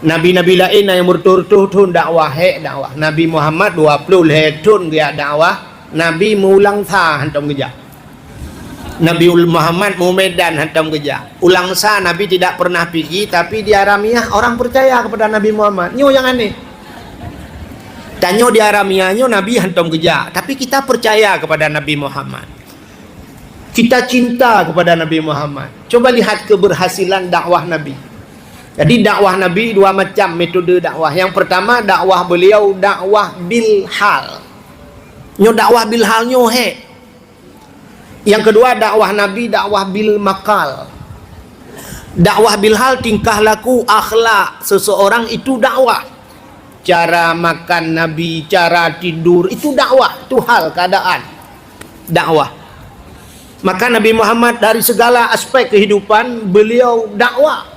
Nabi-nabi lain yang berturut-turut dakwah dakwah. Nabi Muhammad 20 tahun dia dakwah. Nabi mengulang sa hantam kerja. Nabi Muhammad mau Medan hantam kerja. Ulang sa Nabi tidak pernah pergi, tapi di Aramiah orang percaya kepada Nabi Muhammad. Nyo yang aneh. Tanyo di Aramiahnya Nabi hantam kerja, tapi kita percaya kepada Nabi Muhammad. Kita cinta kepada Nabi Muhammad. Coba lihat keberhasilan dakwah Nabi. Jadi dakwah Nabi dua macam metode dakwah. Yang pertama dakwah beliau dakwah bil hal. Nyo dakwah bil hal nyo he. Yang kedua dakwah Nabi dakwah bil makal. Dakwah bil hal tingkah laku akhlak seseorang itu dakwah. Cara makan Nabi, cara tidur itu dakwah, itu hal keadaan dakwah. Maka Nabi Muhammad dari segala aspek kehidupan beliau dakwah.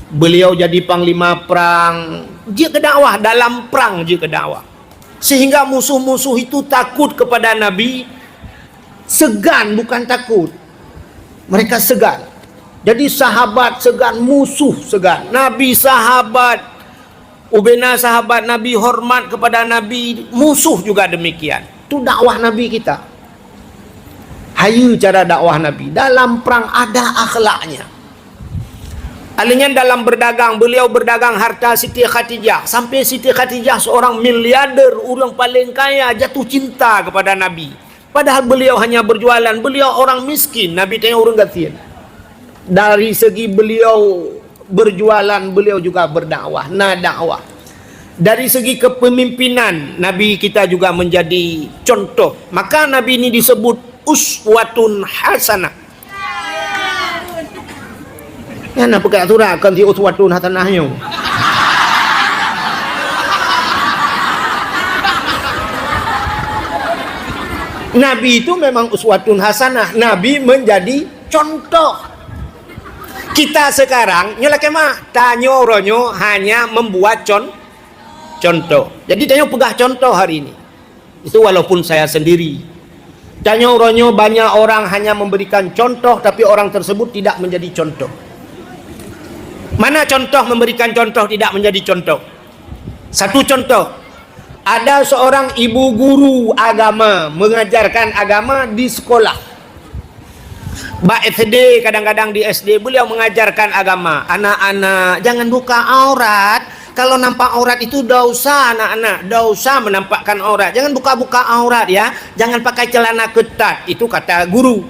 Beliau jadi panglima perang, dia ke dakwah, dalam perang dia ke dakwah. Sehingga musuh-musuh itu takut kepada Nabi, segan bukan takut. Mereka segan. Jadi sahabat segan, musuh segan. Nabi sahabat, Ubena sahabat Nabi hormat kepada Nabi, musuh juga demikian. Itu dakwah Nabi kita. Hayu cara dakwah Nabi. Dalam perang ada akhlaknya. Alanya dalam berdagang, beliau berdagang harta Siti Khadijah. Sampai Siti Khadijah seorang miliarder, orang paling kaya, jatuh cinta kepada Nabi. Padahal beliau hanya berjualan, beliau orang miskin. Nabi tanya orang gatian. Dari segi beliau berjualan, beliau juga berdakwah. Nah dakwah dari segi kepemimpinan Nabi kita juga menjadi contoh. Maka Nabi ini disebut uswatun hasanah. Ya nak pakai aturan kan si uswatun hasanahnya. Nabi itu memang uswatun hasanah. Nabi menjadi contoh. Kita sekarang nyola kemah tanyo ronyo hanya membuat contoh. Jadi tanyo pegah contoh hari ini. Itu walaupun saya sendiri. Tanyo ronyo banyak orang hanya memberikan contoh, tapi orang tersebut tidak menjadi contoh. Mana contoh memberikan contoh tidak menjadi contoh? Satu contoh. Ada seorang ibu guru agama mengajarkan agama di sekolah. Mbak SD, kadang-kadang di SD beliau mengajarkan agama. Anak-anak jangan buka aurat. Kalau nampak aurat itu dosa, anak-anak. Dosa menampakkan aurat. Jangan buka-buka aurat ya. Jangan pakai celana ketat. Itu kata guru.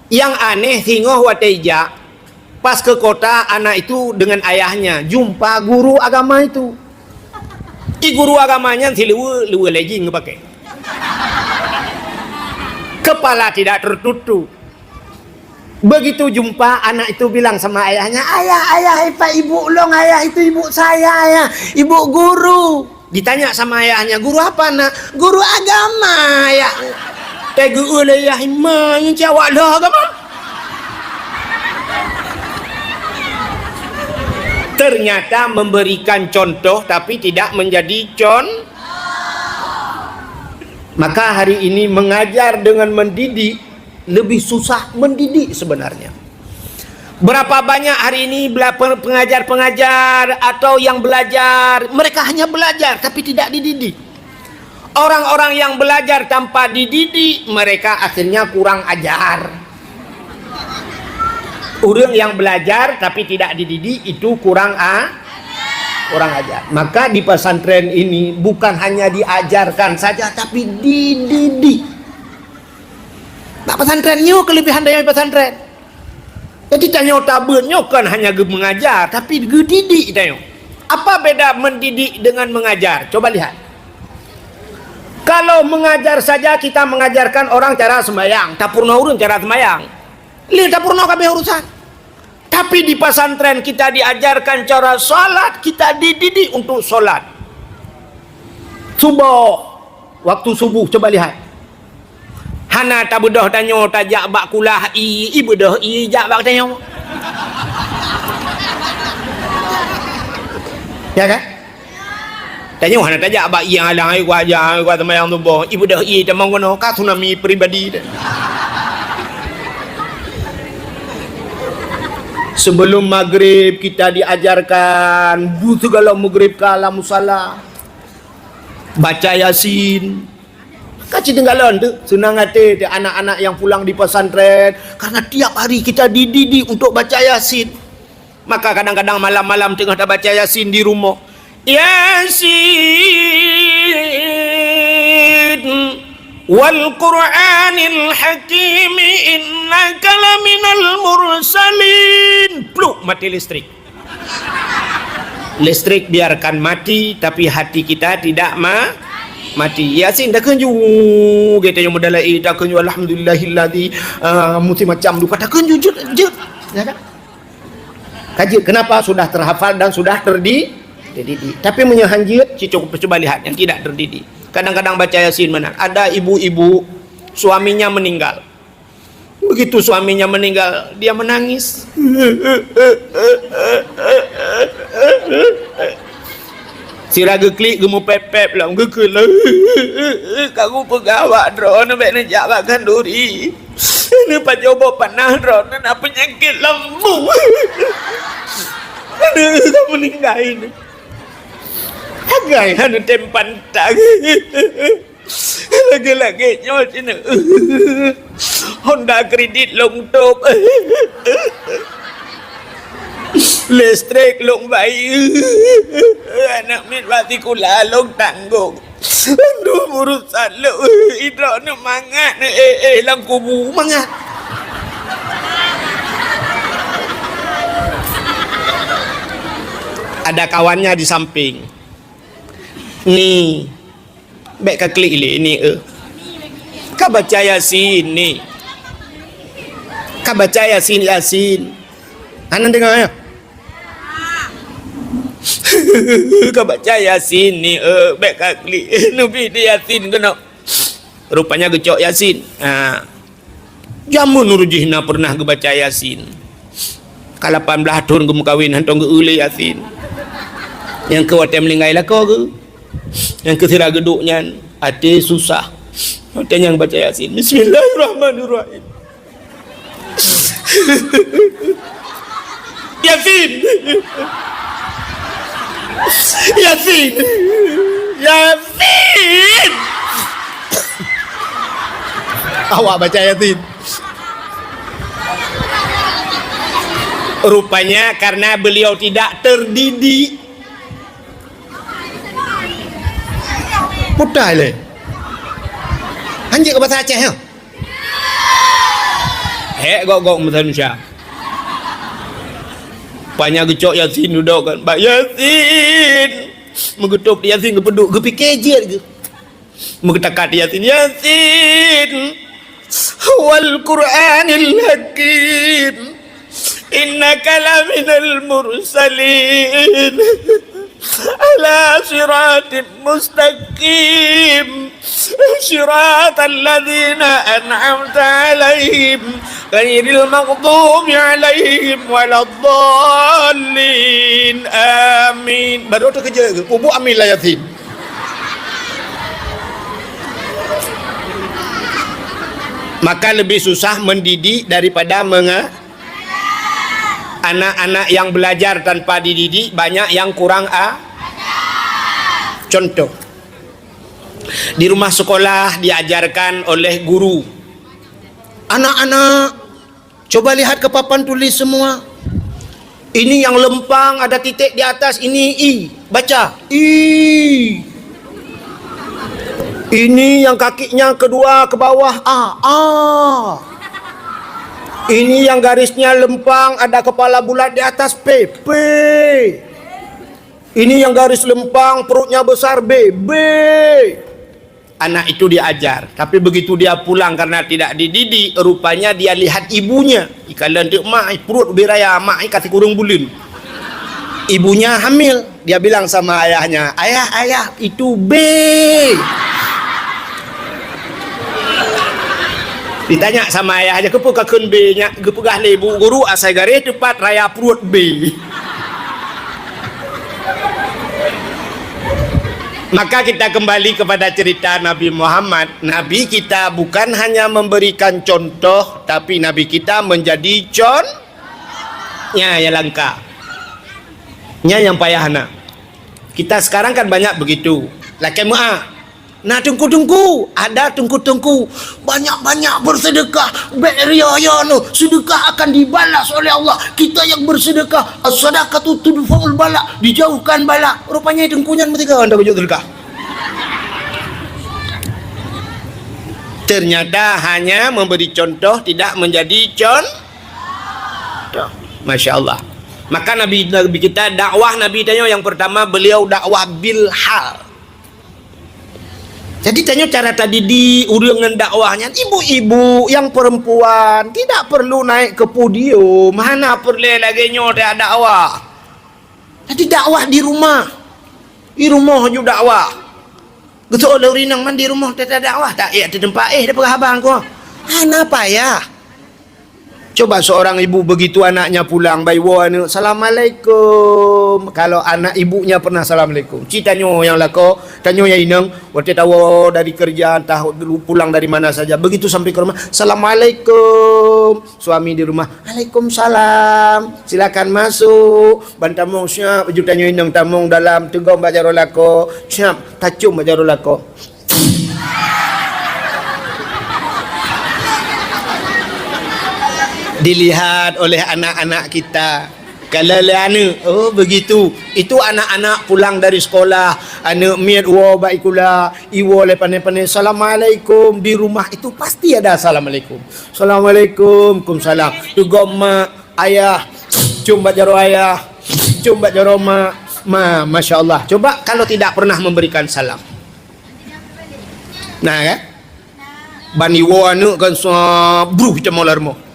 Yang aneh singoh wateja. Pas ke kota anak itu dengan ayahnya jumpa guru agama itu. Guru agamanya si lewe lagi ngepakai. Kepala tidak tertutup. Begitu jumpa anak itu bilang sama ayahnya, ayah pak ibu long, ayah itu ibu saya, ayah ibu guru. Ditanya sama ayahnya, guru apa nak? Guru agama ya. Tegu oleh ayah imah yang jawab lah agama. Ternyata memberikan contoh tapi tidak menjadi Maka hari ini mengajar dengan mendidik lebih susah mendidik sebenarnya. Berapa banyak hari ini pengajar-pengajar atau yang belajar, mereka hanya belajar tapi tidak dididik. Orang-orang yang belajar tanpa dididik, mereka akhirnya kurang ajar. Orang yang belajar tapi tidak dididik itu kurang ajar. Maka di pesantren ini bukan hanya diajarkan saja tapi dididik. Nak pesantrennya kelebihan dari pesantren. Jadi tanya tabunnya kan hanya mengajar tapi dididik tanya. Apa beda mendidik dengan mengajar? Coba lihat. Kalau mengajar saja kita mengajarkan orang cara sembahyang, tak purna urun cara sembahyang. Lihat tak purna kabeh urusan. Tapi di pesantren kita diajarkan cara salat, kita dididik untuk salat. Subuh, waktu subuh coba lihat. Hana tak bedah tanya tajak bak kulah ibu dah jak bak tanya. Ya kan? Tanya hana tajak bak yang alang ai gua temayang tu boh. Ibu dah temang kono ka tsunami pribadi. Sebelum maghrib kita diajarkan segala maghrib kala musala, baca Yasin. Kaci tinggalan tu senang hati anak-anak yang pulang di pesantren, karena tiap hari kita dididik untuk baca Yasin. Maka kadang-kadang malam-malam tengah dah baca Yasin di rumah, Yasin wal Qur'anil Hakim innaka laminal mursalin. Pluk, mati listrik. Listrik biarkan mati, tapi hati kita tidak mati. Yasin dah kenju kita yang modalai dah kenju alhamdulillahilladzi muti macam lupa dah kenju je ya kan. Kaji kenapa sudah terhafal dan sudah terdidik. Tapi menyahanjit coba lihat yang tidak terdidik. Kadang-kadang baca Yasin mana ada ibu-ibu suaminya meninggal. Begitu suaminya meninggal, dia menangis. Siraga klik gemu pep-pep lah, ngekul lah. Kamu pegawai drone nak jawabkan duri. Ini pak coba panah drone nak penyakit lambung. Kamu meninggal ini. Agai anu tempan tak. Lagi-lagi nyawa sini. Honda kredit long top. Listrik long bayi. Anak min bati kula long tanggung. Aduh urusan lo. Idro ni mangat. Lang kubu mangat. Ada kawannya di samping. Ni baik ka klik ni ka baca Yasin ni, ka baca Yasin anan dengar ya. Ka baca Yasin ni baik ka klik nubi di Yasin kena rupanya gecok Yasin. Jamun nurujihna pernah baca Yasin ka 18 tahun gemu kawin hantong geule Yasin yang ke watem linggai lah kau ke. Yang ketiga geduknya hati susah. Hati yang baca Yasin. Bismillahirrahmanirrahim. Yasin. Yasin. Yasin. Awak baca Yasin. Rupanya karena beliau tidak terdidik. Mudah le. Anjing ke bahasa Aceh ya? Gok Malaysia. Banyak gecok Yasin duduk kan. Pak Yasin. Mengetup Yasin ke peduk. Ke pikir ke. Mengetakkan Yasin. Yasin. Wal Qur'anil Hakim. Innaka laminal mursalin. Ala siratin mustaqim siratal ladzina an'amta alaihim ghairil maghdubi alaihim waladdallin amin. Baru tu kerja ke pubu amin lah Yasin. Maka lebih susah mendidik daripada anak-anak yang belajar tanpa dididik banyak yang kurang contoh di rumah sekolah diajarkan oleh guru, anak-anak coba lihat ke papan tulis semua, ini yang lempang ada titik di atas ini I, baca I. Ini yang kakinya kedua ke bawah A. Ini yang garisnya lempang ada kepala bulat di atas P. Ini yang garis lempang perutnya besar B. Anak itu diajar, tapi begitu dia pulang karena tidak dididik, rupanya dia lihat ibunya. Ikalan dek mak perut beraya, mak kasih kurung bulan. Ibunya hamil, dia bilang sama ayahnya, ayah itu B. Ditanya sama ayah aja, kepuka kun B nya, kepugah lebu guru asai garis tepat raya perut B. Maka kita kembali kepada cerita Nabi Muhammad. Nabi kita bukan hanya memberikan contoh, tapi Nabi kita menjadi Nya yang langka. Nya yang payah nak. Kita sekarang kan banyak begitu. Laki mu'ah. Nah tungku-tungku, ada tungku-tungku, banyak-banyak bersedekah, beria no, sedekah akan dibalas oleh Allah. Kita yang bersedekah, as-sadaqatu tudfa'ul bala, dijauhkan bala. Rupanya tungkunya mereka anda wujud sedekah. Ternyata hanya memberi contoh, tidak menjadi contoh. Masya Allah. Maka Nabi kita dakwah Nabi tanya yang pertama, beliau dakwah bil hal. Jadi tanya cara tadi di urunan dakwahnya, ibu-ibu yang perempuan tidak perlu naik ke podium, mana perlu lagi nyoda dakwah. Jadi dakwah di rumah juga dakwah. Getok lori nang man di rumah tak dakwah tak ya di tempat dapat abang ko. Ana payah. Coba seorang ibu begitu anaknya pulang baywa ni, assalamualaikum. Kalau anak ibunya pernah assalamualaikum. Citanya yang lako, tanya yang inang, waktu tahu dari kerja, tahu pulang dari mana saja. Begitu sampai ke rumah, assalamualaikum. Suami di rumah, waalaikumsalam. Silakan masuk. Bantamong siap, baju tanya inang tamong dalam tegau bajaro lako. Siap, tacum bajaro lako. Dilihat oleh anak-anak kita. Kalau anak, oh begitu. Itu anak-anak pulang dari sekolah, anak miat wa baikula, iwo le pane-pane assalamualaikum di rumah itu pasti ada assalamualaikum. Assalamualaikum, kumsalam. Juga mak, ayah, cumba jaro ayah, cumba jaro mak, masya Allah. Coba kalau tidak pernah memberikan salam. Nah kan? Bani wa anak kan bruh kita mau larmo.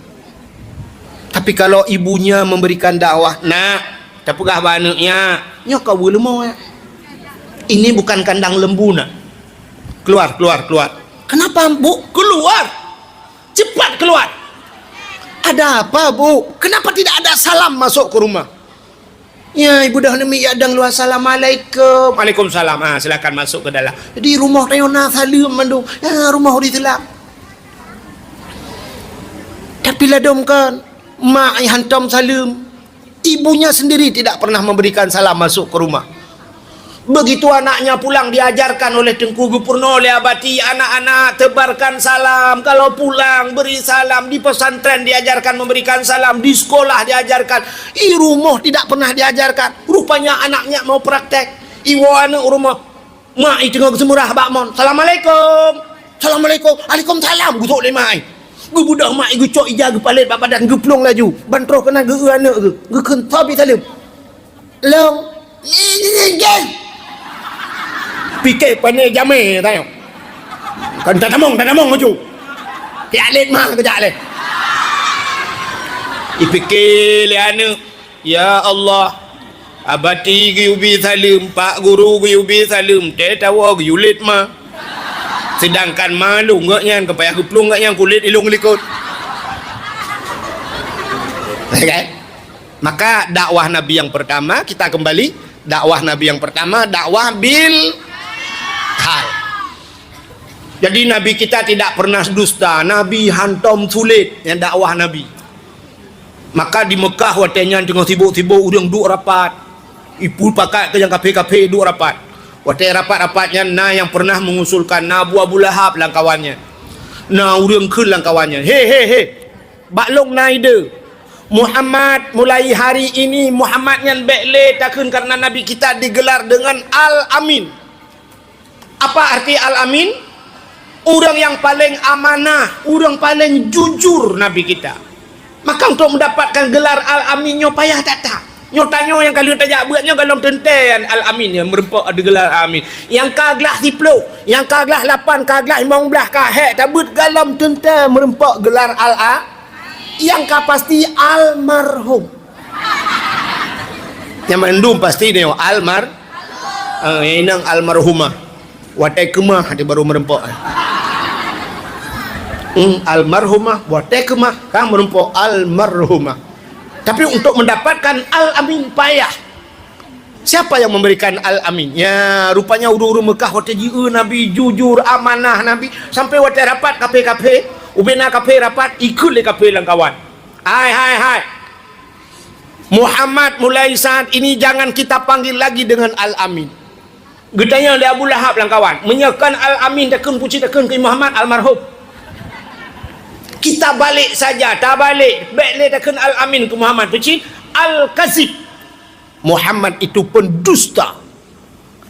Tapi kalau ibunya memberikan dakwah, nak, tapugah banaknya, nyo kau boleh mau ya. Ini bukan kandang lembu nak. Keluar. Kenapa bu? Keluar. Cepat keluar. Ada apa bu? Kenapa tidak ada salam masuk ke rumah? Ya ibu dah nemi adang luar assalamualaikum. Waalaikumsalam. Silakan masuk ke dalam. Jadi rumah tayona salim mandu. Ya rumah di telah. Tapi ladom kan. Mak hantam salam, ibunya sendiri tidak pernah memberikan salam masuk ke rumah. Begitu anaknya pulang diajarkan oleh Tengku Gubernur oleh Abati, anak-anak tebarkan salam, kalau pulang beri salam, di pesantren diajarkan memberikan salam, di sekolah diajarkan, di rumah tidak pernah diajarkan. Rupanya anaknya mau praktek. Iwo anak rumah, mak itu tengah semurah bakmon, assalamualaikum, waalaikumsalam, gutok lemai. Gue budak mak gue cok ija gue palit badan gue plong laju bantroh kena gue anak gue kentap salim long pikir pandai jamai tayo kan tak tamong maju tialet mah kejak le ipikir le anak ya Allah abati gue ubi salim pak guru gue ubi salim te tahu gue ulit mah. Sedangkan malu ngaknya kepayah geplung ngaknya kulit ilung likut. Okay? Maka dakwah Nabi yang pertama, kita kembali dakwah Nabi yang pertama, dakwah bil hal. Jadi Nabi kita tidak pernah dusta, Nabi hantam sulit yang dakwah Nabi. Maka di Mekah watenya tengah sibuk-sibuk udang duk rapat. Ibu pakai ke yang kafe-kafe duk rapat. Waktu rapat-rapatnya yang pernah mengusulkan Abu Lahab langkawannya. Urang ke langkawannya. He. Baklong ide. Muhammad mulai hari ini Muhammad yang bekle takun karena Nabi kita digelar dengan Al-Amin. Apa arti Al-Amin? Orang yang paling amanah, orang paling jujur Nabi kita. Maka untuk mendapatkan gelar Al-Aminnya payah tak. Nyotanyo yang kali tajak buatnya galong tenten Al-Amin yang merempak ada gelar Amin. Yang kaglah 10, yang kaglah 8, kaglah 15 kahek tabut galong tenten merempak gelar Al-A. Yang pasti almarhum. Yang mendum pasti dia inang almarhumah. Watai kemah dia baru merempak. Almarhumah watai kemah kan merempak almarhumah. Tapi untuk mendapatkan Al-Amin payah. Siapa yang memberikan Al-Amin? Ya, rupanya uru-uru Mekah waktu Nabi jujur, amanah Nabi. Sampai waktu rapat kafe-kafe, ubena kafe rapat, ikut le kafe lang kawan. Hai. Muhammad mulai saat ini jangan kita panggil lagi dengan Al-Amin. Getanya dia Abu Lahab lang kawan. Menyekan Al-Amin takkan puji takkan ke Muhammad almarhum. Kita balik saja, tak balik. Balik takkan Al-Amin ke Muhammad puji Al-Kazib. Muhammad itu pendusta.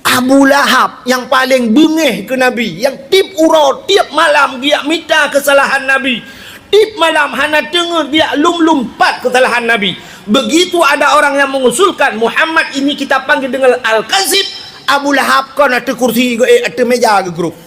Abu Lahab yang paling bengih ke Nabi, yang tip urau tiap malam dia minta kesalahan Nabi. Tip malam hana dengar dia lum-lumpat kesalahan Nabi. Begitu ada orang yang mengusulkan Muhammad ini kita panggil dengan Al-Kazib, Abu Lahab kan ada kursi ada meja ke grup.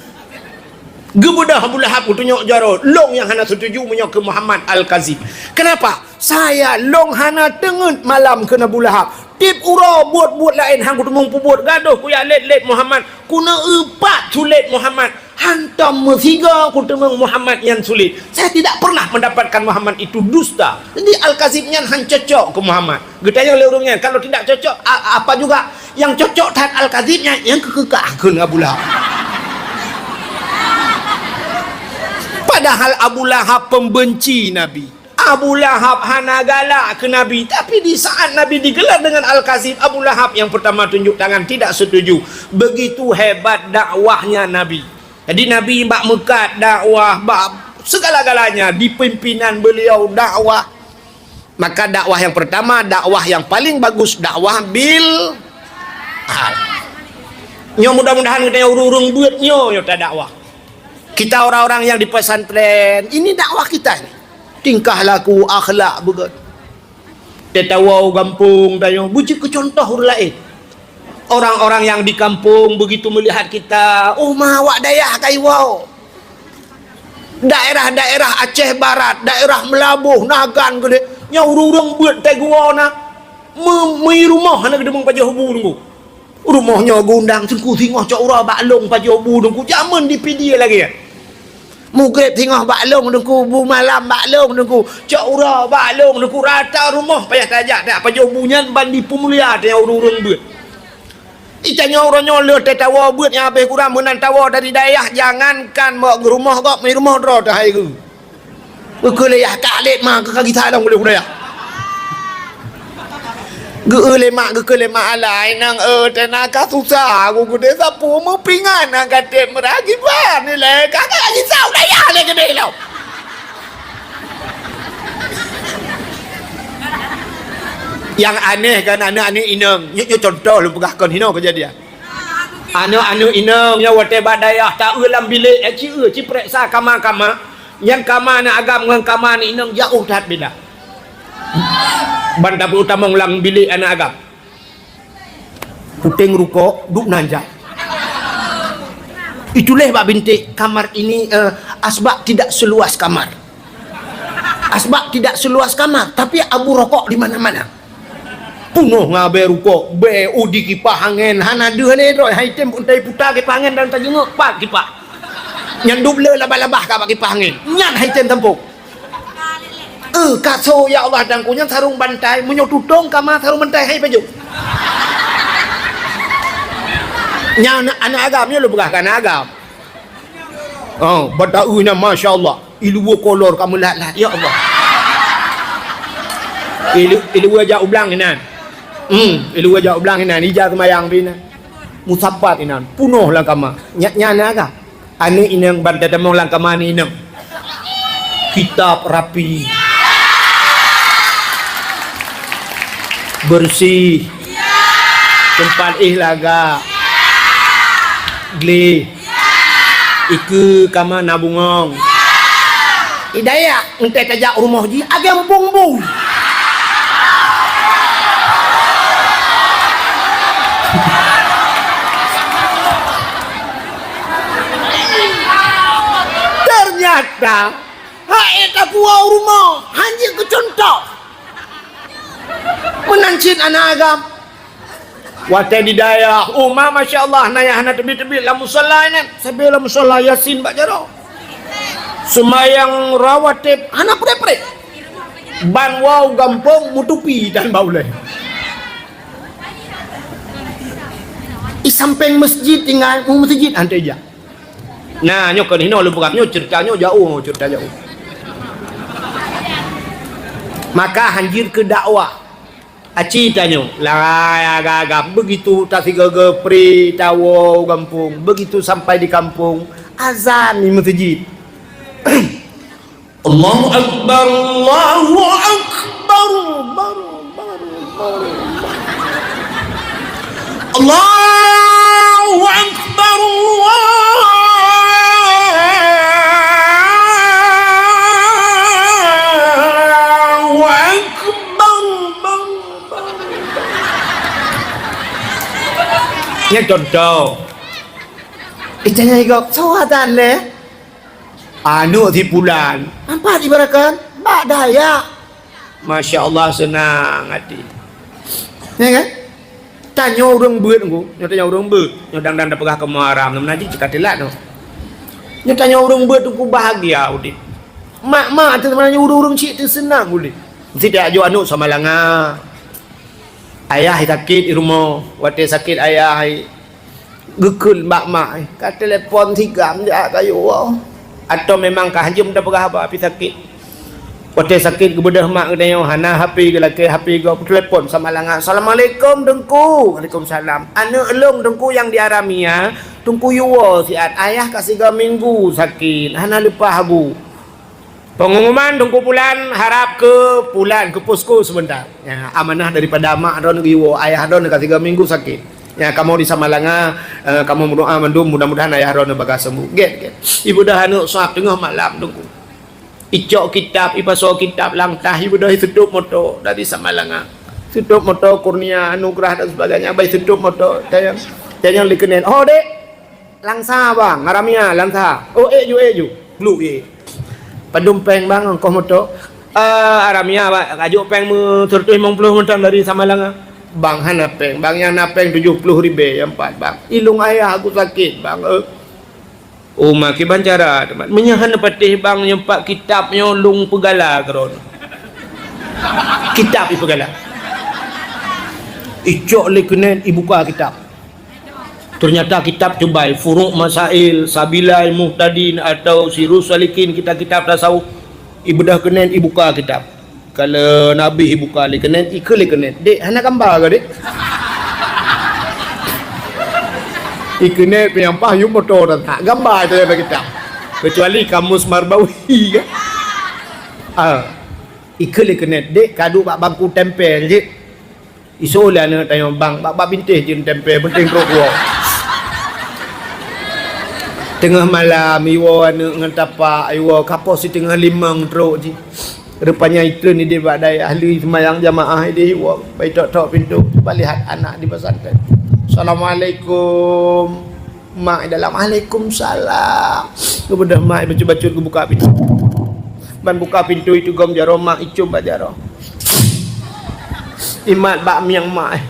Gebedah Abu Lahab tunjuk jaro long yang hana setuju menyok ke Muhammad Al-Kazib. Kenapa? Saya long hana dengar malam ke Abu Lahab. Tip uro buat lain hang kudu mung buat gaduh ku ya let Muhammad kuna empat sulit Muhammad hantam mesiga kudu mung Muhammad yang sulit. Saya tidak pernah mendapatkan Muhammad itu dusta. Jadi Al-Kazibnya han cocok ke Muhammad. Getanya oleh orangnya kalau tidak cocok apa juga yang cocok dengan Al-Kazibnya yang kekekahkeun Abu Lahab. Padahal Abu Lahab pembenci Nabi. Abu Lahab hana galak ke Nabi, tapi di saat Nabi digelar dengan Al-Kazib, Abu Lahab yang pertama tunjuk tangan tidak setuju. Begitu hebat dakwahnya Nabi. Jadi Nabi bak mekat dakwah, bak segala-galanya di pimpinan beliau dakwah. Maka dakwah yang pertama, dakwah yang paling bagus, dakwah bil hal. Nyo mudah-mudahan kita urung duit nyo tak dakwah. Kita orang-orang yang di pesantren, ini dakwah kita ini. Tingkah laku akhlak begitu. Tetawau kampung dayo buji ke contoh lain. Orang-orang yang di kampung begitu melihat kita, oh mawak dayah kaiwau. Daerah-daerah Aceh Barat, daerah Melabuh, Nagan gede, nya urung buat tegua na. Mei rumah na gede mong pajobu nunggu. Rumahnya gundang sengku tengah cak ura baklong pajobu nunggu. Zaman di PD lagi ya. Mugrib tengah baklong nunggu, bu malam baklong nunggu, cak ura baklong nunggu, rata rumah payah tajak tak pajobunya bandi pemulia dia urung buat. Itanya orang nyolot tawa buat yang habis kurang menan tawa dari daerah jangankan mau ke rumah kok mai rumah dro dah hai ke. Keuleh kalet mah ke kaki talong boleh budaya. Geuleh mak alai nang tenaga susah aku gede sapu mau pingan nang kate meragi ban ni le kakak lagi sau daya le gede lo. Yang aneh kan anak-anak ineng nyu contoh lu pegahkan hino kejadian anak-anak ineng nya wate badayah tak ulam bilik ci periksa kama-kama yang kama na agam ngang kama ni ineng jauh dah beda banda utama ulang bilik anak agam puting ruko duk nanjak itulah bak bintik kamar ini asbak tidak seluas kamar tapi abu rokok di mana-mana punuh ngabe ruko be udi kipah angin hana deuh le roi haitem untai putar kipah angin dan tajenguk pat kipah nyan duble labah-labah ka kipah angin nyan haitem tampuk kaso ya Allah dan kunya sarung bantai munyo tutong kama sarung bantai hai paju nyan anak agamnya lu begah kana agam oh badaunya masyaallah ilu kolor kamu lat ya Allah ilu aja ublang inan ilu aja ublang inan ija semayang bina musabat inan punuh lang kama nyana ka ane inang bandadamong lang kama ni inang kitab rapi bersih tempat ihlaga gli iku kama nabungong hidayah untuk tajak rumah ji agak bung-bung ternyata haeta kuau rumah hanya ke contoh menancin anak agam wate di daya umma masyaallah naya hana tebi-tebi la musalla nan sabila musalla yasin bak jaro semayang rawatib hana pre-pre ban wau gampong mutupi dan bauleh i samping masjid tinggal masjid anteja nah nyok hino lu bukan nyok ceritanya jauh maka hanjir ke dakwah Aci tanya, lah agak begitu tak tiga pri tawo kampung, begitu sampai di kampung azan di masjid. Allahu Akbar, Allahu Akbar, Allahu Akbar, Allahu Akbar.Nya contoh. Itanya igok sawatan le. Anu di bulan. Apa dibarakan? Bak daya. Masya Allah senang hati. Ya kan? Tanya orang beut aku, tanya orang beut, nyodang dan pegah kemaram, namanya cika telat no. Tanya orang beut aku bahagia udik. Mak tu sebenarnya orang cik tu senang udik. Tidak ajo anu sama langa. Ayah sakit di rumah, waktu sakit ayah gekul mak kat telefon 3 jam kayu wow. Atau memang kahajum dah pegah apa api sakit. Waktu sakit kebedah mak kena hana HP ke laki HP ke telefon sama langa. Assalamualaikum dengku. Waalaikumsalam. Anu elong dengku yang di Aramia, dengku yuwa siat ayah kasih 3 minggu sakit. Hana lupa habu. Pengumuman dengku pulan harap ke pulan ke posko sebentar. Ya, amanah daripada mak don yuwa ayah don kasih 3 minggu sakit. Ya, kamu di Samalanga, kamu berdoa mendum mudah-mudahan ayah don bagas sembuh. Get. Ibu dah anu suap tengah malam dengku. Icok kitab, ipaso kitab langkah ibu dah tutup motor dari Samalanga. Tutup motor kurnia anugerah dan sebagainya. Baik tutup motor tayang dikenen. Oh dek, langsa bang, ngaramia langsa. Oh ju, blue Padumpeng bang, engkau motor. Aramia bang, ajuk peng mu 150 mentang dari Samalanga. Bang hana peng, bang yang napeng 70 ribu yang 4 bang. Ilung ayah aku sakit bang. Oh maki bancara teman menyahan patih bang nyempak kitab nyolong pegala keron kitab pegala icok lekenen ibuka kitab ternyata kitab cobai furu' masail sabilai muhtadin atau sirus salikin kitab-kitab tasawuf ibu dah kenen ibuka kitab kalau nabi ibuka lekenen ikut lekenen dek hana gambar ke dek ikene penyampah yung motor tak gambar saja kita kecuali kamus marbawi kan ikele kene dek kadu bak bangku tempel je isola nak tanya bang bak bintih je tempel penting rokok tengah malam iwo anu ngentapa iwo kapos di tengah limang truk je rupanya itu ni dia badai ahli semayang jamaah dia iwo baik tok pintu cuba lihat anak di pesantren. Assalamualaikum mak dalam Waalaikumsalam kemudian mak baca-baca ke buka pintu ban buka pintu itu gom jaro mak icum bajaro imat bak miang mak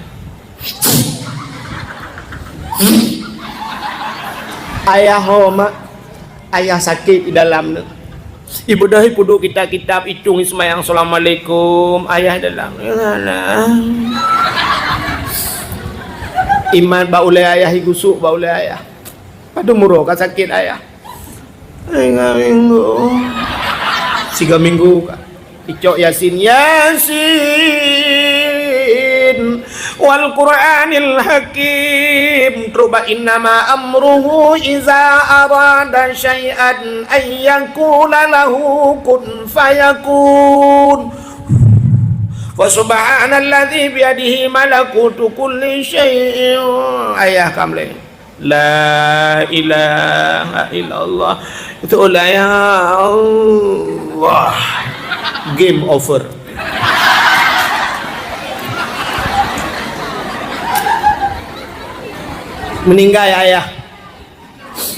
ayah ho mak ayah sakit di dalam ni ibu dah puduk kita kitab icung ismayang Assalamualaikum ayah dalam iman baulai ayah igusuk baulai ayah padu muro ka sakit ayah 3 minggu icok yasin wal qur'anil hakim truba innama amruhu iza arada syai'an ayyakula lahu kun fayakun wa subhanalladzi biyadihi malakutu kulli syai'in ayah kamle la ilaha illallah itu ya Allah game over meninggal ayah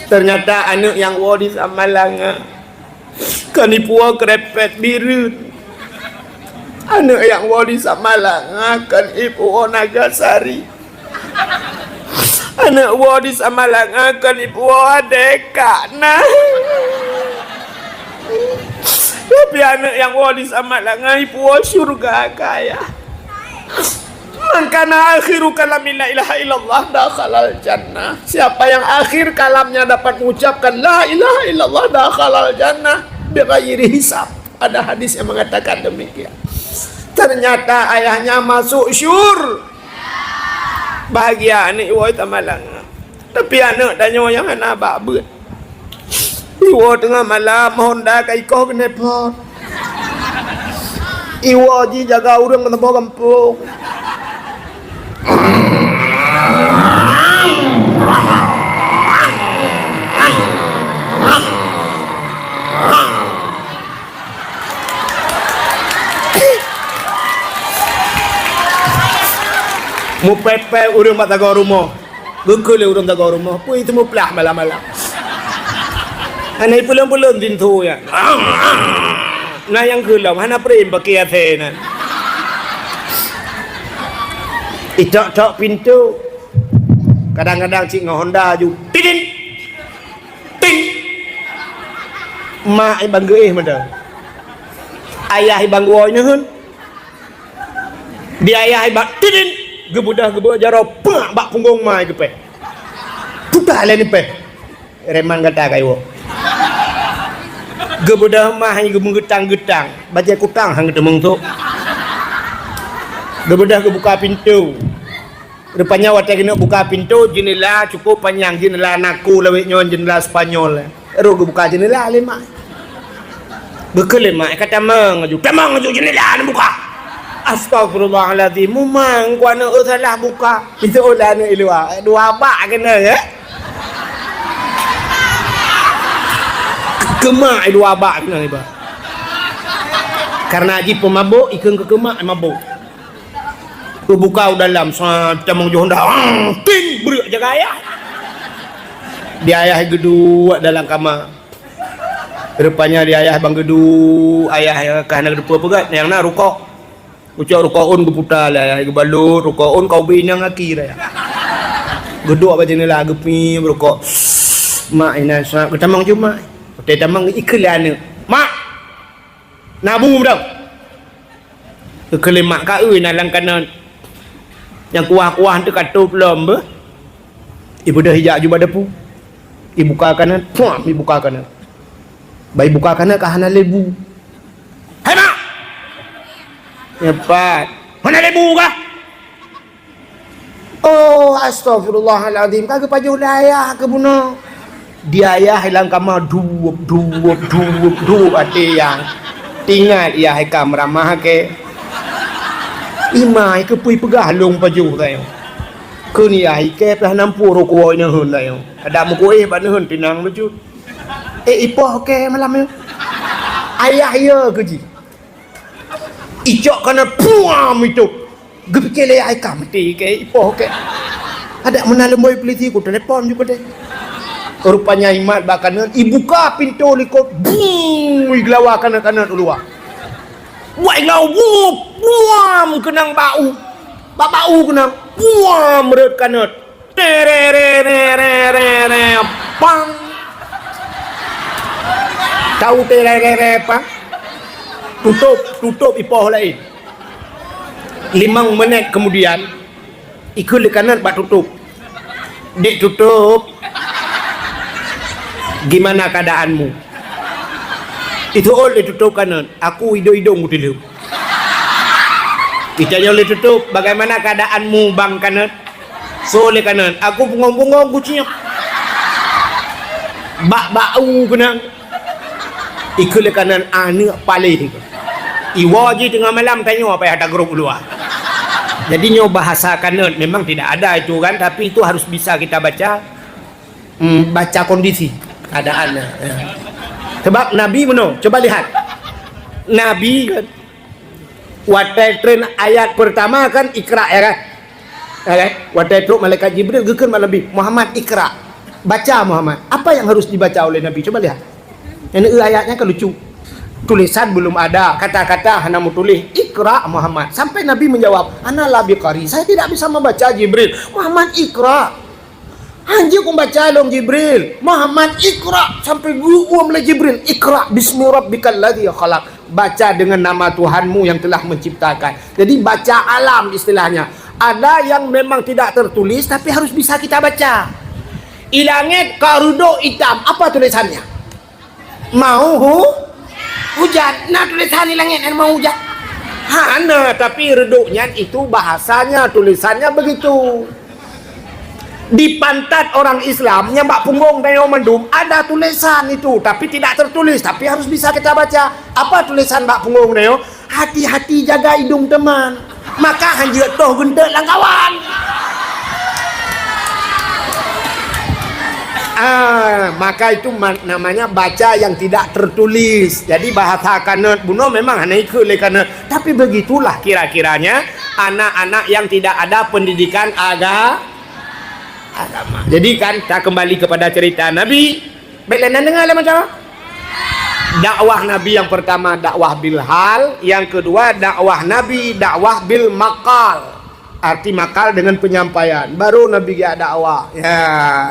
ternyata anak yang wadi Samalanga kanipua kerepet birut anak yang wadi Samalanga kan ibu Nagasari anak wadi Samalanga kan ibu Deka nah tapi anak yang wadi Samalanga ibu surga kaya Mangkana akhiru kalamin la ilaha illallah dakhalal jannah. Siapa yang akhir kalamnya dapat mengucapkan la ilaha illallah dakhalal jannah bighairi hisab. Ada hadis yang mengatakan demikian. Ternyata ayahnya masuk syur. Bahagia ni woi tamalang. Tapi anak tanya yang anak babut. Iwo tengah malam Honda kai kau kena pot. Iwo ji jaga urang kena bawa kampung. Mu pepe urang mata gau rumah. Gengkul urang tak gau rumah. Pui itu mu pelah malam-malam. Anai pulang-pulang dintu ya. Nah yang gelam hana prem pakai athena. Itok-tok pintu. Kadang-kadang cik Honda ju. Tidin. Ting. Mak ibang geih mada. Ayah ibang goynya hun. Dia ayah ibang tidin. Gebudah jaro bak punggung mai ke pe. Putar le ni pe. Reman kata kai wo. Gebudah mah yang getang-getang baca kutang hang temeng tu. Gebudah buka pintu. Rupanya watak kena buka pintu jendela cukup panjang jendela naku lawik nyon jendela Spanyol. Ero buka jendela lemak. Bekel lemak kata mengaju. Temang aju jendela ni buka. Astagfirullahaladzim. Memang kuana salah buka. Itu olah ni ilwa. Dua bak kena ya. Kemak itu abak kena iba. Karena haji pemabuk ikan ke kemak mabuk. Tu buka dalam camang Honda. Ting berak jaga ayah. Dia ayah gedu dalam kamar. Rupanya dia ayah bang gedu ayah kahana gedu pegat yang nak rukuk. Ucap rukuun geputar lah ayah gebalut rukuun kau binang akhir ya. Gedu apa jenis lah gepi berukuk. Mak ina sa ketamang cuma. Dia tamang iklan ni. Mak. Nabu dah. Kekele mak ka euy nalang kana. Yang kuah-kuah tu katu belum be. Ibu dah hijak juba depu. Ibu buka kanan, puam ibu buka kanan. Bayi buka kanan kahana lebu. Hai mak. Cepat. Mana lebu kah? Oh, astagfirullahaladzim. Kagak paju ayah ke bunuh. Dia ayah hilang kamar duup ada yang tinggal ia hai kamera mah ke imai ke pui pegalung paju tayo ke ni ai ke plah nampu roko ina hun tayo ada mu ko ban hun tinang baju ipoh ke malam yo ayah ya ke ji icok kana puam itu gepikele ai kamti ke ipoh ke ada menalemboi peliti ku telepon juga deh. Rupanya imat bakanan ibuka pintu likut bung iglawa kanan keluar. Wah ngau buam kenang bau. Bau kenang buam meret kanan. Terere pang. Tahu terere pang? Tutup ipoh lain. 5 menit kemudian ikut kanan bak tutup. Dek tutup. Gimana keadaanmu? Itu oleh tutup kanan. Aku hidung mutilum. Kita oleh tutup. Bagaimana keadaanmu bang kanan? So oleh kanan. Aku bungong-bungong kucingnya. Bau kenang. Ikut le kanan anak paling. Iwa je tengah malam tanya apa yang ada grup luar. Jadi nyo bahasa kanan memang tidak ada itu kan, tapi itu harus bisa kita baca. Baca kondisi keadaannya. Ya. Sebab Nabi mana? Coba lihat. Nabi kan waktu tren ayat pertama kan Iqra ya kan? Ya kan? Waktu itu malaikat Jibril gekeun Nabi Muhammad Iqra. Baca Muhammad. Apa yang harus dibaca oleh Nabi? Coba lihat. Ini ayatnya kan lucu. Tulisan belum ada, kata-kata hanya mau tulis Iqra Muhammad. Sampai Nabi menjawab, "Ana la biqari." Saya tidak bisa membaca Jibril. Muhammad Iqra. Anjir aku baca dong Jibril. Muhammad Iqra sampai gua mulai Jibril. Iqra bismi rabbikal ladzi khalaq. Baca dengan nama Tuhanmu yang telah menciptakan. Jadi baca alam istilahnya. Ada yang memang tidak tertulis tapi harus bisa kita baca. Ilangit karudo hitam. Apa tulisannya? Mau hujan. Nah tulisan ilangit mau hujan. Hana, tapi reduknya itu bahasanya, tulisannya begitu. Di pantat orang Islam nyembak punggung dan mendum ada tulisan itu, tapi tidak tertulis, tapi harus bisa kita baca. Apa tulisan bak punggung neo? Hati-hati jaga hidung teman, maka hanjir toh gendek lang kawan. Maka itu namanya baca yang tidak tertulis. Jadi bahasa kanut buno memang hanya ikut kanut, tapi begitulah kira-kiranya anak-anak yang tidak ada pendidikan agama. Jadi kan kita kembali kepada cerita Nabi. Baiklah, dengar lah macam dakwah Nabi yang pertama dakwah bil hal, yang kedua dakwah Nabi dakwah bil maqal. Arti makal dengan penyampaian. Baru Nabi ya dakwah, ya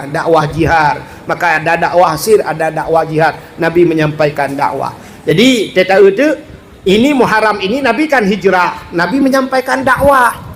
dakwah jihad. Maka ada dakwah sir, ada dakwah jihad. Nabi menyampaikan dakwah. Jadi kita itu ini Muharram ini Nabi kan hijrah. Nabi menyampaikan dakwah.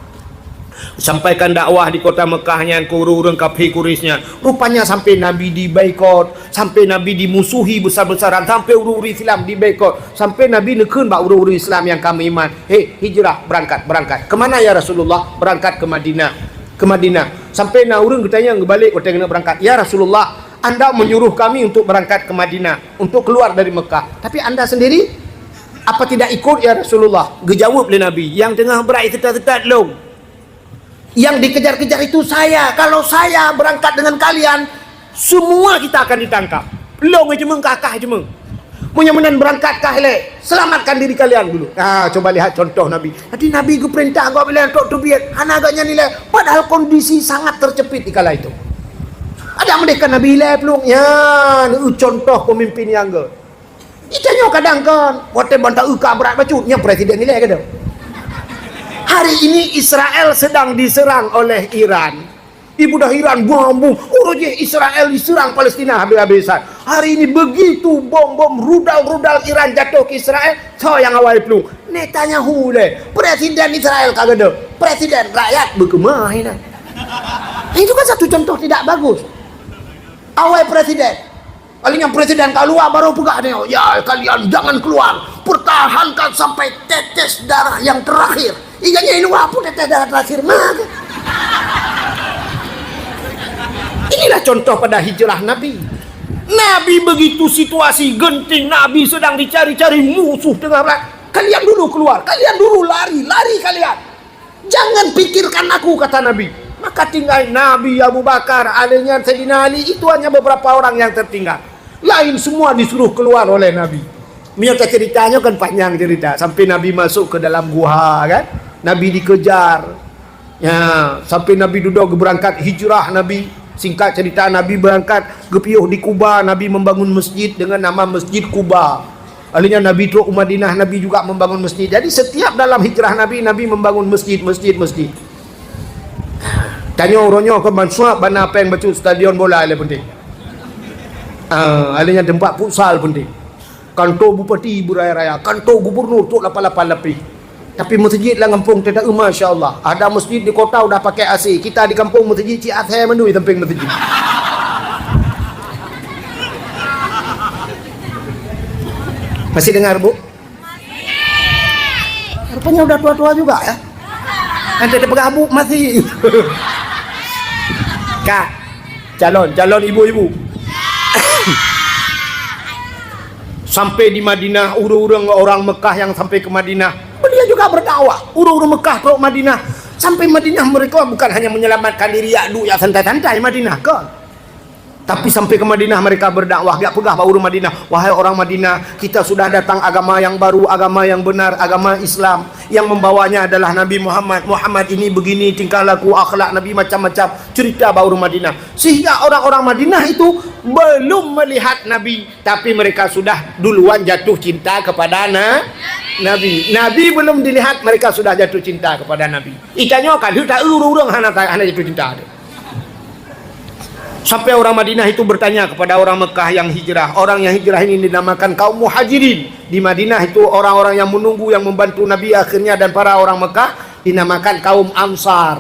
Sampaikan dakwah di kota Mekahnya ke orang kafir Quraisynya. Rupanya sampai Nabi dibaikot, sampai Nabi dimusuhi besar-besaran, sampai orang Islam dibaikot, sampai Nabi nekeun bak orang Islam yang kami iman. Hei, hijrah, berangkat. Kemana ya Rasulullah? Berangkat ke Madinah. Ke Madinah. Sampai orang bertanya ngebalik kita kena berangkat. Ya Rasulullah, Anda menyuruh kami untuk berangkat ke Madinah, untuk keluar dari Mekah. Tapi Anda sendiri apa tidak ikut ya Rasulullah? Gejawab oleh Nabi, yang tengah berai ketat-ketat long. Yang dikejar-kejar itu saya. Kalau saya berangkat dengan kalian, semua kita akan ditangkap. Long cuma kakak cuma. Munya-munya berangkat kahle. Selamatkan diri kalian dulu. Coba lihat contoh Nabi. Tadi Nabi ke perintah kau bilang tok tubiat. Hana agaknya nilai. Padahal kondisi sangat tercepit di kala itu. Ada mereka Nabi nilai pelung. Ya, ini contoh pemimpin yang ke. Itanya kadang kan. Waktu bantah uka berat bacu. Yang presiden nilai ke dah. Hari ini Israel sedang diserang oleh Iran. Ibu dah Iran bom-bom. Israel diserang Palestina habis-habisan. Hari ini begitu bom-bom rudal-rudal Iran jatuh ke Israel. So yang awal pelung. Netanyahu le. Presiden Israel kagak ada. Presiden rakyat berkemah ini. Itu kan satu contoh tidak bagus. Awal presiden. Paling yang presiden keluar baru pegah dia. Ya kalian jangan keluar. Pertahankan sampai tetes darah yang terakhir. Iganya ini apa tetes darah terakhir mah. Inilah contoh pada hijrah Nabi. Nabi begitu situasi genting, Nabi sedang dicari-cari musuh tengah perang. Kalian dulu keluar, kalian dulu lari kalian. Jangan pikirkan aku, kata Nabi. Maka tinggal Nabi, Abu Bakar, adanya Sayyidina Ali, itu hanya beberapa orang yang tertinggal. Lain semua disuruh keluar oleh Nabi. Minyata ceritanya kan panjang cerita. Sampai Nabi masuk ke dalam gua kan. Nabi dikejar. Ya, sampai Nabi duduk berangkat hijrah Nabi. Singkat cerita Nabi berangkat gepiuh di Kuba. Nabi membangun masjid dengan nama Masjid Kuba. Alinya Nabi teruk Madinah, Nabi juga membangun masjid. Jadi setiap dalam hijrah Nabi, Nabi membangun masjid. Tanya orangnya ke Mansua, bana apa yang betul stadion bola ile penting. Alinya tempat futsal penting. Kantor Bupati Buraya-Raya, kantor Gubernur tu 88 lebih. Tapi masjid lah kampung tidak Masya Allah. Ada masjid di kota udah pakai AC. Kita di kampung masjid Ciat saya mendui temping masjid. Masih dengar Bu? Rupanya udah tua-tua juga ya. Nanti ada pegabuk masih. Kak, calon ibu-ibu. Sampai di Madinah, orang Mekah yang sampai ke Madinah, beliau juga berdakwah. Orang Mekah ke Madinah, sampai Madinah mereka bukan hanya menyelamatkan diri ya santai-santai Madinah kan. Tapi sampai ke Madinah mereka berdakwah, gak pegah pak orang Madinah. Wahai orang Madinah, kita sudah datang agama yang baru, agama yang benar, agama Islam. Yang membawanya adalah Nabi Muhammad. Muhammad ini begini tingkah laku, akhlak Nabi macam-macam. Cerita pak orang Madinah. Sehingga orang-orang Madinah itu belum melihat Nabi, tapi mereka sudah duluan jatuh cinta kepada Nabi. Nabi belum dilihat, mereka sudah jatuh cinta kepada Nabi. Ikannya kan, tak urung hana jatuh cinta. Sampai orang Madinah itu bertanya kepada orang Mekah yang hijrah. Orang yang hijrah ini dinamakan kaum muhajirin. Di Madinah itu orang-orang yang menunggu, yang membantu Nabi akhirnya, dan para orang Mekah dinamakan kaum ansar.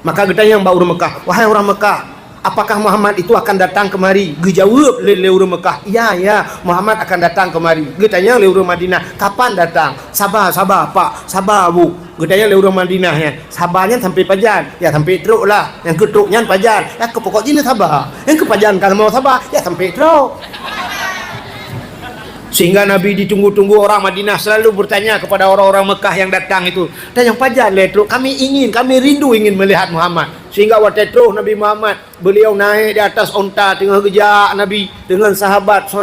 Maka bertanya yang orang Mekah, wahai orang Mekah, apakah Muhammad itu akan datang kemari? Dia jawab le orang Mekah, ya Muhammad akan datang kemari. Dia tanya le orang Madinah, kapan datang? Sabar pak, sabar bu. Dia tanya le orang Madinah ya, sabarnya sampai pajan, ya sampai teruk lah. Yang ketruknya pajan, ya ke pokok jenis sabar. Yang ke pajan kalau mau sabar, ya sampai teruk. Sehingga Nabi ditunggu-tunggu orang Madinah selalu bertanya kepada orang-orang Mekah yang datang itu, dan yang pajan letruk, kami rindu ingin melihat Muhammad. Sehingga waktu itu Nabi Muhammad beliau naik di atas onta tengah gejak Nabi dengan sahabat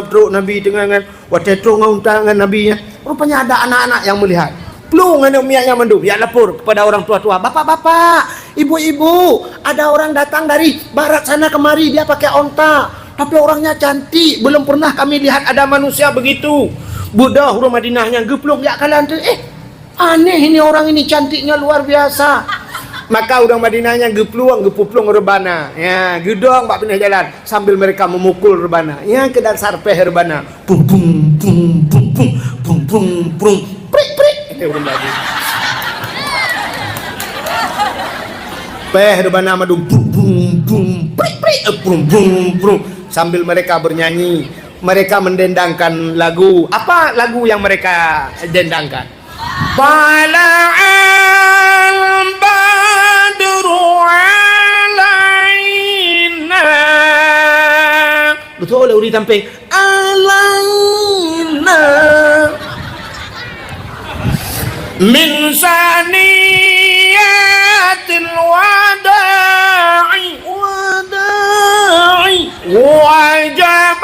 truk Nabi dengan waktu itu onta dengan Nabi nya. Rupanya ada anak-anak yang melihat. Plung ada umianya mandu, ya lapor kepada orang tua-tua, bapak-bapak, ibu-ibu, ada orang datang dari barat sana kemari, dia pakai onta. Tapi orangnya cantik, belum pernah kami lihat ada manusia begitu. Budak huruf Madinahnya geplong ya kalian tu. Aneh ini orang ini, cantiknya luar biasa. Maka orang Madinahnya geplong rebana. Ya, gedong bak pindah jalan sambil mereka memukul rebana. Ya ke dasar peh rebana. Pung pung pung pung pung pung pung pung. Prik prik. Ini orang Madinah. Peh rebana madu pung pung pung prik prik pung pung pung. Sambil mereka bernyanyi, mereka mendendangkan lagu. Apa lagu yang mereka dendangkan? Tala'al badru alaina. Betul uri tamping alaina min saniyatil wada'i wajib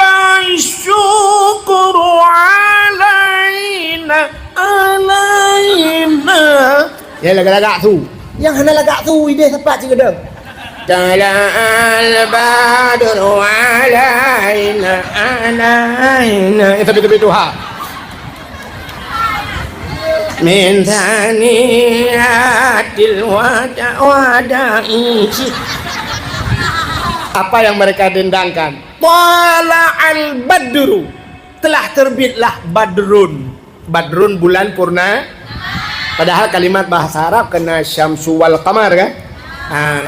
syukur alaina. Ya lagak-lagak tu. Yang hana lagak tu ide tepat je gedeng. Tala'al badru alaina alaina. Itu betul ha. Min thaniyatil wada'i. Apa yang mereka dendangkan? Tala'al badru, telah terbitlah badrun. Badrun bulan purna. Padahal kalimat bahasa Arab kena syamsu wal qamar kan?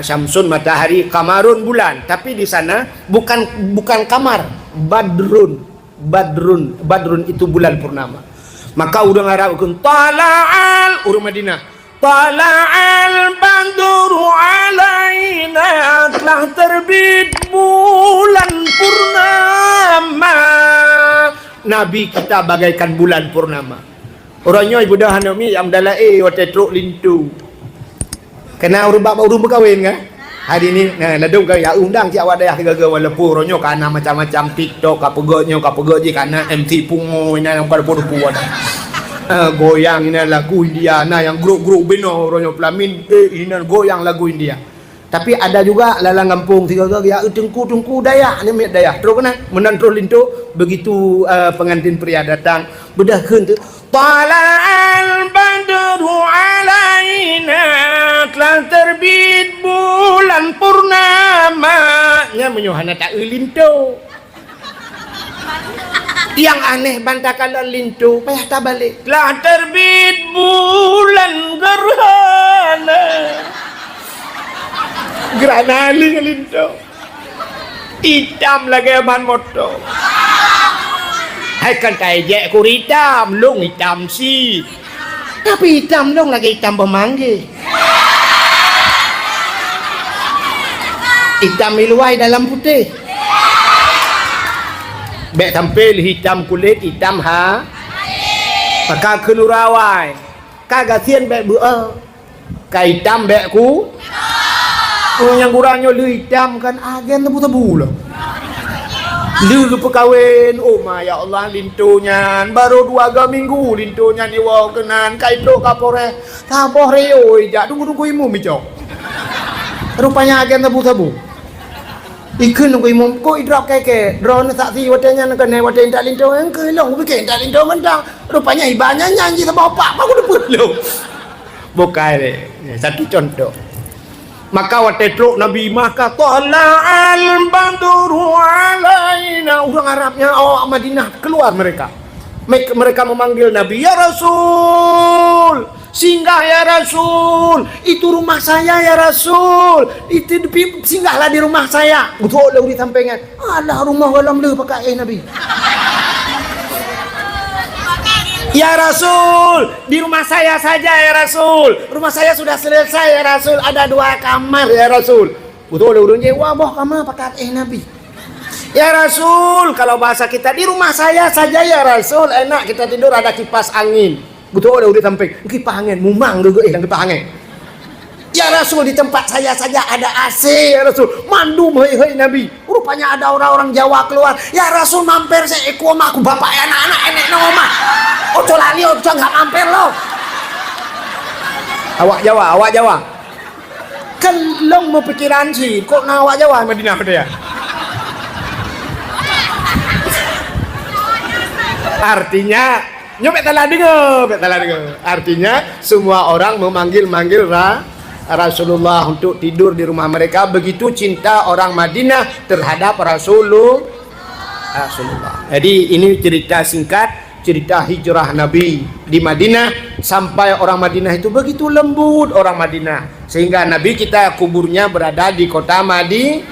Syamsun matahari, qamarun bulan. Tapi di sana bukan kamar, badrun itu bulan purnama. Maka urang Arab kun tala'al, urang Madinah, tala'al badru alaina, telah terbit bulan purnama. Nabi kita bagaikan bulan purnama. Orangnya ibu dah hanami yang dalai waktu truk lintu. Kena urang berkahwin kan? Hari ni ladung kau ya undang ci awak dah gaga walaupun orangnya kana macam-macam TikTok apa je kana MC pungo ina yang pada puan. Goyang ini lagu India, nah yang grup-grup beno orangnya pelamin ini goyang lagu India. Tapi ada juga lalang kampung tiga ya tengku Dayak ni miat Dayak. Terus kena menan terus lintu begitu pengantin pria datang bedah keun tu tala'al badru alaina, telah terbit bulan purnama. Nya menyuhana tak lintu. Yang aneh bantah kalau lintu payah tak balik. Telah terbit bulan gerhana. Gerhana lintu. Hitam lagi ban motor. Hai kan tajek ku hitam, long hitam si. Tapi hitam long lagi hitam pemanggi. Hitam iluai dalam putih. Bek tampil hitam kulit, hitam ha. Maka kelurawai. Kagak sien bek beuh. Ka hitam bek ku. Oh yang kurangnya lu hitam kan agen tebu-tebu lah. Lu perkahwin, oh ma ya Allah lintunya baru 2 minggu lintunya ni wow kenan kaito kapore taboh reo jak tunggu imu micok. Rupanya agen tebu-tebu. Ikun nunggu imu ko idrop keke drone saksi watenya nak kena waten tak lintu yang ke long bikin tak lintu mentang. Rupanya ibanya nyanyi sama bapak aku deput lu. Bukan deh. Satu contoh. Maka waktu itu Nabi maka tala'al badru alaina. Orang Arabnya Madinah keluar mereka memanggil Nabi, ya Rasul, singgah ya Rasul, itu rumah saya ya Rasul, itu singgahlah di rumah saya. Betul lah disampaikan. Alah rumah walam le pakai Nabi. Ya Rasul, di rumah saya saja ya Rasul. Rumah saya sudah selesai ya Rasul. Ada 2 kamar ya Rasul. Betul lah urungnya. Wah boh kamar pakai Nabi. Ya Rasul, kalau bahasa kita di rumah saya saja ya Rasul. Enak kita tidur ada kipas angin. Betul lah udah sampai kipas angin. Mumang juga kipas angin. Ya Rasul, di tempat saya saja ada AC ya Rasul. Mandum hei Nabi. Rupanya ada orang-orang Jawa keluar. Ya Rasul mampir saya aku sama aku bapak anak-anak enek nang omah. Ojo lali ojo enggak mampir lo. Awak Jawa. Kan long mau pikiran sih kok nawak Jawa Madinah dia. Artinya nyopet telah dengar. Artinya semua orang memanggil Rasulullah untuk tidur di rumah mereka. Begitu cinta orang Madinah terhadap Rasulullah. Jadi ini cerita singkat, cerita hijrah Nabi di Madinah. Sampai orang Madinah itu begitu lembut orang Madinah, sehingga Nabi kita kuburnya berada di kota Madinah.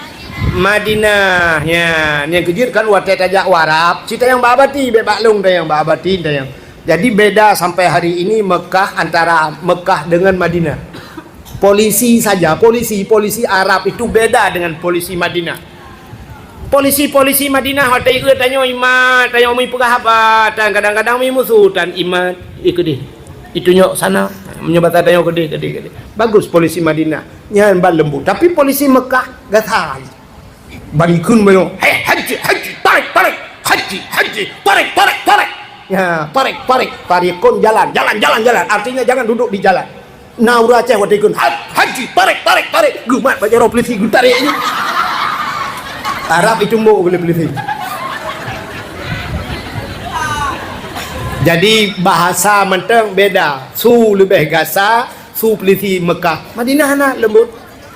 Ya, yang kejir kan watet aja warap. Cita yang babati, bebaklung yang babati yang. Jadi beda sampai hari ini Mekah antara Mekah dengan Madinah. Polisi saja, polisi Arab itu beda dengan polisi Madinah. Polisi Madinah ada ikut tanya imat, tanya umi pegah apa, dan kadang-kadang umi musuh dan imat ikut deh. Itu nyok sana menyebut tanya gede. Bagus polisi Madinah, nyan lembut. Tapi polisi Mekah gatal. Balikun bayo, haji, tarik, haji, tarik. Ya, tarikun jalan. Artinya jangan duduk di jalan. Naura ceh wadikun haji tarik gumat baca roh peliti tarik ini Arab itu mau boleh peliti. Jadi bahasa menteng beda. Su lebih gasa, su peliti Mekah. Madinah nak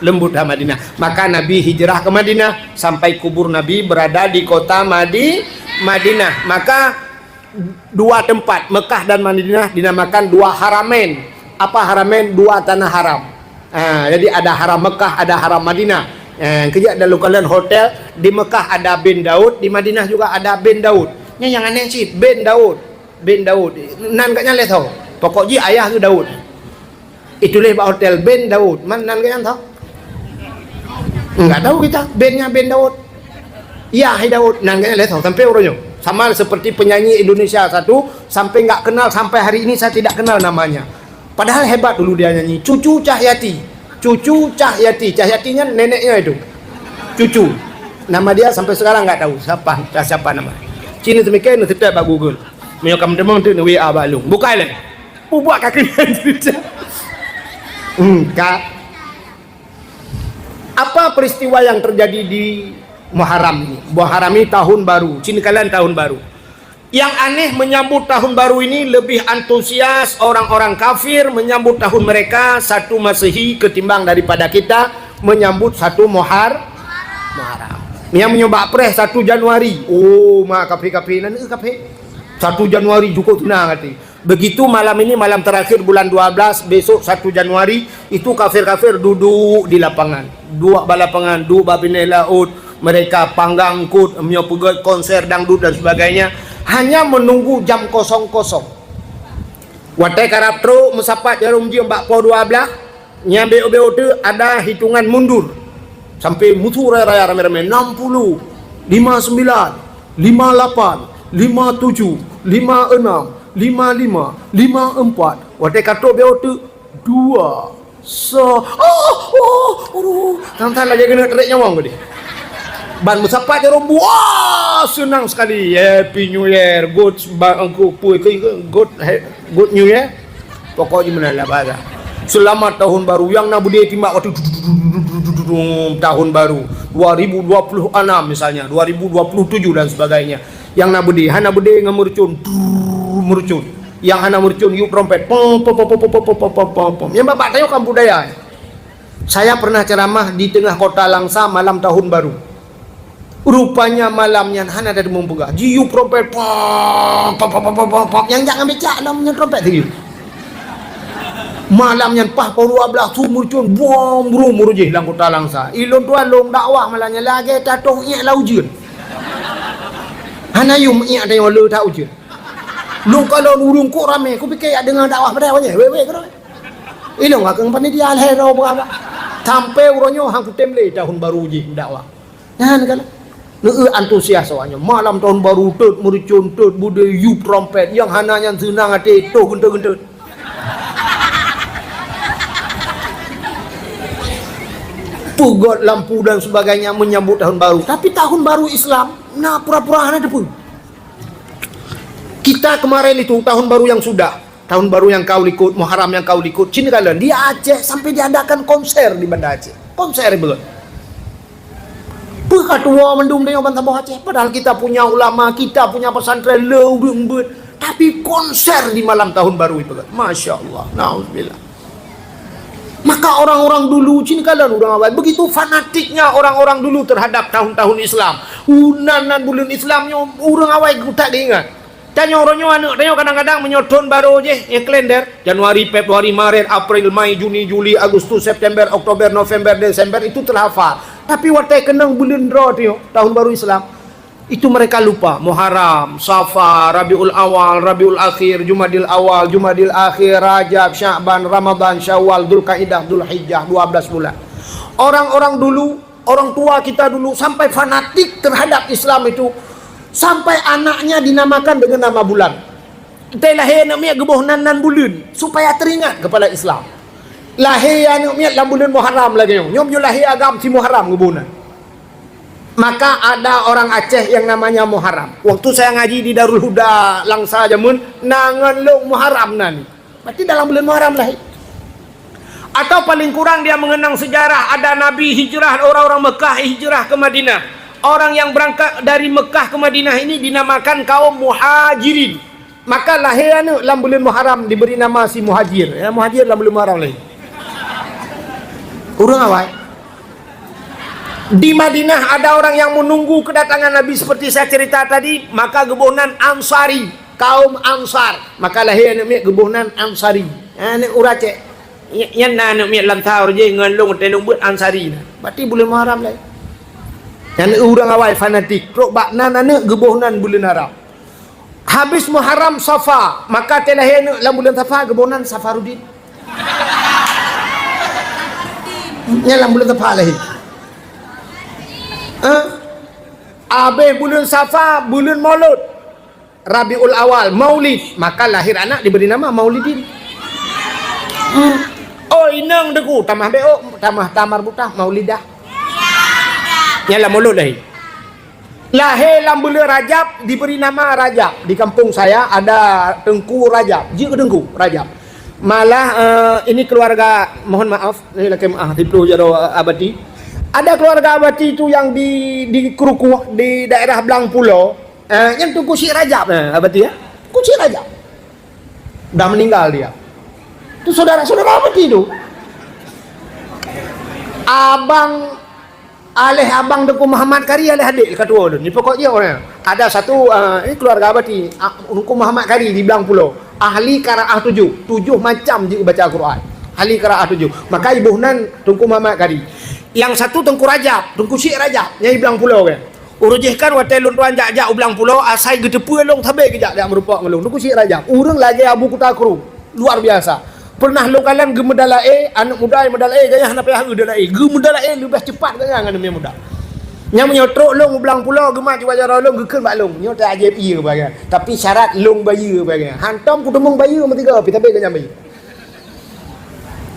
lembut Madinah. Maka Nabi hijrah ke Madinah sampai kubur Nabi berada di kota Madinah. Maka 2 tempat Mekah dan Madinah dinamakan 2 haramen. Apa haramen? 2 tanah haram. Jadi ada haram Mekah, ada haram Madinah. Kerja ada lokalan hotel di Mekah ada bin Daud, di Madinah juga ada bin Daud. Ini yang aneh sih, bin Daud. Nan katnya lihat tahu. Pokoknya ayah tu Daud. Itulah hotel bin Daud. Mana nan katnya tahu? Enggak tahu kita. Binnya bin Daud. Iya, hai Daud. Nan katnya lihat tahu sampai orangnya. Sama seperti penyanyi Indonesia satu sampai enggak kenal sampai hari ini saya tidak kenal namanya. Padahal hebat dulu dia nyanyi. Cucu Cahyati. Cahyatinya neneknya itu. Cucu. Nama dia sampai sekarang nggak tahu siapa nama. Cina demikian nanti tak Google. Menyokam demang tu WA balung. Buka le. Buat kaki cerita. Apa peristiwa yang terjadi di Muharram ini? Muharram ini tahun baru. Cina kalian tahun baru. Yang aneh menyambut tahun baru ini lebih antusias orang-orang kafir menyambut tahun mereka 1 Masehi ketimbang daripada kita menyambut 1 Muharram. Yang menyebab pres 1 Januari. Oh, mak kafir-kafir nan kafir. 1 Januari cukup tenang hati. Begitu malam ini malam terakhir bulan 12, besok 1 Januari itu kafir-kafir duduk di lapangan. Dua balapangan, dua babine laut, mereka panggang kut, menyopegat konser dangdut dan sebagainya. Hanya menunggu jam 00. Watai karap truk mesapat jarum jam 12 nyambe obeo tu ada hitungan mundur sampai mutu raya rame-rame 60 59 58 57 56 55 54 watai kartu obeo tu 2 tantan lagi kena terik nyawang gede. Ban musapat jarum wah senang sekali. Happy New Year, good New Year. Pokoknya mana lah bahasa. Selamat tahun baru yang nabudi timbak waktu tahun baru 2026 misalnya, 2027 dan sebagainya. Yang nabudi, hana budi ngamurcun, murcun. Yang hana murcun yuk trompet. Yang bapak tahu kan budaya. Saya pernah ceramah di tengah kota Langsa malam tahun baru. Rupanya malamnya hana dari membuka jiu trompet yang jangan becak namanya trompet tinggi Malam yang pah pau 12 tu murcun bom brum murujih lang kota langsa. Ilon tuan long dakwah malahnya lagi tatoh iak lau jun. Hanayum iak ada yang lu tak ujun. Lu kalau urung kok rame, ku fikir ada dengan dakwah pada wanya. Wewe kau. Ilong akang panitia alhero berapa. Sampai uronyo hang ku temle tahun baru uji dakwah. Nah kalau antusias awaknya malam tahun baru tut murcun tut bude yu trompet yang hananya senang ate toh gentut-gentut. Pugot lampu dan sebagainya menyambut tahun baru. Tapi tahun baru Islam, nah pura-pura ada pun. Kita kemarin itu tahun baru yang sudah, tahun baru yang kau ikut, Muharram yang kau ikut, sini kalian di Aceh sampai diadakan konser di Banda Aceh. Konser belum. Ketua mendung dengan bantah bawah Aceh. Padahal kita punya ulama, kita punya pesantren lembut, tapi konser di malam tahun baru itu kan. Masya Allah. Nauzubillah. Maka orang-orang dulu, sini kalian orang awal, begitu fanatiknya orang-orang dulu terhadap tahun-tahun Islam. Unanan bulan Islamnya orang awal tak diingat. Tanya orangnya anak, tanya kadang-kadang menyoton baru je, yang kalender. Januari, Februari, Maret, April, Mei, Juni, Juli, Agustus, September, Oktober, November, Desember itu terhafal. Tapi waktu kenang bulan draw tu, tahun baru Islam, itu mereka lupa. Muharram, Safar, Rabiul Awal, Rabiul Akhir, Jumadil Awal, Jumadil Akhir, Rajab, Sya'ban, Ramadan, Syawal, Dzulqa'dah, Dzulhijjah, 12 bulan. Orang-orang dulu, orang tua kita dulu sampai fanatik terhadap Islam itu, sampai anaknya dinamakan dengan nama bulan. Kita lahir namanya gebuh nan bulan supaya teringat kepada Islam. Lahir namanya dalam bulan Muharram lagi nyom lahir agam si Muharram gebunan. Maka ada orang Aceh yang namanya Muharram. Waktu saya ngaji di Darul Huda Langsa Jamun, nangan lo Muharram nani. Berarti dalam bulan Muharram lahir. Atau paling kurang dia mengenang sejarah ada Nabi hijrah, orang-orang Mekah hijrah ke Madinah. Orang yang berangkat dari Mekah ke Madinah ini dinamakan kaum Muhajirin. Maka lahir dalam bulan Muharram diberi nama si Muhajir. Ya, Muhajir dalam bulan Muharram lahir. Urang awal. Di Madinah ada orang yang menunggu kedatangan Nabi seperti saya cerita tadi, maka gebunan Ansari, kaum Ansar. Maka lahir namanya gebunan Ansari. Ini urace. Yang namanya lantar je ngelong telung buat Ansari. Berarti bulan Muharram lah. Yang orang awal fanatik. Rok baknan anak gebunan bulan Arab. Habis Muharram Safar, maka terlahir dalam bulan Safar gebunan Safaruddin. Yang dalam bulan Safar lahir. Habis bulan Safar, bulan Maulud, Rabiul Awal, Maulid, maka lahir anak diberi nama Maulidin. Oh inang deku, tamah beo, tamah tamar butah, Maulidah. Nyala Maulud lahir. Lahir dalam bulan Rajab diberi nama Rajab. Di kampung saya ada Tengku Rajab. Jika Tengku Rajab. Malah ini keluarga, mohon maaf, ini lagi maaf di Pulau Jaro Abadi. Ada keluarga Abadi itu yang di Kerukuh di daerah Belang Pulau, yang Tengku Syekh Rajab, Abadi ya, Syekh Rajab, dah meninggal dia. Itu saudara-saudara Abadi itu. Abang Tengku Muhammad Kari alih adik kata orang ni pokoknya orang. Ada satu ini keluarga Abadi, Tengku Muhammad Kari di Belang Pulau, ahli qiraah 7 macam dia baca Al-Quran. Ahli qiraah 7. Maka ibuhnan Tengku Muhammad Kari. Yang satu Tengku Rajab, Tengku Syekh Rajab, nyai Belang Pulau kan. Urujihkan watai lun tuan jak-jak Belang Pulau, asai gedepu long tabe kejak dia merupak ngelung. Tengku Syekh Rajab. Urang lagi Abu Kutakru. Luar biasa. Pernah lo kalian gemedala anak muda yang medala gaya nak payah gedala gemedala lebih cepat kan dengan dia muda. Nya menyotrok long Belang Pulau gemak wajar long gekeun bak long. Nyo tak ajib ieu bagai. Tapi syarat long bayi bagai. Hantam ku demung bayi mati ke tapi ganya bayi.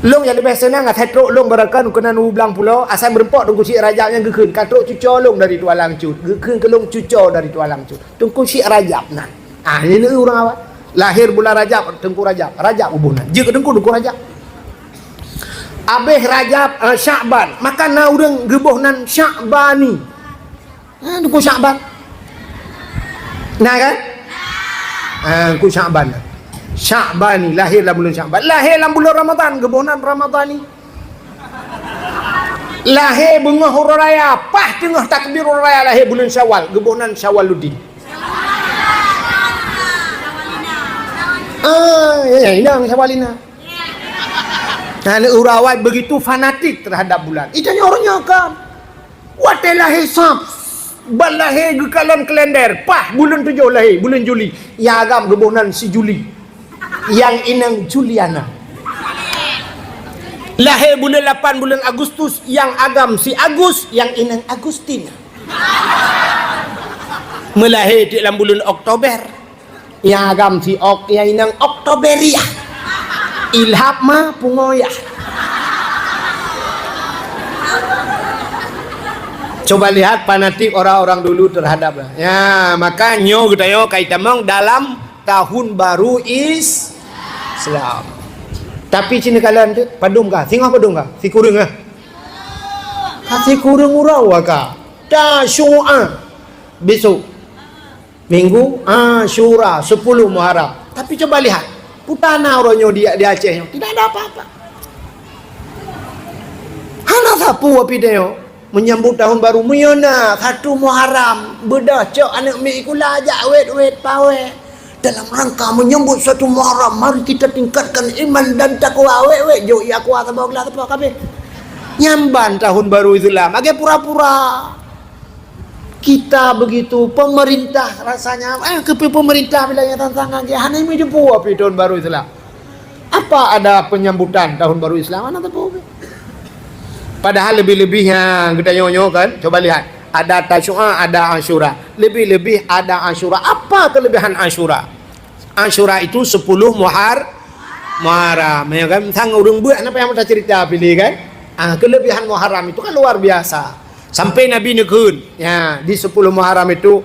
Long yang lebih senang ngat hetrok long barakan kena nu Belang Pulau asal berempok Tengku Syekh Rajab yang gekeun katrok cucor long dari Tualang Cut. Gekeun ke long cucor dari Tualang Cut. Tengku Syekh Rajab nah. Ini orang awak. Lahir bulan Rajab, Tengku Rajab. Rajab hubungan. Jika Tengku Rajab. Habis Rajab Sya'ban, maka na urang gebuh nan Sya'bani. Tengku Sya'ban. Nah kan? Tengku Sya'ban. Sya'bani lahir dalam bulan Sya'ban. Lahir dalam bulan Ramadan, gebuh nan Ramadhani. Lahir bunga huruf raya, pah tengah takbir huruf raya lahir bulan Syawal, gebuh nan Syawaluddin. Ini yang Syawalina. Nah, urawai begitu fanatik terhadap bulan. Itanya orangnya kan. Watelah hisab. Balahir gekalan kalender. Pah bulan 7 lahir, bulan Juli. Yang agam gebunan si Juli. Yang inang Juliana. Lahir bulan 8 bulan Agustus. Yang agam si Agus, yang inang Agustina. Melahir di dalam bulan Oktober. Yang agam si Ok, yang inang Oktoberia. Ilham mah pungoyah. Coba lihat fanatik orang-orang dulu terhadap ya, maka nyo kita yo kaitan dalam tahun baru Islam. Tapi cina kalian tu padung kah? Singah padung kah? Si kurung kah? Si kurung urau kah? Tasyu'a besok minggu Asyura 10 Muharram. Tapi coba lihat putana orangnya di Aceh tidak ada apa-apa. Hana sapu api dia menyambut tahun baru muyona 1 Muharram bedah cok anak mi kula ajak wet pawe dalam rangka menyambut 1 Muharram. Mari kita tingkatkan iman dan takwa wet jo ya kuat sama gelas apa kabeh nyamban tahun baru Islam age pura-pura kita begitu. Pemerintah rasanya ke pemerintah bilangnya tantangan ge hana mi jumpu api tahun baru Islam. Apa ada penyambutan tahun baru Islam ana tahu. Padahal lebih-lebihnya kita nyonyo kan. Coba lihat. Ada Tasyu'a, ada Asyura. Lebih-lebih ada Asyura. Apa kelebihan Asyura? Asyura itu 10 Muharram. Ya kan? Sang urung buat apa yang kita cerita pilih kan? Kelebihan Muharram itu kan luar biasa. Sampai Nabi nekun. Ya, di 10 Muharram itu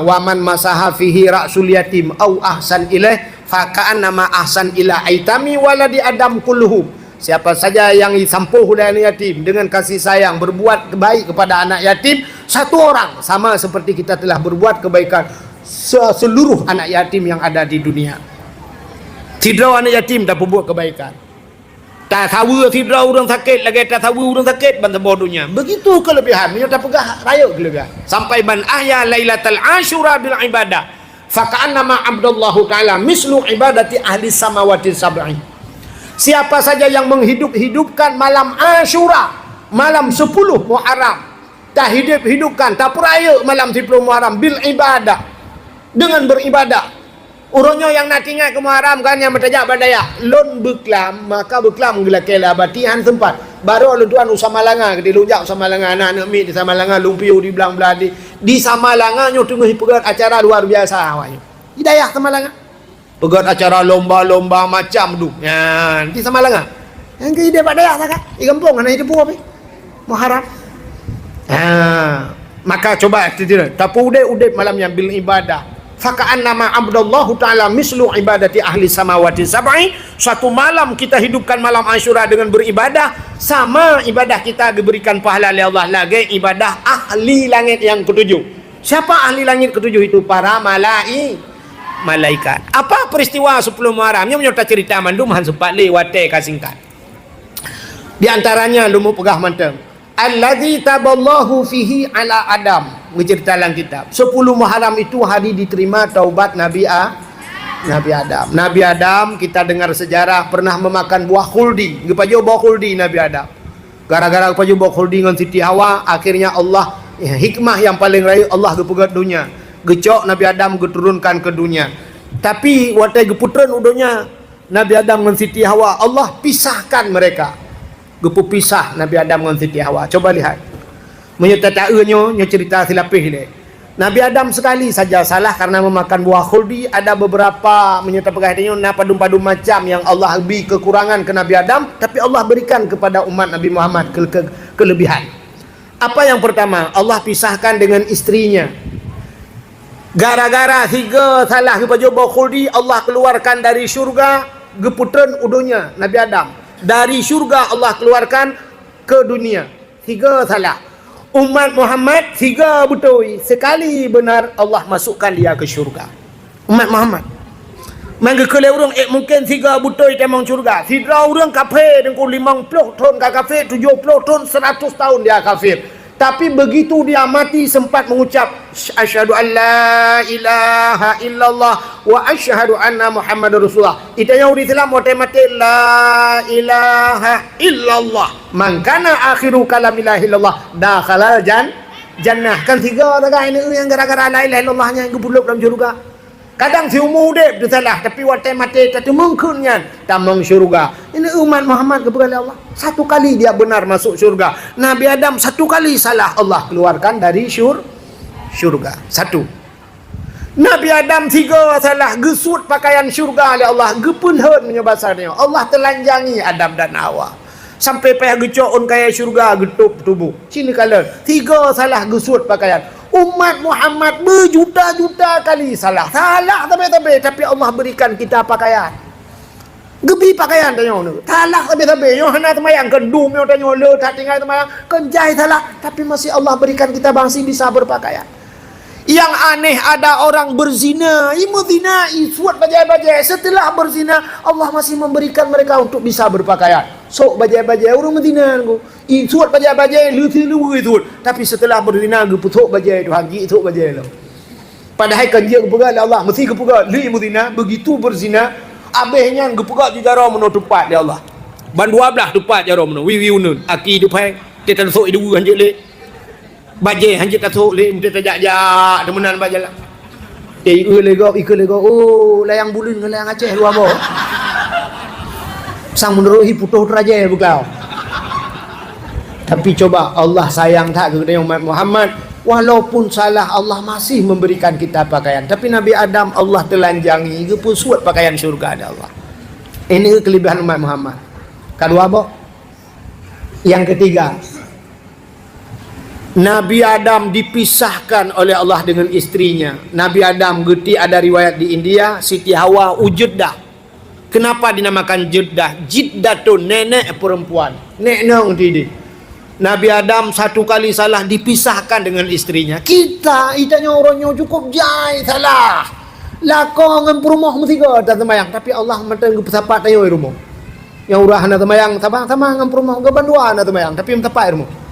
waman masaha fihi ra'sul yatim au ahsan ilaih faka'an nama ahsan ila aitami waladi adam kulluhum. Siapa saja yang disampuh oleh yatim dengan kasih sayang berbuat baik kepada anak yatim, satu orang sama seperti kita telah berbuat kebaikan seluruh anak yatim yang ada di dunia. Tidak anak yatim tak berbuat kebaikan. Tak tahu tidak orang sakit lagi tak tahu orang sakit bantu bodohnya. Begitu kelebihan. Dia tak pegah raya kelebihan. Sampai ban ahya lailatul asyura bil ibadah. Faka'annama abdullahu ta'ala mislu ibadati ahli samawati sab'i. Siapa saja yang menghidupkan malam Asyura, malam 10 Muharram, tak hidupkan, tak peraya malam 10 Muharram bil ibadah, dengan beribadah. Orangnya yang nak ingat ke Muharram kan yang bertajak badaya, lon beklam, maka beklam gelakela batihan tempat. Baru lu tuan usah malanga, di lujak usah malanga anak-anak mi di Samalanga lumpiu di belang beladi. Di Samalanga nyo tunggu hipegat acara luar biasa awaknya. Hidayah Samalanga. Pegat acara lomba-lomba macam tu. Ya, di Samalanga. Yang ke ide Pak Dayak tak? Di kampung anak itu apa? Muharram. Maka coba tidak. Tapi udah malam yang bil ibadah. Faka'an nama abdullahu ta'ala mislu ibadati ahli samawati sab'i. Satu malam kita hidupkan malam Asyura dengan beribadah, sama ibadah kita diberikan pahala oleh Allah lagi ibadah ahli langit yang ketujuh. Siapa ahli langit ketujuh itu? Para malaikat. Apa peristiwa 10 Muharramnya menyerta cerita mandum han sempat lewate kasingkat. Di antaranya lu mau pegah manteng. Allazi taballahu fihi ala Adam. Mencerita dalam kitab. 10 Muharram itu hari diterima taubat Nabi Adam. Nabi Adam kita dengar sejarah pernah memakan buah khuldi. Gepajo buah khuldi Nabi Adam. Gara-gara gepajo buah khuldi dengan Siti Hawa, akhirnya Allah hikmah yang paling raya Allah gepegat dunia. Gecok Nabi Adam geturunkan ke dunia. Tapi waktu geputran udonya Nabi Adam dengan Siti Hawa, Allah pisahkan mereka. Gepu pisah Nabi Adam dengan Siti Hawa. Coba lihat. Menyertakannya cerita silapih le. Nabi Adam sekali saja salah karena memakan buah khuldi. Ada beberapa menyertakannya padu-padu macam yang Allah beri kekurangan ke Nabi Adam, tapi Allah berikan kepada umat Nabi Muhammad kelebihan. Apa yang pertama? Allah pisahkan dengan istrinya. Gara-gara tiga salah kepada buah khuldi, Allah keluarkan dari syurga geputran udunya Nabi Adam. Dari syurga Allah keluarkan ke dunia. Tiga salah. Umat Muhammad tiga betul. Sekali benar Allah masukkan dia ke syurga. Umat Muhammad. Mangga kele orang mungkin tiga betul temang syurga. Tiga orang kafir dengan 50 tahun kafir, 70 tahun 100 tahun dia kafir. Tapi begitu dia mati sempat mengucap asyhadu an la ilaha illallah wa asyhadu anna muhammadar rasulullah. Itanya uri telah mati la ilaha illallah. Man kana akhiru kalam la ilaha illallah dakhala jannah. Kan tiga orang ini yang gara-gara la ilaha illallahnya yang gebuluk dalam syurga. Kadang si umur dia salah, tapi waktu mati tak mungkinnya tamang syurga. Ini umat Muhammad kepada Allah. Satu kali dia benar masuk syurga. Nabi Adam satu kali salah, Allah keluarkan dari syurga. Satu. Nabi Adam tiga salah, gesut pakaian syurga oleh Allah, gepunhen menyebasarnya. Allah telanjangi Adam dan Hawa. Sampai payah gecokun kaya syurga getup tubuh. Sini kalian. Tiga salah gesut pakaian. Umat Muhammad berjuta-juta kali salah tapi Allah berikan kita pakaian. Gebi pakaian tanya ni. Salah tapi yo hana temayang kendum yo tanya le tak tinggal temayang kenjai salah tapi masih Allah berikan kita bangsi bisa berpakaian. Yang aneh ada orang berzina, imuzina, isuat bajai-bajai. Setelah berzina, Allah masih memberikan mereka untuk bisa berpakaian. Sok bajai-bajai orang berzina ku. Isuat bajai-bajai lu itu. Tapi setelah berzina ku putuk bajai tu hagi itu bajai lo. Padahal kerja kepegat Allah mesti kepegat li imuzina begitu berzina abehnya kepegat di jara meno tepat dia Allah. Ban 12 tepat jara meno wiwi unun. Aki depan tetan sok idu hanjek le. Bajai hanjit tatuk le minta tajak-jak temenan bajalah. Ikut lego. Oh, layang bulun dengan layang Aceh luar bawah. Sang meneruhi putuh raja bukau. Tapi coba Allah sayang tak kepada umat Muhammad. Walaupun salah Allah masih memberikan kita pakaian. Tapi Nabi Adam Allah telanjangi. Dia pun suat pakaian syurga ada Allah. Ini kelebihan umat Muhammad. Kedua apa? Yang ketiga, Nabi Adam dipisahkan oleh Allah dengan istrinya. Nabi Adam geti ada riwayat di India, Siti Hawa Ujuddah. Kenapa dinamakan Jeddah? Jiddatun, nenek perempuan. Nek nong tidi. Nabi Adam satu kali salah dipisahkan dengan istrinya. Kita itanya orangnya cukup jai salah. Lakon dengan perumah mesti ke tak temayang. Tapi Allah mata ngepesapat tayo rumah. Yang urah na temayang, tabang dengan perumah ke bandua na temayang. Tapi metapat rumah.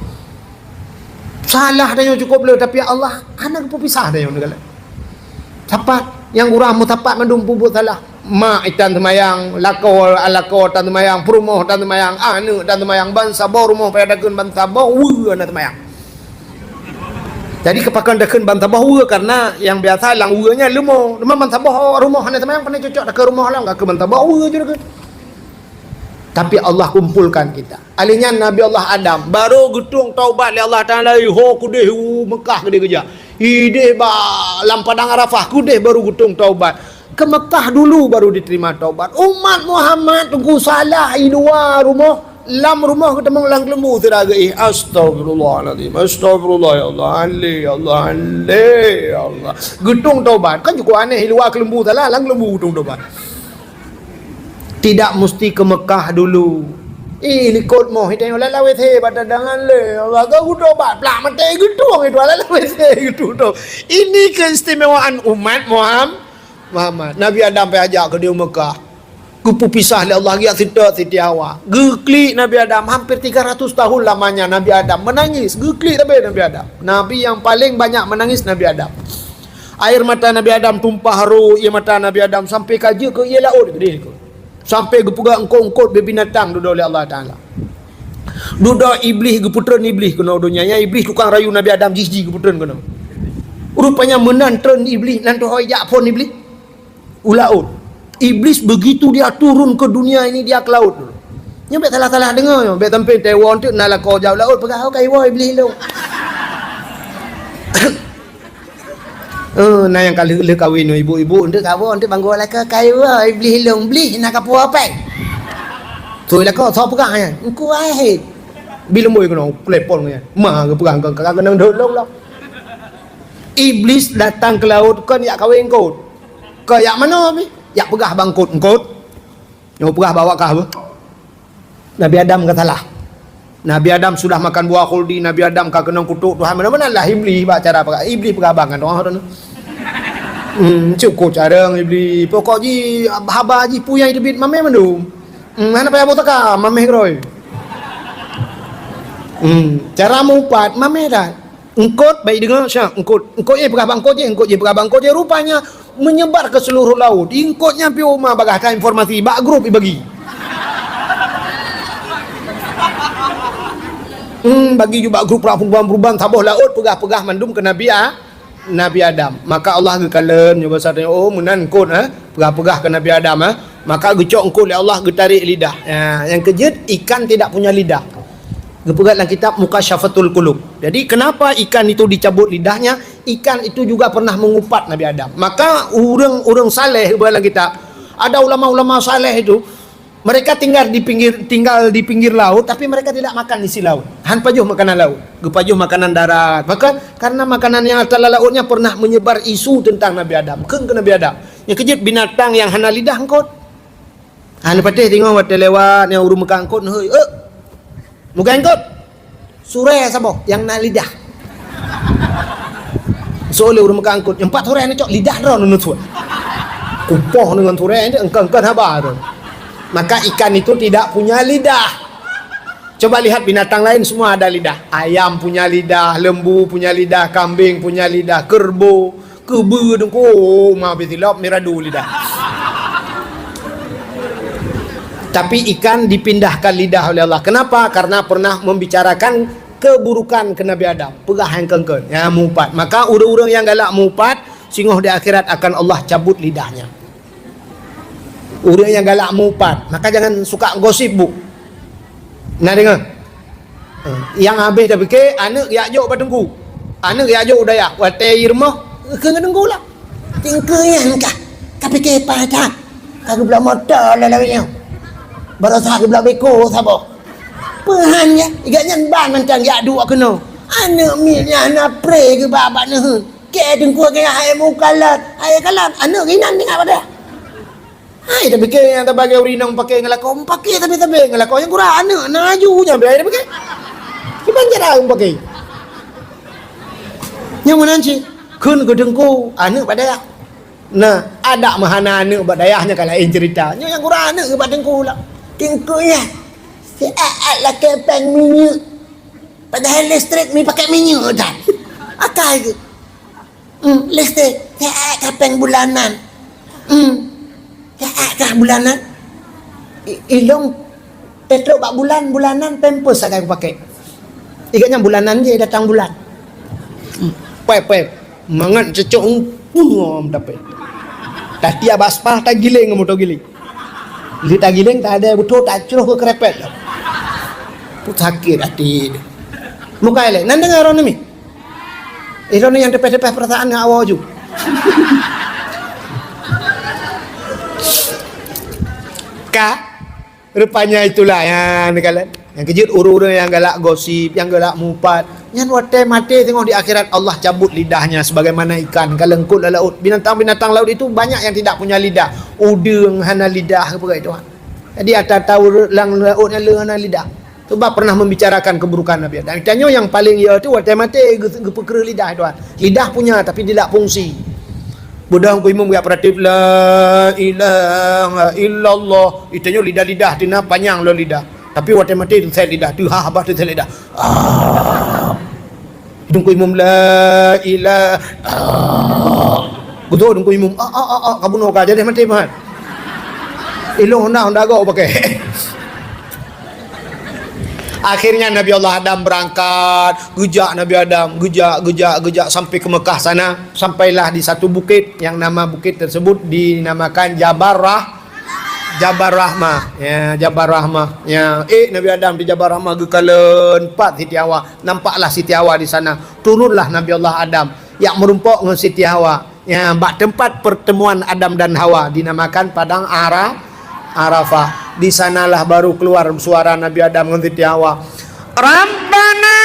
Salah dia cukup le tapi Allah anak pisah dia negala. Tepat yang urang mu tepat mandum puput salah. Ma itan temayang lako tan temayang perumoh tan temayang anu tan temayang bansa bau rumah pada dakeun bansa bau ana temayang. Jadi kepakan dakeun bansa bau karena yang biasa lang ueunya lemo, bansa bau rumah ana temayang pandai cocok dak ke rumah lang ke bansa bau je dakeun. Tapi Allah kumpulkan kita. Alinya Nabi Allah Adam baru getung taubat li Allah Taala ho kudeh Mekah gede geja. Ideh ba lam padang Arafah kudeh baru getung taubat. Ke Mekah dulu baru diterima taubat. Umat Muhammad tunggu salah i luar rumah, lam rumah ketemu lang lembu teraga astagfirullahalazim. Astagfirullah ya Allah. Ya Allah. Getung taubat. Kan cukup aneh luar ke lembu salah lang lembu getung taubat. Tidak mesti ke Mekah dulu. Likut moh itu yang lawe the pada dengan le. Agak udah bat plak mate gedung itu lawe the gitu. Ini keistimewaan umat Muhammad. Nabi Adam pergi ajak ke dia Mekah. Kupu pisah oleh Allah ya Siti Hawa. Geklik Nabi Adam hampir 300 tahun lamanya Nabi Adam menangis. Geklik tapi Nabi Adam. Nabi yang paling banyak menangis Nabi Adam. Air mata Nabi Adam tumpah haru ia mata Nabi Adam sampai kaji ke ia laut gede ke. Sampai gepugak engkau binatang duduk oleh Allah Ta'ala. Duduk iblis geputran iblis kena dunia. Ya iblis tukang rayu Nabi Adam jiji geputran kena. Rupanya menantren iblis nanti hoyak pun iblis ulaut. Iblis begitu dia turun ke dunia ini dia ke laut dulu. Nya bet salah-salah dengar yo. Bet tempe Taiwan tu nak kau jauh laut pegah kai wa iblis lu. Nah yang kali le kahwin ibu-ibu untuk kawin untuk banggo lah ke kayu iblis long beli nak apa apa. Tu lah kau so pegang ya. Engkau ai. Bila moi kena klepon ya. Ma ke pegang kena dolong lah. Iblis datang ke laut kan ya kahwin kau. Ke yak mana ni? Yak pegah bangkut engkau. Yang pegah bawa ke apa? Nabi Adam kata lah. Nabi Adam sudah makan buah khuldi. Nabi Adam kau kena kutuk Tuhan mana-mana lah iblis buat cara apa? Iblis pegabangan orang tu. Cukup cara iblis. Pokok ji haba ji puyai debit mameh mandum. Mana payah botaka mameh kroi. Cara mengumpat mamerat. Engkot baik dengar Syah, engkot je perabang engkot je perabang engkot je rupanya menyebar ke seluruh laut. Engkotnya pi rumah bagah informasi bak grup bagi. Bagi juga grup perubahan tabuh laut pegah-pegah mandum ke Nabi Adam. Maka Allah gekalen juga satnya menan engkot pegah-pegah ke Nabi Adam maka gecok engkot oleh Allah getarik lidah. Yang kejut ikan tidak punya lidah. Gepegat dalam kitab Mukasyafatul Qulub. Jadi kenapa ikan itu dicabut lidahnya? Ikan itu juga pernah mengupat Nabi Adam. Maka orang saleh dalam kitab, ada ulama-ulama saleh itu mereka tinggal di pinggir laut tapi mereka tidak makan isi laut. Han pajuh makanan laut, gepajuh makanan darat. Maka karena makanan yang atas lautnya pernah menyebar isu tentang Nabi Adam. Ke Nabi Adam. Yang kejut binatang yang hana lidah engkot. Han patih tengok waktu lewat yang urung makan engkot heuy. Muka engkot sure sabo yang na lidah. Soalnya urung makan engkot. Yang 4 sore ni cok lidah dah nunut suat. Kupoh dengan sore ni engkang-engkang habar tu. Maka ikan itu tidak punya lidah. Coba lihat binatang lain semua ada lidah. Ayam punya lidah, lembu punya lidah, kambing punya lidah, kerbau, kebu dengko, ma betilop miradu lidah. Tapi ikan dipindahkan lidah oleh Allah. Kenapa? Karena pernah membicarakan keburukan ke Nabi Adam. Pegah yang kengken, ya mumpat. Maka orang-orang yang galak mumpat, sungguh di akhirat akan Allah cabut lidahnya. Orang yang galak mumpat, maka jangan suka gosip bu. Nah dengar. Yang habis dah fikir, anak Ya'juj bertengku. Anak Ya'juj udaya, wate irmah, ke ngedengku lah. Tingkeuyan kah? Ka fikir pada. Kagak belah motor lah lawanya. Barasa ke belah beko sabo. Pehannya, igaknya ban macam Ya'juj kena. Anak milnya anak pray ke babak nah. Ke dengku ke hai mukalat. Hai kalat, anak ginan ni apa dah? Hai tapi ke yang terbagi urinang pakai ngelakau pakai tapi ngelakau yang kurang anak naju je biar dia pakai. Gimana cara pakai? Yang mana sih? Kun ke dengku anak pada. Nah, ada mahana anak buat dayahnya kalau lain cerita. Yang kurang anak ke dengku lah. Dengkunya. Si lah kepeng minyak. Padahal listrik ni pakai minyak dah. Akal ke? Listrik kepeng bulanan. Kah bulanan ilong petrol bak bulanan pampers akan aku pakai igaknya bulanan je datang bulan pep mangan cecok ngom dapat tadi abaspah tak giling motor giling li tak giling tak ada betul tak curuh ke kerepet put sakit hati muka elek nan dengar orang ni yang depan perasaan ngak awal ju rupanya itulah yang kalian yang kejut urut-urut yang galak gosip yang galak mumpat yang wate mati tengok di akhirat Allah cabut lidahnya sebagaimana ikan kalengkut dalam laut binatang-binatang laut itu banyak yang tidak punya lidah udang hana lidah apa itu jadi ada tahu lang laut yang hana lidah sebab pernah membicarakan keburukan Nabi dan tanya yang paling ya tu wate mati gepekera lidah itu lidah punya tapi tidak fungsi. Budang ku imam gak pratif la ilaha illallah. Itanya lidah-lidah tina panjang lo lidah. Tapi waktu mati tu saya lidah. Tu habah tu saya lidah. Budang ku imam la ilaha. Betul budang ku imam kamu nak aja deh mati mah. Ilo honda go pakai. Akhirnya Nabi Allah Adam berangkat, gejak Nabi Adam, gejak sampai ke Mekah sana, sampailah di satu bukit yang nama bukit tersebut dinamakan Jabal Rahmah. Ya, Jabal Rahmah. Ya, Nabi Adam di Jabal Rahmah gekalen 4 Siti Hawa. Nampaklah Siti Hawa di sana. Turunlah Nabi Allah Adam yang merumpok dengan Siti Hawa. Ya, bak tempat pertemuan Adam dan Hawa dinamakan padang Arafah. Di sanalah baru keluar suara Nabi Adam dengan Siti Hawa. Rabbana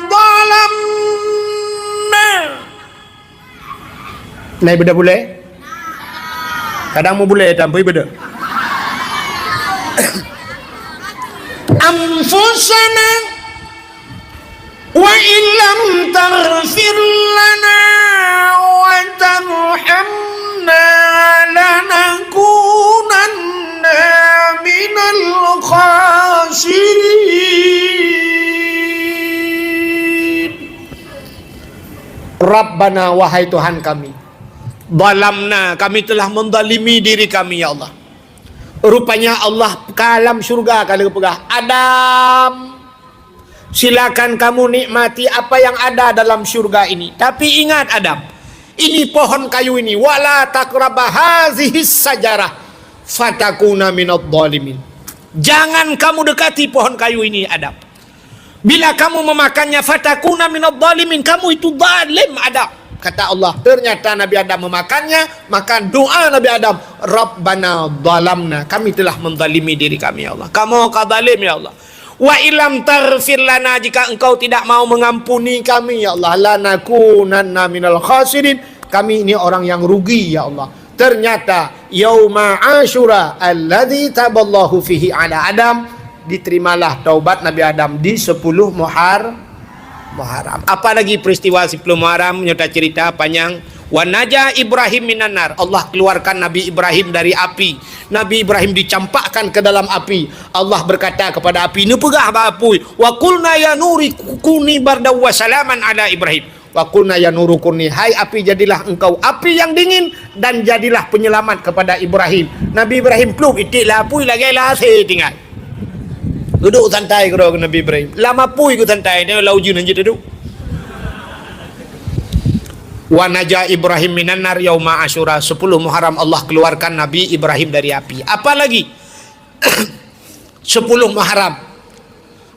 zalamna. Naik beda boleh? Kadang mau boleh tanpa beda. Anfusana wa illam taghfir lana wa tarhamna lanakunanna minal khasirin. Rabbana, wahai Tuhan kami, zalamna, kami telah menzalimi diri kami ya Allah. Rupanya Allah ke alam syurga kali pegah. Adam, silakan kamu nikmati apa yang ada dalam syurga ini. Tapi ingat Adam, ini pohon kayu ini, wala taqraba hazihis sajarah fatakuna minadh dhalimin. Jangan kamu dekati pohon kayu ini Adam. Bila kamu memakannya fatakuna minadh dhalimin, kamu itu zalim Adam. Kata Allah, ternyata Nabi Adam memakannya, maka doa Nabi Adam, Rabbana zalamna, kami telah menzalimi diri kami ya Allah. Kamu kadzalim ya Allah. Wa ilam taghfir lana, jika engkau tidak mau mengampuni kami ya Allah, lanakunanna minal khasirin, kami ini orang yang rugi ya Allah. Ternyata yauma Asyura alladzi taballahu fihi ala Adam, diterimalah taubat Nabi Adam di 10 Muharram. Apa lagi peristiwa 10 Muharram? Nyata cerita panjang. Wa naja Ibrahim minan nar, Allah keluarkan Nabi Ibrahim dari api. Nabi Ibrahim dicampakkan ke dalam api. Allah berkata kepada api, "Nu pegah ba api. Wa qulna ya nuri kuni bardaw wa salaman ala Ibrahim." Wa qulna ya nuru kuni, hai api jadilah engkau api yang dingin dan jadilah penyelamat kepada Ibrahim. Nabi Ibrahim peluk itiklah api lagi lah tinggal. Duduk santai ke Nabi Ibrahim. Lama pui ku santai dia lau jun anjir duduk. Wa naja Ibrahim minan nar yauma Asyura, 10 Muharram Allah keluarkan Nabi Ibrahim dari api. Apa lagi? 10 Muharram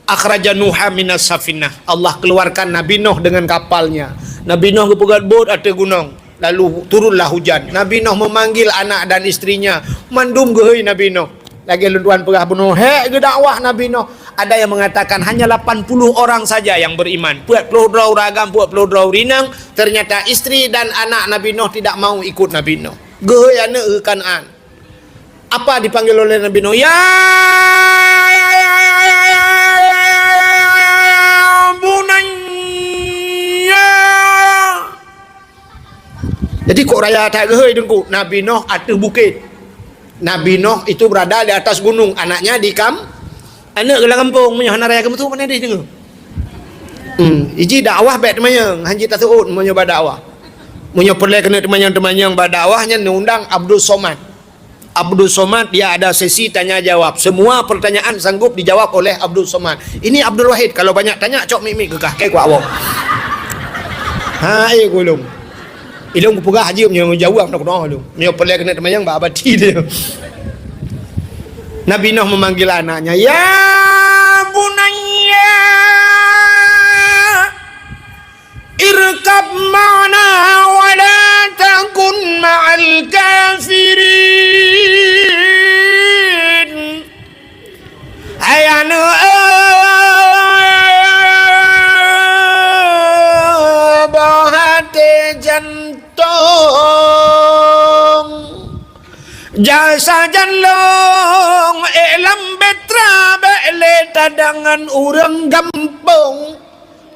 akhraja Nuha minas safinah, Allah keluarkan Nabi Nuh dengan kapalnya. Nabi Nuh kepegat bot atas gunung, lalu turunlah hujan. Nabi Nuh memanggil anak dan istrinya, mandum gehoi Nabi Nuh. Lagi lunduan pegah bunuh, he ke dakwah Nabi Nuh. Ada yang mengatakan hanya 80 orang saja yang beriman. Puat pelodau ragam, puat pelodau rinang. Ternyata istri dan anak Nabi Nuh tidak mau ikut Nabi Nuh. Gehoi anak Kan'an. Apa dipanggil oleh Nabi Nuh? Ya bunayya. Jadi kok raya tak gehoi dengku. Nabi Nuh atas bukit. Nabi Nuh itu berada di atas gunung, anaknya di anak gelang kampung punya hana raya kamu tu mana dia dengar. Iji dakwah baik temayang, hanji tak suut menyoba dakwah. Munyo perle kena temayang-temayang berdakwahnya undang Abdul Somad. Abdul Somad dia ada sesi tanya jawab. Semua pertanyaan sanggup dijawab oleh Abdul Somad. Ini Abdul Wahid kalau banyak tanya cok mimik kekah kayak ku awak. Hai gulung. Ilung ku pegah haji punya jawab nak doa lu. Munyo perle kena temayang ba abadi dia. Nabi Nuh memanggil anaknya, ya bunayya irkab ma'na wa la takun ma'al kafirin. Hai anak bahate jantung jasa janlong elam betra bele tadangan urang gampung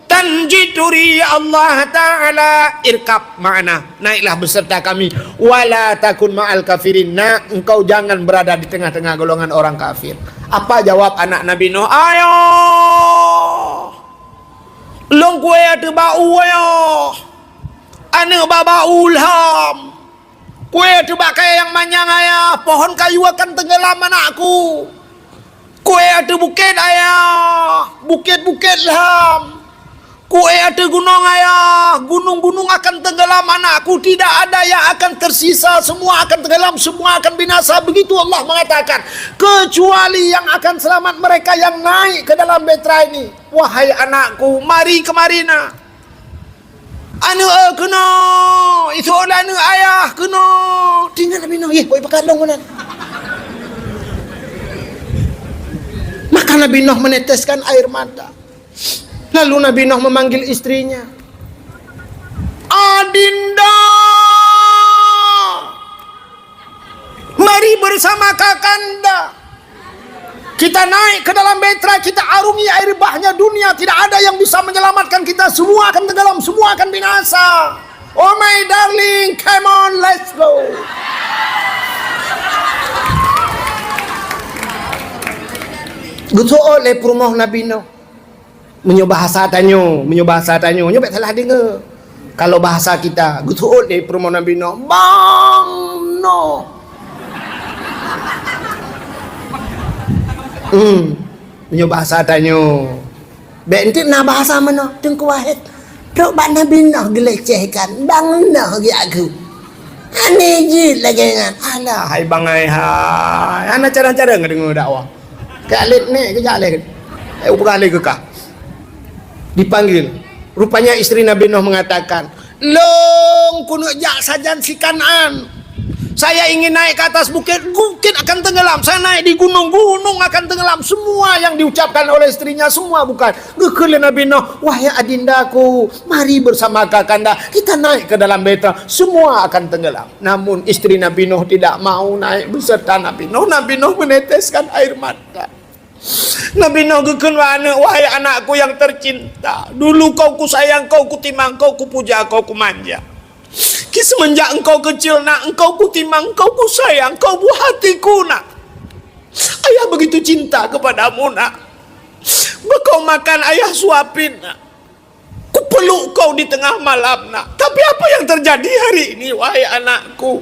tanjituri Allah Ta'ala irkab ma'ana, naiklah beserta kami, wala takun ma'al kafirin, nah engkau jangan berada di tengah-tengah golongan orang kafir. Apa jawab anak Nabi Nuh? Ayo long kue atu bau ayo ane baba ulham kue tu bakai yang manyang ayah, pohon kayu akan tenggelam anakku. Kue ada bukit ayah, bukit-bukit lam. Kue ada gunung ayah, gunung-gunung akan tenggelam anakku. Tidak ada yang akan tersisa, semua akan tenggelam, semua akan binasa. Begitu Allah mengatakan, kecuali yang akan selamat mereka yang naik ke dalam betra ini. Wahai anakku, mari kemari nak. Anu kena itu orang anu ayah kena tinggal Nabi Nuh boleh pakai long kan. Maka Nabi Nuh meneteskan air mata. Lalu Nabi Nuh memanggil istrinya, Adinda, mari bersama kakanda kita naik ke dalam betra, kita arungi air bahnya dunia. Tidak ada yang bisa menyelamatkan kita. Semua akan tenggelam, semua akan binasa. Oh my darling, come on, let's go. Gutu oleh perumah Nabi Nuh. Menyo bahasa tanyo, nyo bet salah dengar. Kalau bahasa kita, gutu oleh perumah Nabi Nuh. Bang no. Menyo bahasa tanyo. Bet nanti nak bahasa mana? Tengku wahid. Dok bak Nabi Nuh gelecehkan. Bang Nuh gi aku. Ane je lagi dengan. Alah, hai bang hai. Ana cara-cara ngedengar dakwah. Kalit ni ke jale. Beralih ke kah? Dipanggil. Rupanya isteri Nabi Nuh mengatakan, "Long kuno jak sajan si Kanan. Saya ingin naik ke atas bukit, bukit akan tenggelam. Saya naik di gunung, gunung akan tenggelam." Semua yang diucapkan oleh istrinya semua bukan. Gekele Nabi Nuh, "Wahai adindaku, mari bersama kakanda kita naik ke dalam beta. Semua akan tenggelam." Namun istri Nabi Nuh tidak mau naik beserta Nabi Nuh. Nabi Nuh meneteskan air mata. Nabi Nuh gekele, "Wahai anakku yang tercinta, dulu kau ku sayang, kau ku timang, kau ku puja, kau ku manja. Semenjak engkau kecil nak, engkau ku timang, engkau ku sayang, kau buah hatiku nak. Ayah begitu cinta kepadamu nak. Kau makan ayah suapin nak. Ku peluk kau di tengah malam nak. Tapi apa yang terjadi hari ini wahai anakku?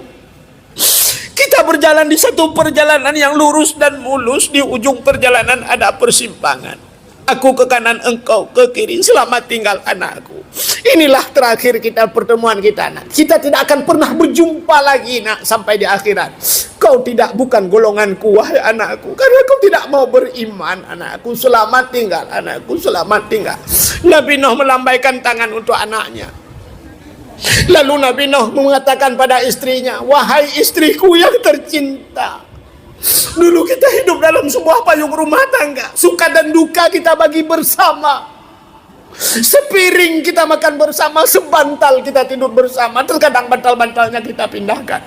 Kita berjalan di satu perjalanan yang lurus dan mulus. Di ujung perjalanan ada persimpangan. Aku ke kanan, engkau ke kiri. Selamat tinggal anakku. Inilah terakhir kita pertemuan kita nak. Kita tidak akan pernah berjumpa lagi nak sampai di akhirat. Kau bukan golonganku wahai anakku. Karena kau tidak mau beriman anakku. Selamat tinggal anakku. Selamat tinggal." Nabi Nuh melambaikan tangan untuk anaknya. Lalu Nabi Nuh mengatakan pada istrinya, "Wahai istriku yang tercinta, dulu kita hidup dalam sebuah payung rumah tangga. Suka dan duka kita bagi bersama. Sepiring kita makan bersama, sebantal kita tidur bersama. Terkadang bantal-bantalnya kita pindahkan.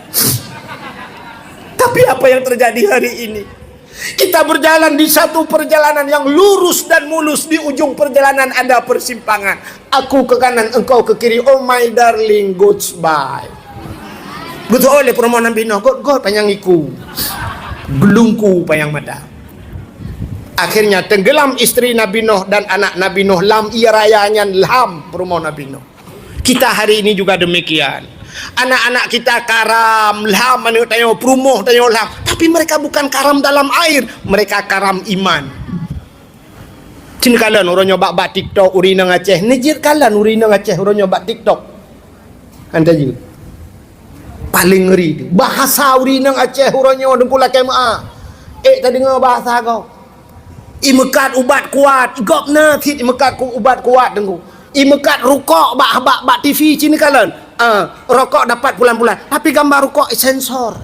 Tapi apa yang terjadi hari ini? Kita berjalan di satu perjalanan yang lurus dan mulus. Di ujung perjalanan ada persimpangan. Aku ke kanan, engkau ke kiri. Oh my darling, goodbye." Betul oleh permohonan Nabi Nuh. God panjang iku. Belungku payang mata. Akhirnya tenggelam istri Nabi Nuh dan anak Nabi Nuh. Lam ia rayanya lam perumah Nabi Nuh. Kita hari ini juga demikian. Anak-anak kita karam lam, tayo perumah tayo lam. Tapi mereka bukan karam dalam air, mereka karam iman. Cini kalan orang nyoba bak TikTok urina ngaceh. Nejir kalan urina ngaceh orang nyoba TikTok. Anda juga paling ngeri tu. Bahasa urina Aceh orangnya dengku lakai maa. Tak dengar bahasa kau. Imekat ubat kuat. Gopna tit imekat ubat kuat dengku. Imekat rukok bak TV cini kalan. Rokok dapat bulan-bulan. Tapi gambar rukok sensor.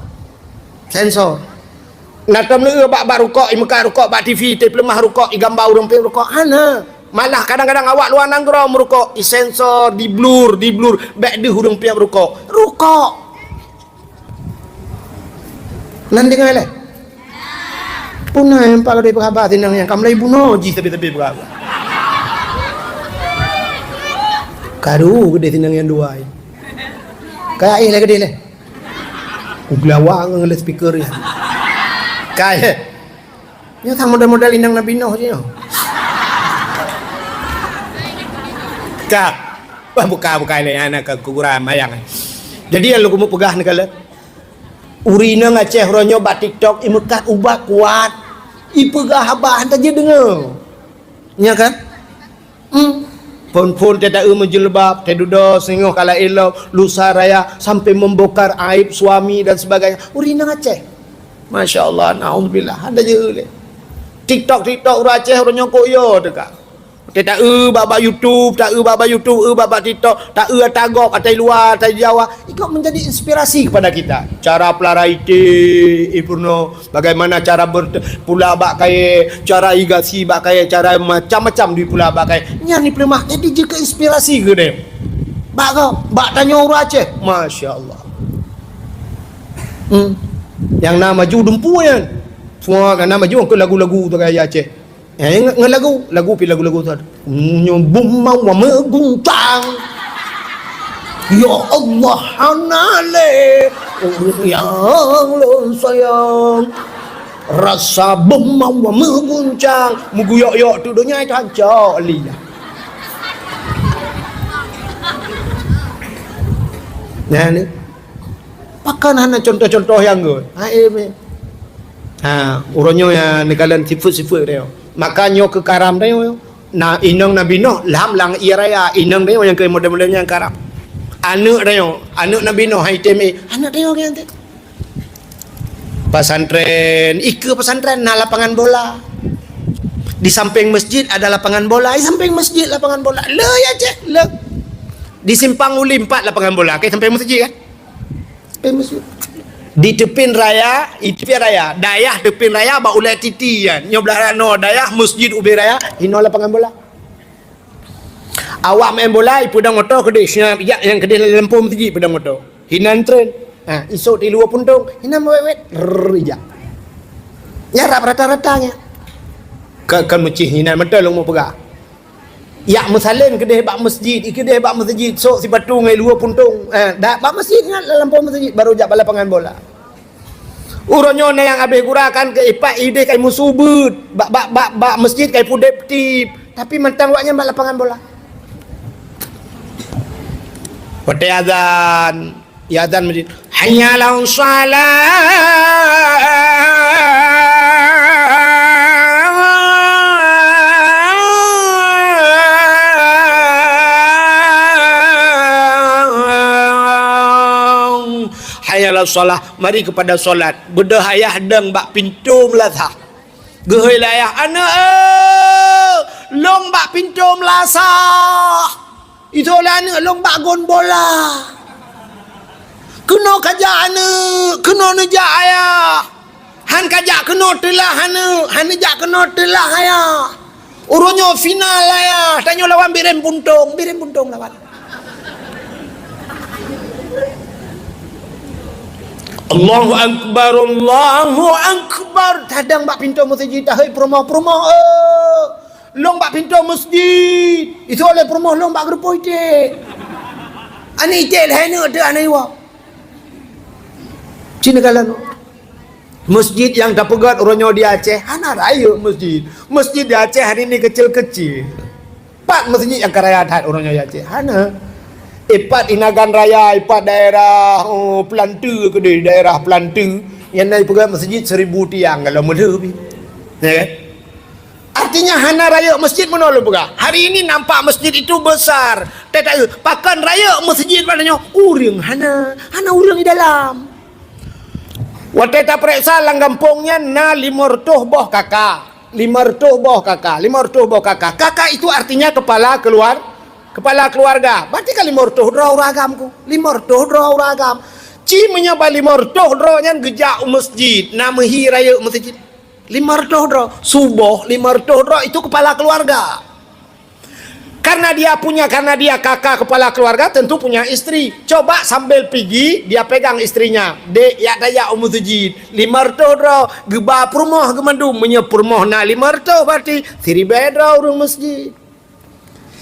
Natam ni bak rukok imekat rukok bak TV tapi lemah rukok gambar urang pe rukok ana. Malah kadang-kadang awak luar nanggro merukok sensor di blur bak di hurung piap rukok nanti ngale punah yang pak dari berapa tinang yang kamu lagi bunuh ji tapi berapa karu gede tinang yang dua kayak lagi gede le uglawang ngele speaker ya kayak ini tang modal-modal indang Nabi Nuh je kak buka le anak ke kuguran mayang jadi yang lu mau pegah negala urina ngaceh ronyo bat TikTok imekat ubah kuat ipegah abah hantar je dengar nya kan pun tidak menjelbab tidak sengok kala elok lusa raya sampai membongkar aib suami dan sebagainya urina ngaceh Masya Allah na'udzubillah hantar je TikTok Aceh ronyo koyo dekat tak baba YouTube, baba TikTok, tak tagok atai luar, atai Jawa. Itu menjadi inspirasi kepada kita. Cara pelarai ipurno, bagaimana cara pula bakai, cara igasi bakai, cara macam-macam di pula bakai. Yang ni pelemah jadi juga inspirasi ke dia. Bak tanya orang Aceh, Masya Allah. Yang nama judumpu kan. Semua kan nama juang ke lagu-lagu tu kayak Aceh. Lagu tu nyumbung mau meguncang ya Allah hanale yang lo sayang rasa bemau mengguncang muguyok-yok tu dunia itu hancur liya. Nah ni pakan hana contoh-contoh yang gue uronyo ya negalan sifat-sifat dia makanya ke karam dia na inang Nabi Nuh lam lang iraya inang dia yang ke model-modelnya yang karam anak dia anak Nabi Nuh hai teme anak dia yang tu pesantren pesantren na lapangan bola di samping masjid ada lapangan bola di samping masjid lapangan bola le ya cek le di simpang uli 4 lapangan bola ke sampai masjid kan sampai masjid di tepin raya dayah tepin raya ba ulai titi kan nyobelah no dayah masjid ubi raya hino lapangan bola awak main bola pedang motor kedai ya yang kedai lampu masjid pedang motor hinan tren isok di luar puntung hinan wet rija nyarap rata-ratanya kan mecih hinan betul lu mau pegang ya musalin kedai bak masjid kedai bak masjid sok si batu ngai luar puntung dah bak masjid kan lampu masjid baru jak lapangan bola uronyo na yang habis gurakan ke ipak ide kai musubut bak masjid kai pudep tip tapi mentang waknya bak lapangan bola pada azan ya azan masjid hayya ala salah mari kepada solat berdahayah deng bak pintu melasah gehoi layah anak long bak pintu melasah itu lah anak long bak gon bola kena kajak anak kena nejak ayah han kajak kena telah han nejak kena telah ayah uronyo final ayah tanyo lawan biren puntung lawan Allahu Akbar tadang bak pintu masjid tahai perumah long bak pintu masjid itu oleh perumah long bak grupo ite ani ite lah ni ada ani wa cina kalan masjid yang dah pegat orangnya di Aceh hana raya masjid di Aceh hari ni kecil-kecil 4 masjid yang keraya hat orangnya di Aceh hana 4 Inagan Raya, 4 daerah Pelantu ke daerah Pelantu yang naik pegang masjid 1000 tiang kalau lebih ya kan? Artinya hana raya masjid menolak pegang hari ini nampak masjid itu besar tak pakan raya masjid padanya uring hana uring di dalam waktu tak periksa lang kampungnya na 500 boh kakak 500 boh kakak itu artinya kepala keluarga berarti kan 500 draw ragamku 500 draw ragam ci menyapa 500 draw nyan gejak masjid nama hi raya masjid 500 draw subuh 500 draw itu kepala keluarga karena dia kakak kepala keluarga tentu punya istri coba sambil pergi dia pegang istrinya dek ya daya masjid 500 draw geba perumah gemandum menyepurmoh na 500 berarti 1000 draw urang masjid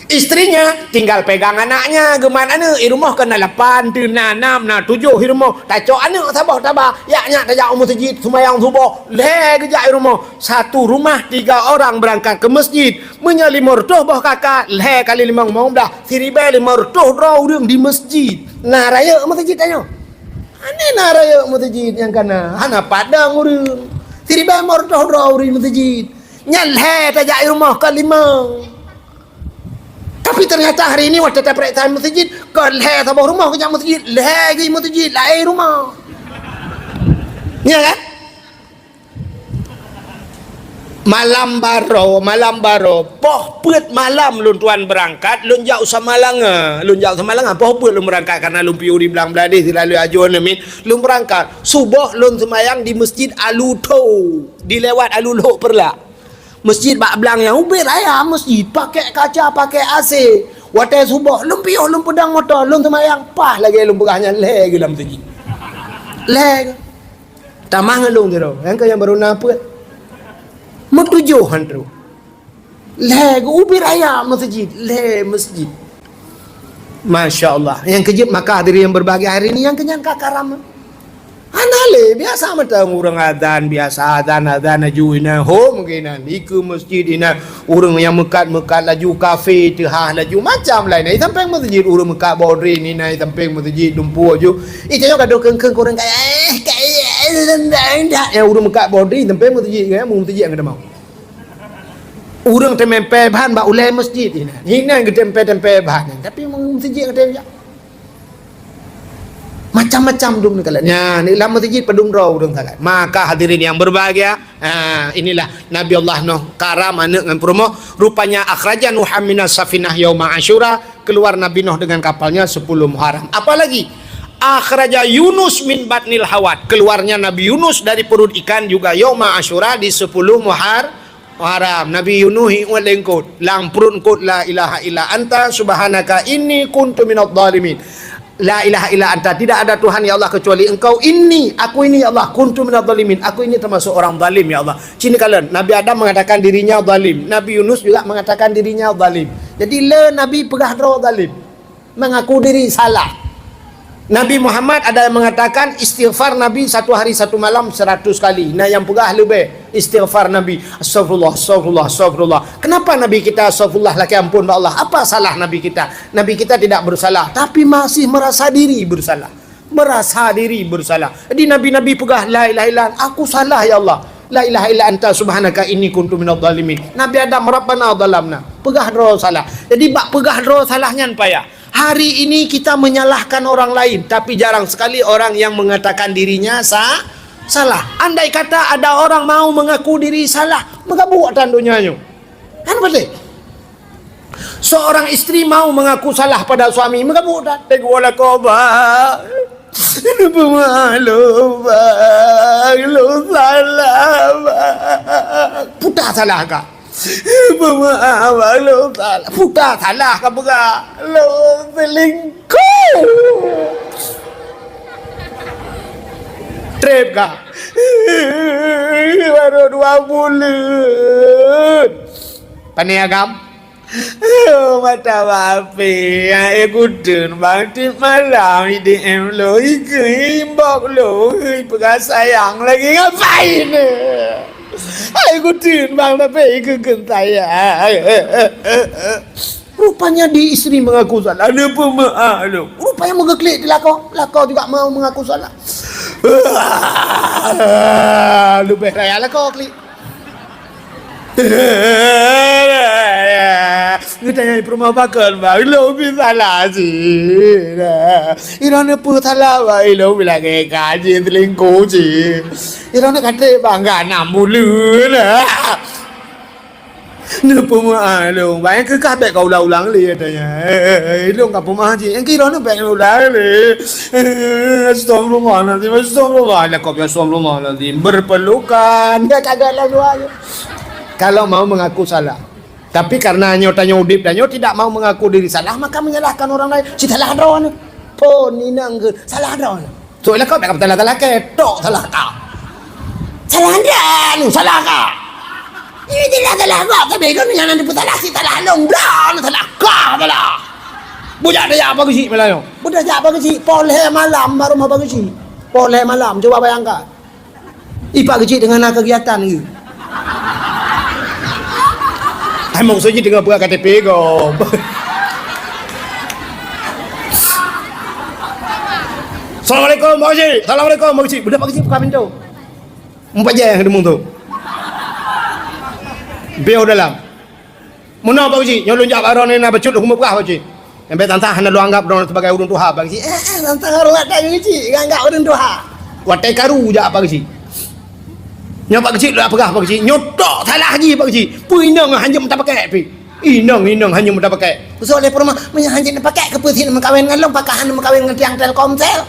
istrinya tinggal pegang anaknya geman anu irumah kena 8 tu 6 na 7 irumah tacok anu tabah ya nya tajak masjid sembahyang subuh le gejak irumah satu rumah 3 orang berangkat ke masjid menya 500 boh kakak le kali 5 mau dah 1000 500 draw urang di masjid nah raya masjid tanya ane nah raya masjid yang kana hana padang urang 1000 500 draw urang masjid nya le tajak irumah kali 5 tapi ternyata hari ini waktu tak periksa masjid kau leh tabah rumah ke masjid leh masjid lain rumah ya kan malam baro poh put malam lun tuan berangkat lun jauh sama langa poh put lun berangkat karena lun piu di belang beladih selalu ajuan amin lun berangkat subuh lun semayang di masjid Aluto dilewat Aluluh perla masjid bak belang yang ubir raya masjid pakai kaca pakai AC waktu subuh lum piuh lum pedang motor lum semayang pah lagi lum pegahnya le dalam masjid le tamang lum tu yang yang baru napet metujuhan tu le ubir raya masjid le masjid Masya Allah yang kejip maka hadirin yang berbahagia hari ini yang kenyang kakaram Anale biasa macam orang adzan biasa adzan ajuina home mungkinan iku masjid ina orang yang mekat laju kafe tehah laju macam lain ai sampai masjid orang mekat bodri ni nai sampai masjid dumpu aju jangan gaduh kengkeng orang kaya orang mekat bodri sampai masjid kan masjid yang ada mau orang tempe bahan ba ulai masjid ina ke tempe bahan tapi masjid yang ada macam-macam dum kalanya ni lah masjid padung rau dum salat. Maka hadirin yang berbahagia, inilah Nabi Allah Nuh karam anak dengan promo rupanya akhraja Nuh minas safinah yauma Asyura, keluar Nabi Nuh dengan kapalnya 10 Muharram. Apalagi akhraja Yunus min batnil hawat, keluarnya Nabi Yunus dari perut ikan juga yauma Asyura di 10 Muharram. Nabi Yunus walengkut lang perut kut la ilaha illa anta subhanaka inni kuntu minadh dhalimin. La ilaha illa anta, tidak ada Tuhan ya Allah kecuali engkau, aku ini ya Allah kuntu minadh dhalimin, aku ini termasuk orang zalim ya Allah. Sini kalian, Nabi Adam mengatakan dirinya zalim, Nabi Yunus juga mengatakan dirinya zalim. Jadi Nabi pegah dro zalim, mengaku diri salah. Nabi Muhammad ada yang mengatakan istighfar Nabi satu hari satu malam 100 kali. Nah yang pegah lebih istighfar Nabi astagfirullah. Kenapa Nabi kita astagfirullah laki ampun Allah? Apa salah Nabi kita? Nabi kita tidak bersalah tapi masih merasa diri bersalah. Jadi Nabi-Nabi pegah la ilaha illa aku salah ya Allah. La ilaha illa anta subhanaka inni kuntu minadh dhalimin. Nabi Adam rabbana dhalamna. Pegah dro salah. Jadi bak pegah dro salahnya payah. Hari ini kita menyalahkan orang lain, tapi jarang sekali orang yang mengatakan dirinya salah. Andai kata ada orang mau mengaku diri salah, maka buat tandunya kan betul. Seorang istri mau mengaku salah pada suami, maka buat tegwala koba. Pemalu salah. Putar salah kah? Putar salah ke pegah lo selingkuh trip kah baru 2 bulan paniagam mata wapi ikutun bang tip malam IDM lo imbok lo pegah sayang lagi ngapain ikutin bang tapi ikut saya. Rupanya di istri mengaku salah. Ada pemalu. Rupanya mengeklik di lakau juga mau mengaku salah. Lebih raya lakau klik. Tanya rumah bakal bang, lo bisa lah sih. Irana pun salah bang, lo bilang kaji selingkuh sih. Irana kata bang gak 6 bulan lah. Ni pemalu, bang ke kabel kau ulang li katanya. Lo gak pemalu sih, yang kira ni bang ulang li. Astagfirullahaladzim, kau biar astagfirullahaladzim. Berpelukan, dia kagak lah doa. Kalau mau mengaku salah, tapi karena nyotanya udip dan nyot tidak mau mengaku diri salah, maka menyalahkan orang lain. Si salah drone, pun ini nanggur salah drone. Soalnya kau tak salah ketok salah kau. Salah kau. Ini tidak salah kau, tapi kau yang nanti pun salah si salah long drone salah kau salah. Budak dia apa kecil malam? Budak dia apa kecil? Poleh malam baru mau apa kecil? Poleh malam, coba bayangkan. Ipak kecil dengan kegiatan ni. Emang saja dengan buka KTP kau. Assalamualaikum Pak Haji. Assalamualaikum Pak Haji. Budak Pak Haji buka pintu. 4 jam yang demung tu. Biar dalam. Mana Pak Haji? Nyolong jak baron ni nak becut hukum buka Pak Haji. Yang betantah hendak lu anggap orang sebagai urun Tuhan Pak Haji. Tantang orang ada Pak Haji, anggap urun Tuhan. Watai karu jak Pak Haji. Nyok Pak Kecil lah pegah Pak Kecil nyotok salah lagi Pak Kecil puinang hanya minta pakai pi inang hanya minta pakai soalnya perma hanya nak pakai keputusan mengkawin dengan long pakahan mengkawin dengan tiang Telkomsel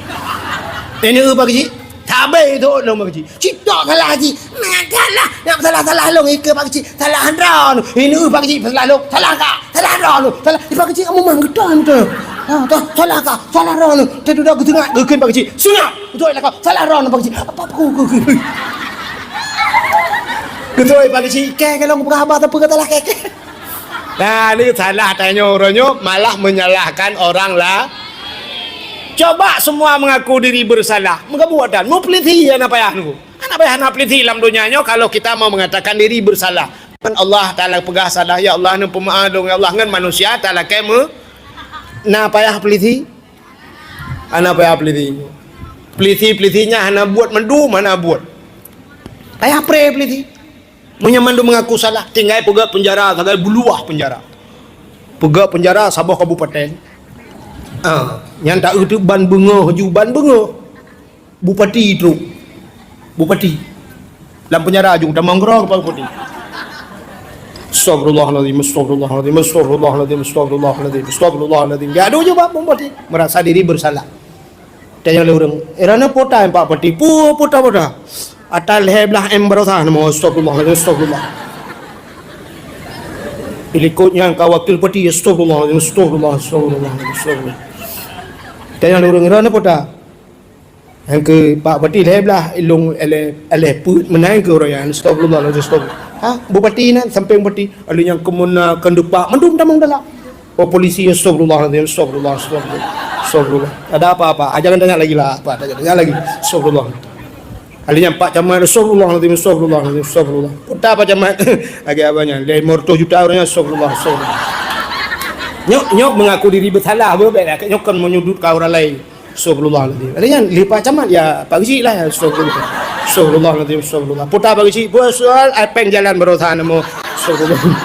ini Pak Kecil tabai tu long Pak Kecil citok salah lagi ngagalah nak salah long ke Pak Kecil salah handron ini Pak Kecil salah long salah kak salah handron salah Pak Kecil kamu manggetan tu salah kak salah handron tu dah ketengah gekin Pak Kecil sunat betul lah kau salah handron Pak Kecil apa aku betul Pak Kecil kalau berkhabar apa kata lah keke. Nah ini salah tanya orangnya malah menyalahkan orang lah. Coba semua mengaku diri bersalah. Mengabuatan. Mau peliti anak payah nunggu. Anak payah nak peliti dalam dunianya kalau kita mau mengatakan diri bersalah. Kan Allah Ta'ala pegah salah. Ya Allah ni pemaaf dong. Ya Allah kan manusia Ta'ala kemu. Nak payah peliti. Anak payah peliti. Peliti-pelitinya anak buat mendum anak buat. Payah pre peliti. Punya mandu mengaku salah. Tinggal pegah penjara. Tinggal buluah penjara. Pegah penjara Sabah Kabupaten. Yang tak itu ban bunga haju ban bunga bupati itu bupati dalam penjara jung dah manggrang Pak Bupati. Astagfirullahaladzim, astagfirullahaladzim, astagfirullahaladzim, astagfirullahaladzim, astagfirullahaladzim. Gaduh je Pak Bupati merasa diri bersalah. Tanya oleh orang erana pota Pak Bupati pota atal heblah embarotah nama astagfirullahaladzim, astagfirullah. Ilikutnya engkau wakil peti astagfirullahaladzim, astagfirullah. Tanya orang irana pota. Yang ke Pak Bupati leblah ilung ele put menang ke orang astagfirullahaladzim, astagfirullah. Bupati nak sampai bupati ada yang kemuna kendupak mendum damang dalam. Oh polisi astagfirullahaladzim, astagfirullah. Ada apa-apa? Jangan tanya lagi lah apa, tanya lagi. Astagfirullah. Ada yang Pak Camat astagfirullahaladzim, astagfirullah. Pota Pak Camat agak abangnya 500 juta orangnya astagfirullah. Nyok mengaku diri bersalah berbeza nyok kan menyudut ke orang lain astagfirullahaladzim. Ada yang Pak Camat ya Pak Gisi lah astagfirullahaladzim, astagfirullah. Pota Pak Gisi buat soal apeng jalan berosaha namo astagfirullah.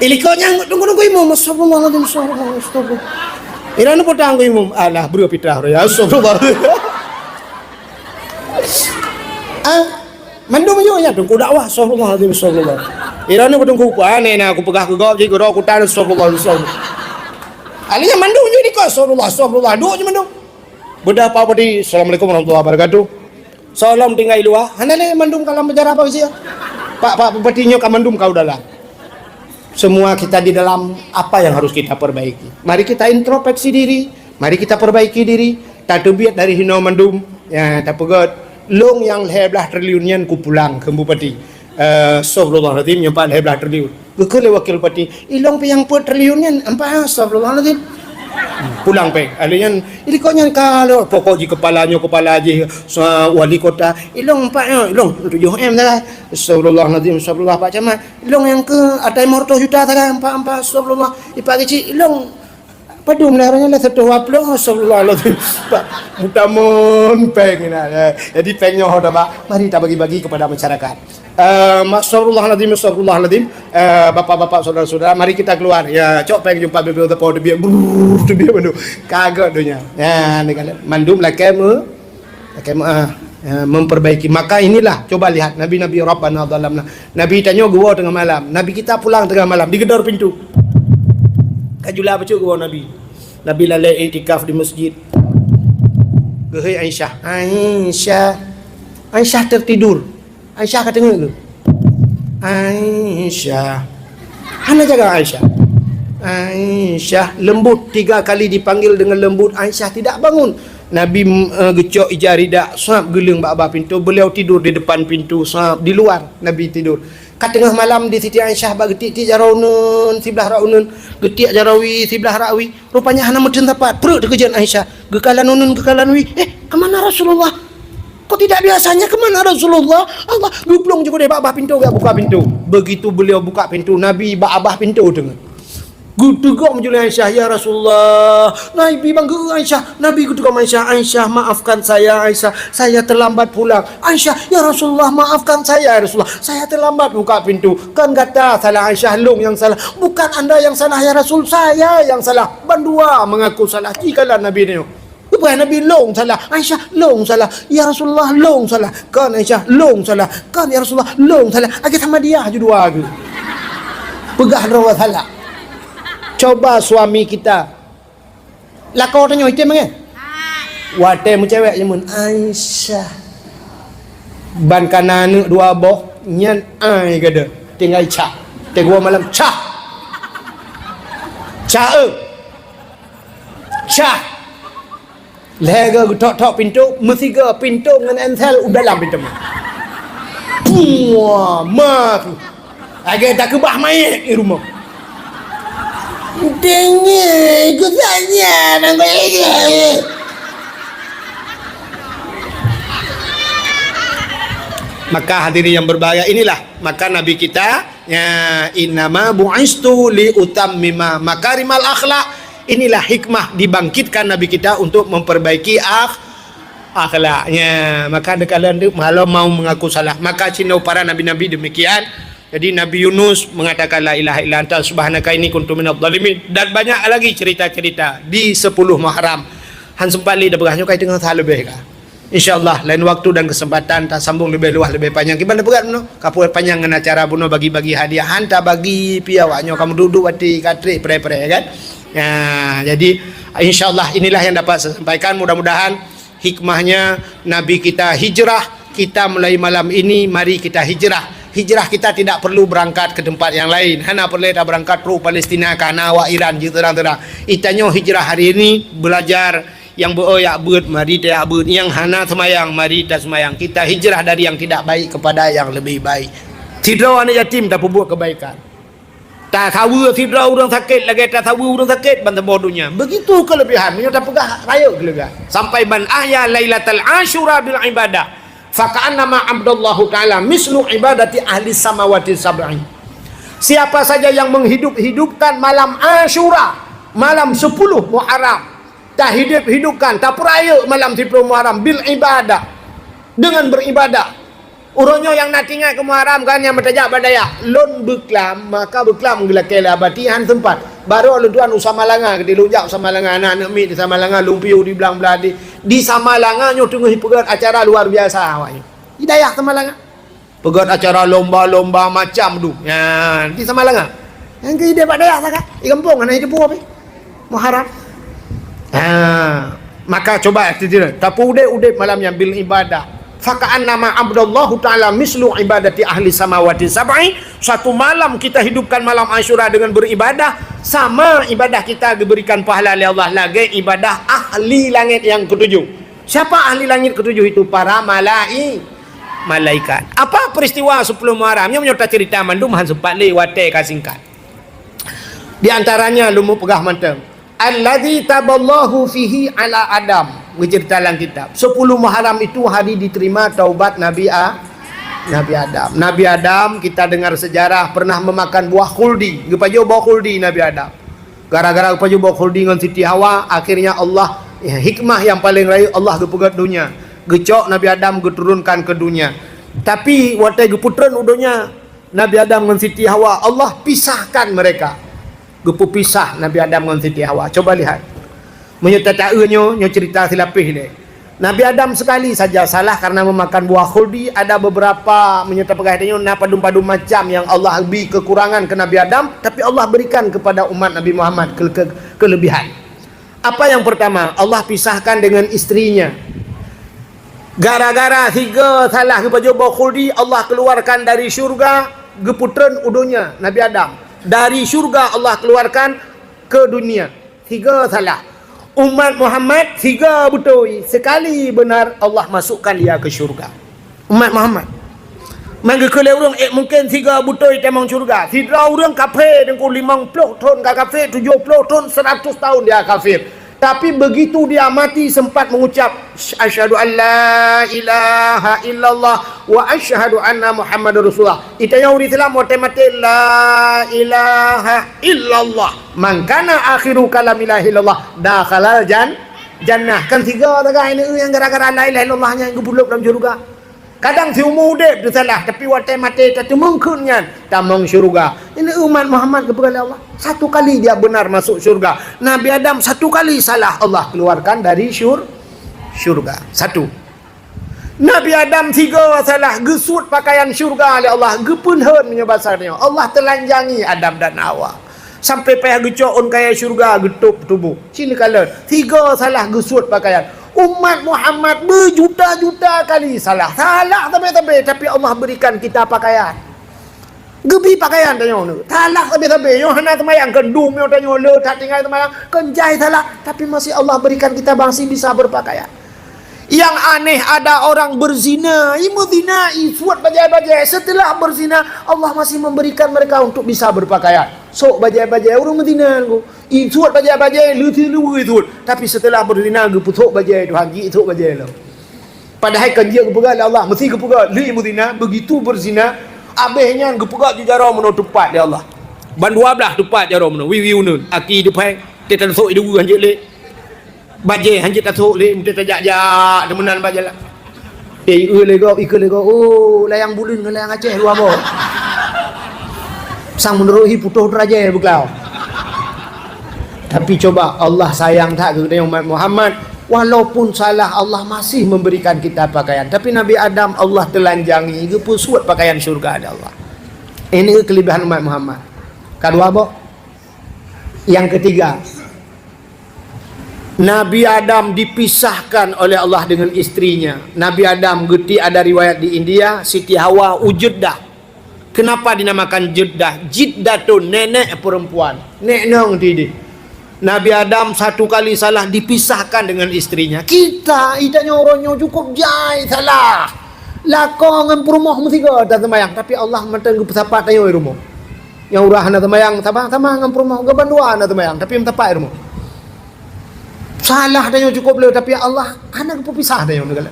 Ilikonya tunggu imam astagfirullahaladzim, astagfirullah. Irana pota anggo imam alah bro pitah ya astagfirullah. Mandum yo nya tunggu dakwah astagfirullahaladzim, astagfirullah. Irana betung kupa nena aku pegah ke gau jadi aku tan astagfirullah. Alinya mandung jadi kau astagfirullah. Dua je mandung. Bedah Pak Bupati. Assalamualaikum warahmatullahi wabarakatuh. Salam tinggal luar. Handale mandung kalam penjara apa sih? Pak Bupati nyo ka mandung kau dalam. Semua kita di dalam apa yang harus kita perbaiki. Mari kita introspeksi diri. Mari kita perbaiki diri. Tak terbiat dari hino mandum. Ya tak pegat. Long yang heblah triliunian ku pulang ke Bupati. Astagfirullahaladzim nyempan heblah triliun. Gekele wakil bupati ilang pe yang per triliunan ampa astagfirullahaladzim. Pulang pe alian ilikonya kalau pokok di kepala je wali kota ilang pak ilang 7M dah. Astagfirullahaladzim, astagfirullah Pak Camat. Ilang yang ke atai 500 juta dah ampa astagfirullah. Ipagi ci ilang padum laranya lah satu waplo astagfirullahaladzim. Pak mutamun peng nah. Jadi pengnya hoda Pak. Mari kita bagi-bagi kepada masyarakat. Astagfirullahaladzim, bapak-bapak, saudara-saudara, mari kita keluar. Ya, cok pengen jumpa bebel tepo dia mandu. Kagak dunia. Ya, ni kan mandum lah kemu memperbaiki. Maka inilah coba lihat nabi-nabi Rabbana zalamna. Nabi tanya gua tengah malam. Nabi kita pulang tengah malam digedor pintu. Kajulah bacuk gua Nabi. Nabi lalai iktikaf di masjid. Gehei Aisyah tertidur. Aisyah kata dengar ke? Aisyah. Hana jaga Aisyah lembut 3 kali dipanggil dengan lembut. Aisyah tidak bangun. Nabi gecok ijaridak sahab geleng bak pintu. Beliau tidur di depan pintu sahab di luar. Nabi tidur. Kat tengah malam di Siti Aisyah bak getik jarawun siblah raunun getik jarawi siblah rawi. Rupanya hana meden tepat. Perut kekejan Aisyah. Gekalan wi. Kemana Rasulullah? Kok tidak biasanya kemana Rasulullah? Allah gublong juga deh bak pintu gak buka pintu. Begitu beliau buka pintu Nabi bak pintu dengar. Gudugom juli Aisyah ya Rasulullah. Nabi bangga Aisyah. Nabi gudugom Aisyah maafkan saya Aisyah. Saya terlambat pulang. Aisyah ya Rasulullah maafkan saya ya Rasulullah. Saya terlambat buka pintu. Kan kata salah Aisyah long yang salah. Bukan anda yang salah ya Rasul. Saya yang salah. Bandua mengaku salah. Jikalah Nabi ni. Bukan Nabi long salah. Aisyah long salah. Ya Rasulullah long salah. Kan Aisyah long salah. Kan ya Rasulullah long salah. Agak sama dia je dua ke. Pegah rawat salah. Coba suami kita. Lah kau tanya hitam kan? Wadah mu cewek je mun Aisyah. Ban kanan 2 boh nyan ai gada. Tinggal cak. Tegua malam cak. Cak. Lega tok pintu, mestiga pintu dengan entel dalam pintu. Wah, mak. Agak tak kebah mayat di rumah. Dengar, ikut saja. Maka hadirin yang berbahagia, inilah maka Nabi kita ya innama bu'istu li utammima makarimal akhlak. Inilah hikmah dibangkitkan Nabi kita untuk memperbaiki akhlaknya. Maka ada kalian kalau mau mengaku salah, maka cinau para nabi-nabi demikian. Jadi Nabi Yunus mengatakan la ilaha illa anta subhanaka inni kuntu minadh dhalimin, dan banyak lagi cerita-cerita di 10 Muharram. Han sempat li dah berahnya kai tengah hal lebih ka. InsyaAllah lain waktu dan kesempatan tak sambung lebih luas lebih panjang. Gimana berat no? Kapur panjang dengan acara buno bagi-bagi hadiah. Hantar bagi piawaknya kamu duduk wati katrik pere-pere kan. Ya, jadi insyaAllah inilah yang dapat saya sampaikan. Mudah-mudahan hikmahnya Nabi kita hijrah. Kita mulai malam ini mari kita hijrah. Hijrah kita tidak perlu berangkat ke tempat yang lain. Hana perlu kita berangkat pro Palestina karena awak Iran gitu terang-terang. Itanyo hijrah hari ini belajar yang beroyak beut mari tak beut, yang hana semayang mari tak semayang. Kita hijrah dari yang tidak baik kepada yang lebih baik. Tidak anak yatim tak buat kebaikan. Tak tahu tidak orang sakit lagi, tak tahu orang sakit bantu bodohnya. Begitu kelebihan, menyata pegah raya kelebihan. Sampai ban ahya lailatul asyura bil ibadah. Faka'annama abdallahu ta'ala mislu ibadati ahli samawati sab'i. Siapa saja yang menghidupkan malam Asyura, malam 10 Muharram, tak hidupkan, tak peraya malam 10 Muharram bil ibadah, dengan beribadah. Urangnya yang nak tinggal ke Muharram kan yang bertajak badaya lon beklam, maka beklam gelakela batihan tempat. Baru lu tuan Usama Langa ke dilunjak Usama Langa anak-anak mi di Samalanga lumpiu di belang belah di Samalanga nyo tengah pegat acara luar biasa awaknya. Hidayah Samalanga. Pegat acara lomba-lomba macam tu. Ya, di Samalanga. Yang ke ide badaya sakak. Di kampung anak hidup apa? Muharram. Maka coba tidak tapi udah malamnya bil ibadah. Faka'annama abdallahu ta'ala mislu ibadati ahli samawati sab'i. Satu malam kita hidupkan malam Asyura dengan beribadah, sama ibadah kita diberikan pahala oleh Allah lagi ibadah ahli langit yang ketujuh. Siapa ahli langit ketujuh itu? Para malaikat. Apa peristiwa 10 Muharram? Yang menyerta cerita mandum han sempat lewate kasingkat. Di antaranya lumu pegah manteng. Alladzi taballahu fihi ala Adam. Bercerita dalam kitab 10 Muharram itu hari diterima taubat Nabi Adam. Nabi Adam kita dengar sejarah pernah memakan buah khuldi. Gepajo buah khuldi Nabi Adam. Gara-gara gepajo buah khuldi dengan Siti Hawa, akhirnya Allah hikmah yang paling raya Allah gepegat dunia. Gecok Nabi Adam geturunkan ke dunia. Tapi watai geputran udonya Nabi Adam dengan Siti Hawa, Allah pisahkan mereka. Gepupisah Nabi Adam dengan Siti Hawa. Coba lihat. Menyertakannya cerita silapih ni. Nabi Adam sekali saja salah karena memakan buah khuldi. Ada beberapa menyerta pegahnya padu-padu macam yang Allah beri kekurangan ke Nabi Adam, tapi Allah berikan kepada umat Nabi Muhammad kelebihan. Apa yang pertama? Allah pisahkan dengan istrinya. Gara-gara 3 salah kepada buah khuldi, Allah keluarkan dari syurga geputran udunya Nabi Adam. Dari syurga Allah keluarkan ke dunia. 3 salah. Umat Muhammad 3 betul. Sekali benar Allah masukkan dia ke syurga. Umat Muhammad. Mangga kalau orang mungkin 3 betul temang syurga. 3 orang kafir dengan 50 tahun kafir, 70 tahun 100 tahun dia kafir. Tapi begitu dia mati sempat mengucap asyhadu an la ilaha illallah wa asyhadu anna Muhammadar Rasulullah. Itanya orang Islam mati la ilaha illallah. Man kana akhiru kalam la ilaha illallah dakhala jannah. Kan 3 orang ini yang gara-gara la ilaha illallahnya yang gebuluk dalam syurga. Kadang si umur udip tu salah, tapi waktu mati tak mungkinnya tamang syurga. Ini umat Muhammad kepada Allah. 1 kali dia benar masuk syurga. Nabi Adam 1 kali salah, Allah keluarkan dari syurga. 1. Nabi Adam 3 salah, gesut pakaian syurga oleh Allah, gepunhen menyebasarnya. Allah telanjangi Adam dan Hawa. Sampai payah gecok on kaya syurga getup tubuh. Sini kalian 3 salah gesut pakaian. Umat Muhammad berjuta-juta kali salah tapi Allah berikan kita pakaian. Gebi pakaian tanya nu. Salah tapi yo hana temayang kendum yo tanya le tak tinggal temayang kenjai salah tapi masih Allah berikan kita masih bisa berpakaian. Yang aneh ada orang berzina, imudina, isuat bajai-bajai, setelah berzina Allah masih memberikan mereka untuk bisa berpakaian. Sok bajai-bajai orang Madinah ku. Suat bajai-bajai lu itu. Tapi setelah berzina ku putuk bajai tu hagi itu bajai lah. Padahal kan dia kepegat Allah, mesti kepegat li Madinah begitu berzina, abehnya kepegat di jaro meno tepat dia Allah. Ban 12 tepat jaro meno. Wiu nun. Aki depai tetan sok itu hanjit le. Bajai hanjit tak sok le, mesti tajak-jak demenan bajai lah. Le go, oh layang bulun dengan layang Aceh dua apa? Sang meneruhi putus raja berkelau. Tapi coba Allah sayang tak kepada umat Muhammad, walaupun salah Allah masih memberikan kita pakaian. Tapi Nabi Adam Allah telanjangi ke pusuat pakaian syurga ada Allah. Ini kelebihan umat Muhammad. Kedua apa? Yang ketiga, Nabi Adam dipisahkan oleh Allah dengan istrinya. Nabi Adam geti ada riwayat di India, Siti Hawa Ujuddah. Kenapa dinamakan Jeddah? Jiddatun, nenek perempuan. Nek nong tidi. Nabi Adam satu kali salah dipisahkan dengan istrinya. Kita idanya orangnya cukup jai salah. Lakon dengan perumah mesti ke tak temayang. Tapi Allah mentang ke pesapat tanya rumah. Yang urah nak temayang, sama dengan perumah ke bandua nak temayang. Tapi mentepat rumah. Salah tanya cukup le, tapi Allah anak kepisah tanya negala.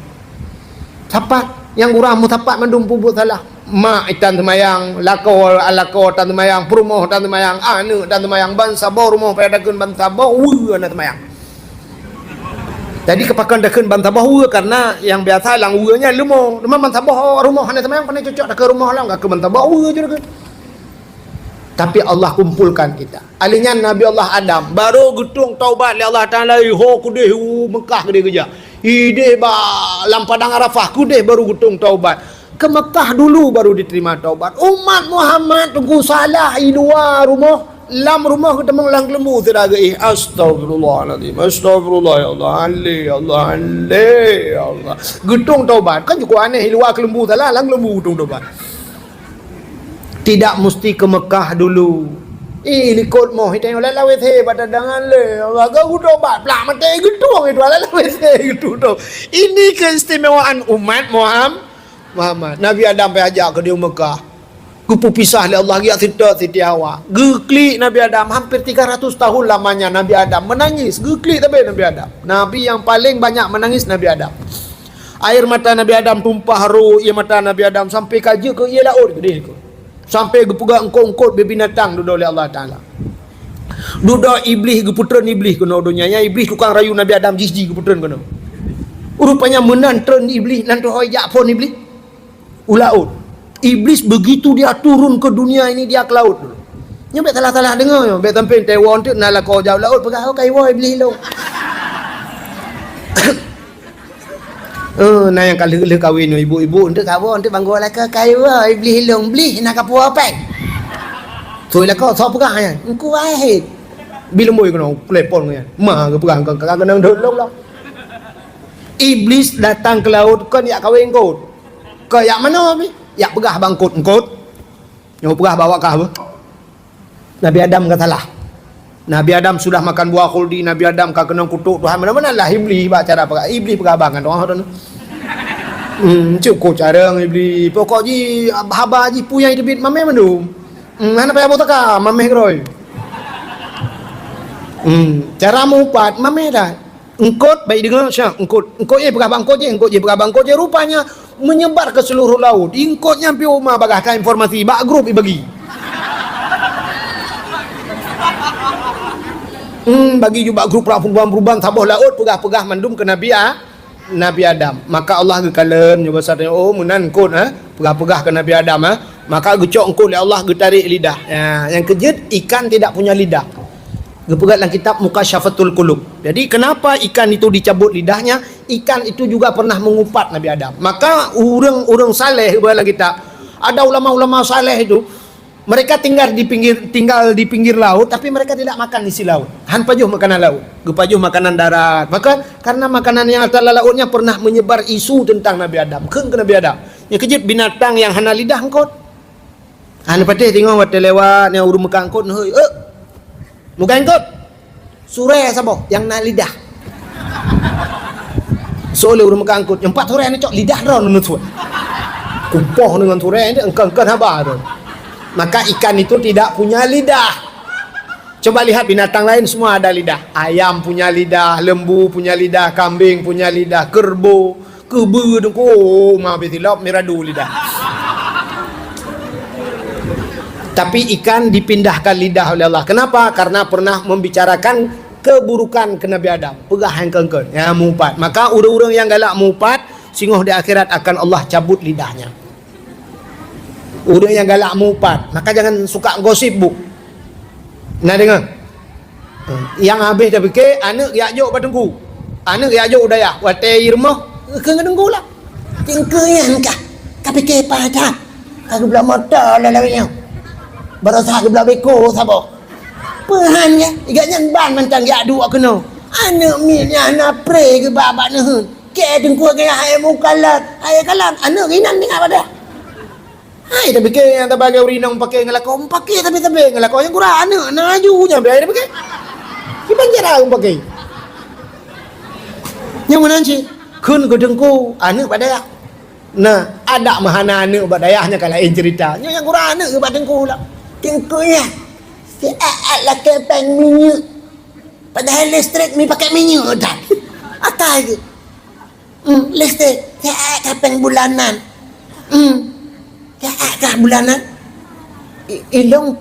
Tapat yang urah mutapat mandum pubut salah. Mak itan temayang, lako tan temayang, perumah tan temayang, anu tan temayang, bangsa bau rumah pada dakun bangsa bau anak temayang. Jadi kepakan dakun bangsa bau karena yang biasa lang uanya lemong, bangsa bau rumah anak temayang kena cocok dakun rumah lang gak ke bangsa bau je dakun. Tapi Allah kumpulkan kita. Alinya Nabi Allah Adam baru getung taubat li Allah Taala ho kudeh Mekah gede kerja. Ide ba lam padang Arafah kudeh baru getung taubat. Ke Mekah dulu baru diterima taubat. Umat Muhammad tunggu salah di luar rumah, lam rumah ketemu lang lembu tidak ge. Astagfirullahalazim. Astagfirullah ya Allah. Ya Allah. Getung taubat. Kan juga aneh di luar ke lembu salah lang lembu getung taubat. Tidak mesti ke Mekah dulu. Likut moh hitang oleh lawe the pada dangan le. Agak gudo bat plak mate gedung itu ala lawe the gitu tu. Ini keistimewaan umat Muhammad. Nabi Adam pergi ajak ke dia Mekah. Kupu pisah oleh Allah ya Siti Hawa. Geklik Nabi Adam hampir 300 tahun lamanya Nabi Adam menangis. Geklik tapi Nabi Adam. Nabi yang paling banyak menangis Nabi Adam. Air mata Nabi Adam tumpah ru ia mata Nabi Adam sampai kaji ke ia laut ke dia. Sampai gepegang engkau-engkau binatang duduk oleh Allah Ta'ala. Duduk iblis geputran iblis kena dunia. Yang iblis tukang rayu Nabi Adam jiji geputran kena. Rupanya menantren iblis nanti hoyak pun iblis. Ulaut. Iblis begitu dia turun ke dunia ini dia ke laut dulu. Nyampe salah-salah dengar. Nyampe tampil Taiwan tu nak kau jauh laut pegang kaiwa iblis lu. Nah yang kali kahwin ibu-ibu untuk kawan untuk bangga lah ke kaiwa iblis long beli nak apa apa. So lah kau sok pegang ya. Engkau wahid. Bila moy kena telepon kan. Mah ke pegang kena duduk lah. Iblis datang ke laut kan ya kahwin kau. Kau yak mana ni? Yak pegah bangkut engkau. Yang pegah bawa kah apa? Nabi Adam kata lah. Nabi Adam sudah makan buah khuldi, Nabi Adam kau kena kutuk Tuhan mana-mana lah iblis baca cara pegang. Iblis pegabangan orang tu. Cukup cara iblis. Pokok ji haba ji puyai debit mameh mandum. Mana payah botaka mameh kroy. Cara mupat mameh dah. Engkot baik dengar syak engkot pegabang kau je rupanya menyebar ke seluruh laut. Engkot nyampe rumah bagahkan informasi bak grup bagi. Bagi juga grup perubahan saboh laut pegah-pegah mandum ke Nabi Adam. Maka Allah gekalen nyoba satnya menan kod pegah-pegah ke Nabi Adam maka gecok engkau oleh Allah getarik lidah. Yang kejut ikan tidak punya lidah. Gepegat dalam kitab Mukasyafatul Qulub. Jadi kenapa ikan itu dicabut lidahnya? Ikan itu juga pernah mengupat Nabi Adam. Maka orang saleh dalam kitab ada ulama-ulama saleh itu mereka tinggal di pinggir laut tapi mereka tidak makan isi laut. Han pajuh makanan laut, gepajuh makanan darat. Maka karena makanan yang atas lautnya pernah menyebar isu tentang Nabi Adam. Ke Nabi Adam. Yang kejut binatang yang hana lidah engkau. Han patih tengok wat lewat yang urung mekang engkau heuy. Muka engkau. Sureh sabo yang nak lidah. Soalnya urung mekang engkau. Yang 4 sureh ni cok lidah ron menut. Kupoh dengan sureh ni engkau habar tu. Maka ikan itu tidak punya lidah. Coba lihat binatang lain semua ada lidah. Ayam punya lidah, lembu punya lidah, kambing punya lidah, kerbau, kebe dengku, ma betilop miradu lidah. Tapi ikan dipindahkan lidah oleh Allah. Kenapa? Karena pernah membicarakan keburukan ke Nabi Adam. Pegah yang kengken, ya mupat. Maka urang-urang yang galak mupat, sungguh di akhirat akan Allah cabut lidahnya. Urang yang galak mupat, maka jangan suka gosip bu. Nah dengar. Yang habis dah fikir, anak ya jok batengku. Anak ya jok udaya, wate irmah, ke ngedengku lah. Tingkeyan kah? Kau fikir apa dah? Kau belah mata lah lawanya. Berasa ke belah beko sabo. Pehannya, igaknya ban mentang ya dua kena. Anak minya anak pre ke babak nah. Ke dengku ke hai mukalat, hai kalang anak rinan dengan apa dah? Hai tapi ke yang tabagai urinang pakai ngelakau pakai tapi ngelakau yang kurang anak najunya biar pakai. Gimana cara pakai? Yang mana sih? Kun ke dengku anak badaya. Nah, ada mahana anak badayahnya kalau yang cerita. Yang kurang anak ke dengku lah. Dengkunya. Si aat lah kepeng minyak. Padahal listrik ni pakai minyak dah. Apa itu? Listrik. Si aat kepeng bulanan. Kah bulanan ilong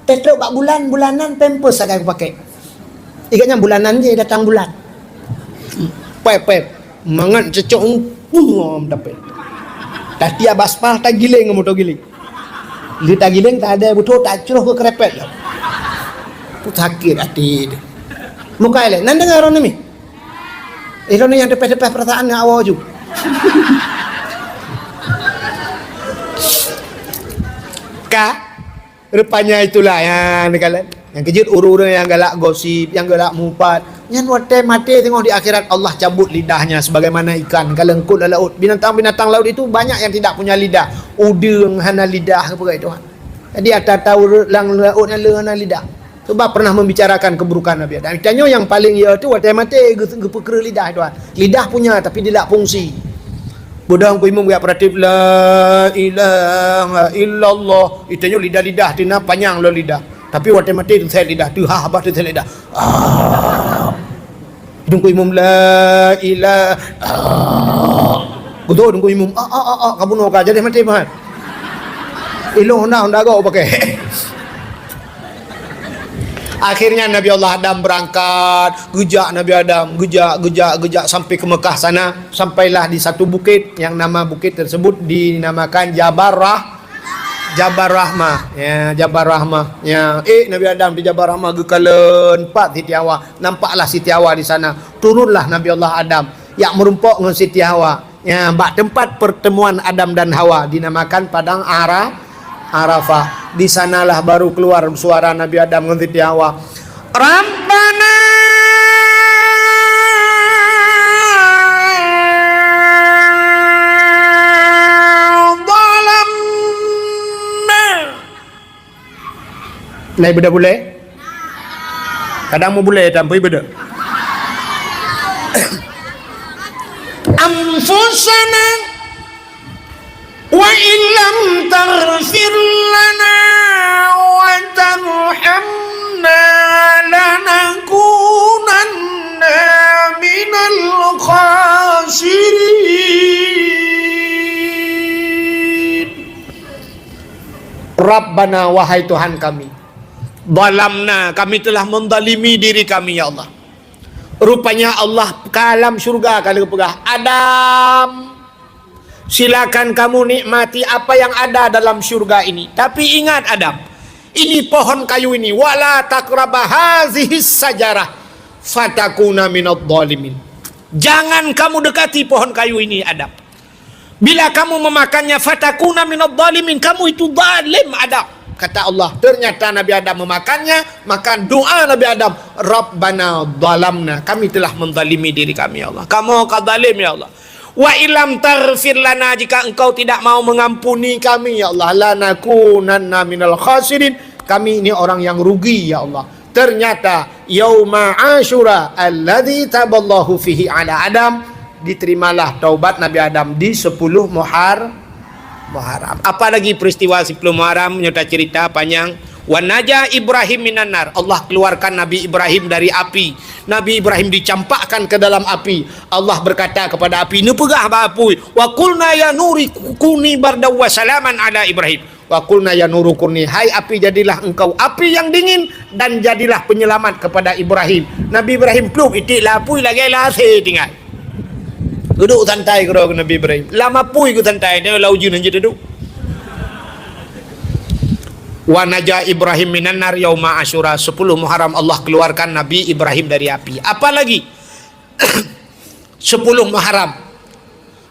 petrol bak bulanan pempos akan aku pakai igaknya bulanan je datang bulan pep mangan cecok ngom dapat tadi abaspal tak giling motor giling li tak giling tak ada butuh tak curuh ke kerepet lah put sakit hati muka ele nan dengar orang ni ini yang depan-depan perasaan dengan awal ju rupanya itulah yang kejut urut-urut yang galak gosip, yang galak mupat, yang wate mati tengok di akhirat Allah cabut lidahnya sebagaimana ikan kalengkut dalam laut. Binatang-binatang laut itu banyak yang tidak punya lidah. Udang hana lidah apa itu. Jadi ada tahu lang laut hana lidah. Sebab pernah membicarakan keburukan Nabi Adam. Tanya yang paling ya tu wate mati gepekre lidah itu. Lidah punya tapi tidak fungsi. Budang ku imam gak pratif la ilaha illallah. Itanya lidah-lidah tina panjang lo lidah. Tapi waktu mati saya lidah tu ha habis tu saya lidah. Dong ku imam la ilaha. Betul dong ku imam kamu nak jadi mati mah. Ilo honda go pakai. Akhirnya Nabi Allah Adam berangkat, gejak Nabi Adam, gejak sampai ke Mekah sana, sampailah di satu bukit yang nama bukit tersebut dinamakan Jabal Rahmah. Ya, Jabal Rahmah. Ya, Nabi Adam di Jabal Rahmah gekalen 4 Siti Hawa. Nampaklah Siti Hawa di sana. Turunlah Nabi Allah Adam yang merumpok dengan Siti Hawa. Ya, tempat pertemuan Adam dan Hawa dinamakan Padang Arafah. Di sanalah baru keluar suara Nabi Adam dengan Siti Hawa. Rabbana zalamna. Lai beda boleh? Kadang mau boleh tapi beda. Anfusana wa illam taghfir lana wa tarhamna lanakunanna minal khasirin. Rabbana wahai Tuhan kami, zalamna kami telah menzalimi diri kami ya Allah. Rupanya Allah ke alam syurga kali pegah Adam, silakan kamu nikmati apa yang ada dalam syurga ini. Tapi ingat Adam, ini pohon kayu ini, wala taqrabah hazihi sajarah fatakuna minadh dhalimin. Jangan kamu dekati pohon kayu ini Adam. Bila kamu memakannya fatakuna minadh dhalimin, kamu itu zalim Adam. Kata Allah, ternyata Nabi Adam memakannya, maka doa Nabi Adam, Rabbana zalamna, kami telah menzalimi diri kami ya Allah. Kamu zalim ya Allah. Wa ilam tarfir lana, jika engkau tidak mau mengampuni kami ya Allah, lanakunanna minal khasirin, kami ini orang yang rugi ya Allah. Ternyata yauma Asyura alladzi taballahu fihi ala Adam, diterimalah taubat Nabi Adam di 10 Muharram. Apa lagi peristiwa 10 Muharram, nyata cerita panjang. Wa naja Ibrahim minan nar. Allah keluarkan Nabi Ibrahim dari api. Nabi Ibrahim dicampakkan ke dalam api. Allah berkata kepada api, "Nu pegah ba api. Wa qulna ya nuri kuni bardaw wa salaman ala Ibrahim." Wa qulna ya nuru kuni, hai api jadilah engkau api yang dingin dan jadilah penyelamat kepada Ibrahim. Nabi Ibrahim peluk itik lapui lagi lah tinggal. Duduk santai ke Nabi Ibrahim. Lama pui ke santai dia lau jin je duduk. Wa naja Ibrahim minan nar yauma Asyura. 10 Muharram Allah keluarkan Nabi Ibrahim dari api. Apa lagi? 10 Muharram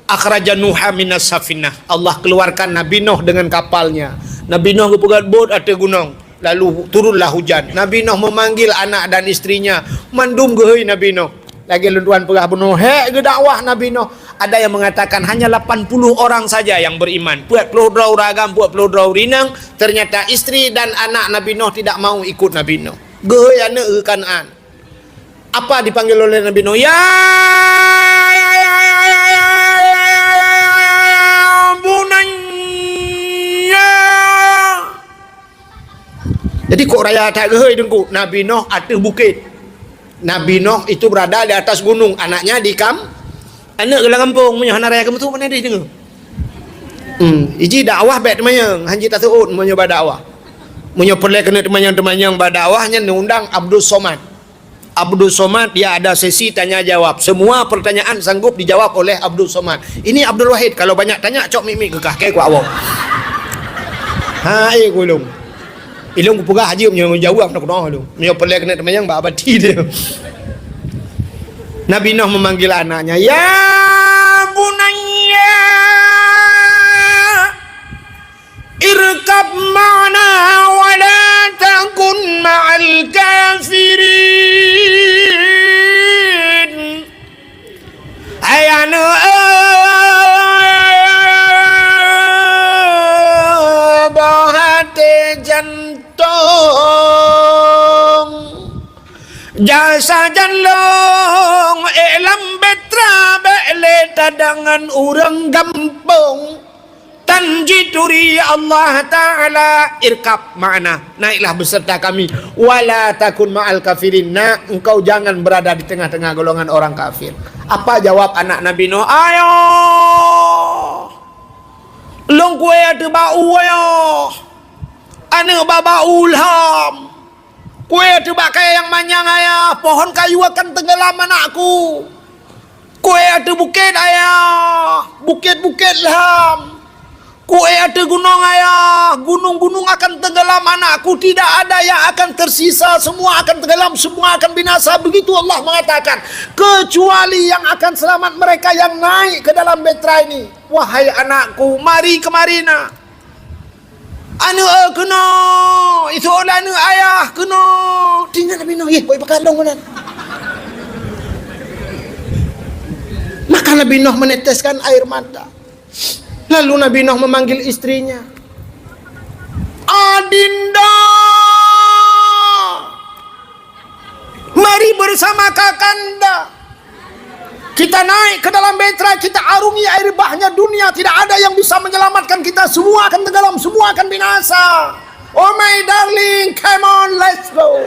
akhraja Nuha minas safinah. Allah keluarkan Nabi Nuh dengan kapalnya. Nabi Nuh berpegat bot atas gunung. Lalu turunlah hujan. Nabi Nuh memanggil anak dan istrinya. Mandum gehoi Nabi Nuh. Lagi lenduan pegah bunuh. Hei ke dakwah Nabi Nuh. Ada yang mengatakan hanya 80 orang saja yang beriman. Buat peludrau ragam, buat peludrau rinang. Ternyata istri dan anak Nabi Nuh tidak mau ikut Nabi Nuh. Gehoi anak ke Kanaan. Apa dipanggil oleh Nabi Nuh? Ya bunanya. Jadi kok raya tak gehoi dengku. Nabi Nuh atas bukit. Nabi Nuh itu berada di atas gunung, anaknya di anak ke kampung punya hana raya kamu tu mana dia dengar. Iji dakwah baik temayang, hanji tak tahu menyoba dakwah. Menyo perle kena temayang-temayang berdakwahnya undang Abdul Somad. Abdul Somad dia ada sesi tanya jawab. Semua pertanyaan sanggup dijawab oleh Abdul Somad. Ini Abdul Wahid kalau banyak tanya cok mimik kekah kayak ku awak. Hai gulung. Ilung ku pegah haji menyo jawab nak doh lu. Menyo perle kena temayang ba abadi dia. Nabi Nuh memanggil anaknya, "Ya bunayya irkab ma'na wa la takun ma'al kafirin." Hai anak bahate jantung jasa janlong elam betra bele tadangan urang gampung tanjituri Allah Ta'ala irkab ma'ana, naiklah beserta kami, wala takun ma'al kafirin, nak engkau jangan berada di tengah-tengah golongan orang kafir. Apa jawab anak Nabi Nuh? Ayo long kue ada bau ayo ane baba ulham kue ada bakai yang manyang ayah, pohon kayu akan tenggelam anakku. Kue ada bukit ayah, bukit-bukit lam. Kue ada gunung ayah, gunung-gunung akan tenggelam anakku. Tidak ada yang akan tersisa, semua akan tenggelam, semua akan binasa. Begitu Allah mengatakan, kecuali yang akan selamat mereka yang naik ke dalam betra ini. Wahai anakku, mari kemari nak. Anu kena itu oleh anu ayah kena tinggal Nabi Nuh boy pakandong mana. Maka Nabi Nuh meneteskan air mata. Lalu Nabi Nuh memanggil istrinya, Adinda, mari bersama kakanda kita naik ke dalam betra, kita arungi air bahnya dunia. Tidak ada yang bisa menyelamatkan kita. Semua akan tenggelam, semua akan binasa. Oh my darling, come on, let's go.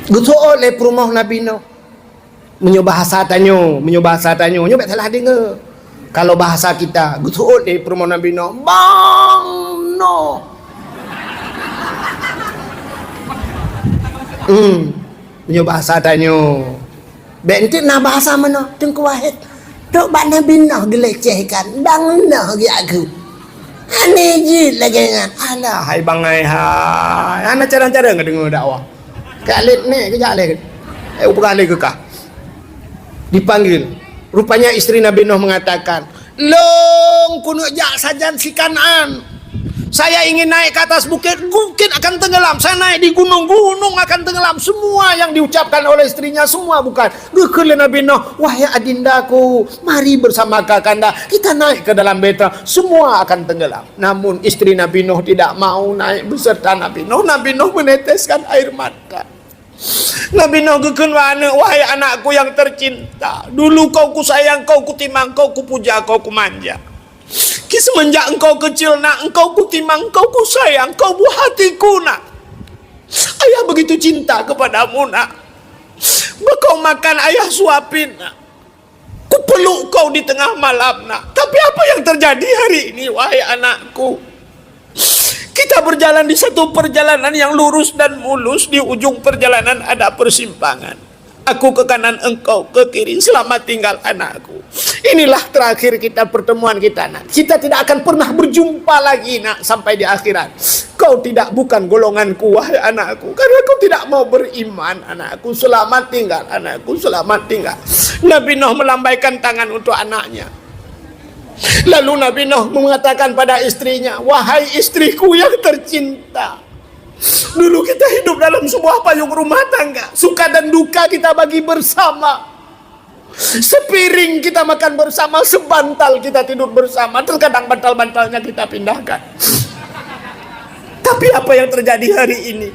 Gitu oleh perumah Nabi Nuh. Menyoba bahasa tanyo, nyobek salah dengar. Kalau bahasa kita, gitu oleh perumah Nabi Nuh. Bang Nuh. Punya bahasa tanyo. Bentik nak bahasa mana? Tengku Wahid. Dok bak Nabi Nuh dilecehkan. Bang Nuh gi aku. Ane jit lagi dengan. Alah hai bangai hai. Ana cara-cara enggak dengar dakwah. Kalit ni kejak leh. Upakali ke kah? Dipanggil. Rupanya istri Nabi Nuh mengatakan, "Long kuno jak sajan si Kanaan. Saya ingin naik ke atas bukit, bukit akan tenggelam. Saya naik di gunung, gunung akan tenggelam." Semua yang diucapkan oleh istrinya semua bukan. Gekele Nabi Nuh, "Wahai adindaku, mari bersama kakanda kita naik ke dalam betra, semua akan tenggelam." Namun istri Nabi Nuh tidak mau naik beserta Nabi Nuh. Nabi Nuh meneteskan air mata. Nabi Nuh gekele anak, "Wahai anakku yang tercinta, dulu kau kusayang, kau kutimang, kau kupuja, kau kumanja. Semenjak engkau kecil nak, engkau ku timang, engkau ku sayang, engkau buah hatiku nak. Ayah begitu cinta kepadamu nak. Kau makan ayah suapin nak. Ku peluk kau di tengah malam nak. Tapi apa yang terjadi hari ini wahai anakku? Kita berjalan di satu perjalanan yang lurus dan mulus. Di ujung perjalanan ada persimpangan. Aku ke kanan, engkau ke kiri. Selamat tinggal anakku. Inilah terakhir kita pertemuan kita nak. Kita tidak akan pernah berjumpa lagi nak sampai di akhirat. Kau bukan golonganku wahai anakku. Karena kau tidak mau beriman anakku. Selamat tinggal anakku. Selamat tinggal. Nabi Nuh melambaikan tangan untuk anaknya. Lalu Nabi Nuh mengatakan pada istrinya, wahai istriku yang tercinta, dulu kita hidup dalam sebuah payung rumah tangga. Suka dan duka kita bagi bersama. Sepiring kita makan bersama, sebantal kita tidur bersama. Terkadang bantal-bantalnya kita pindahkan. Tapi apa yang terjadi hari ini?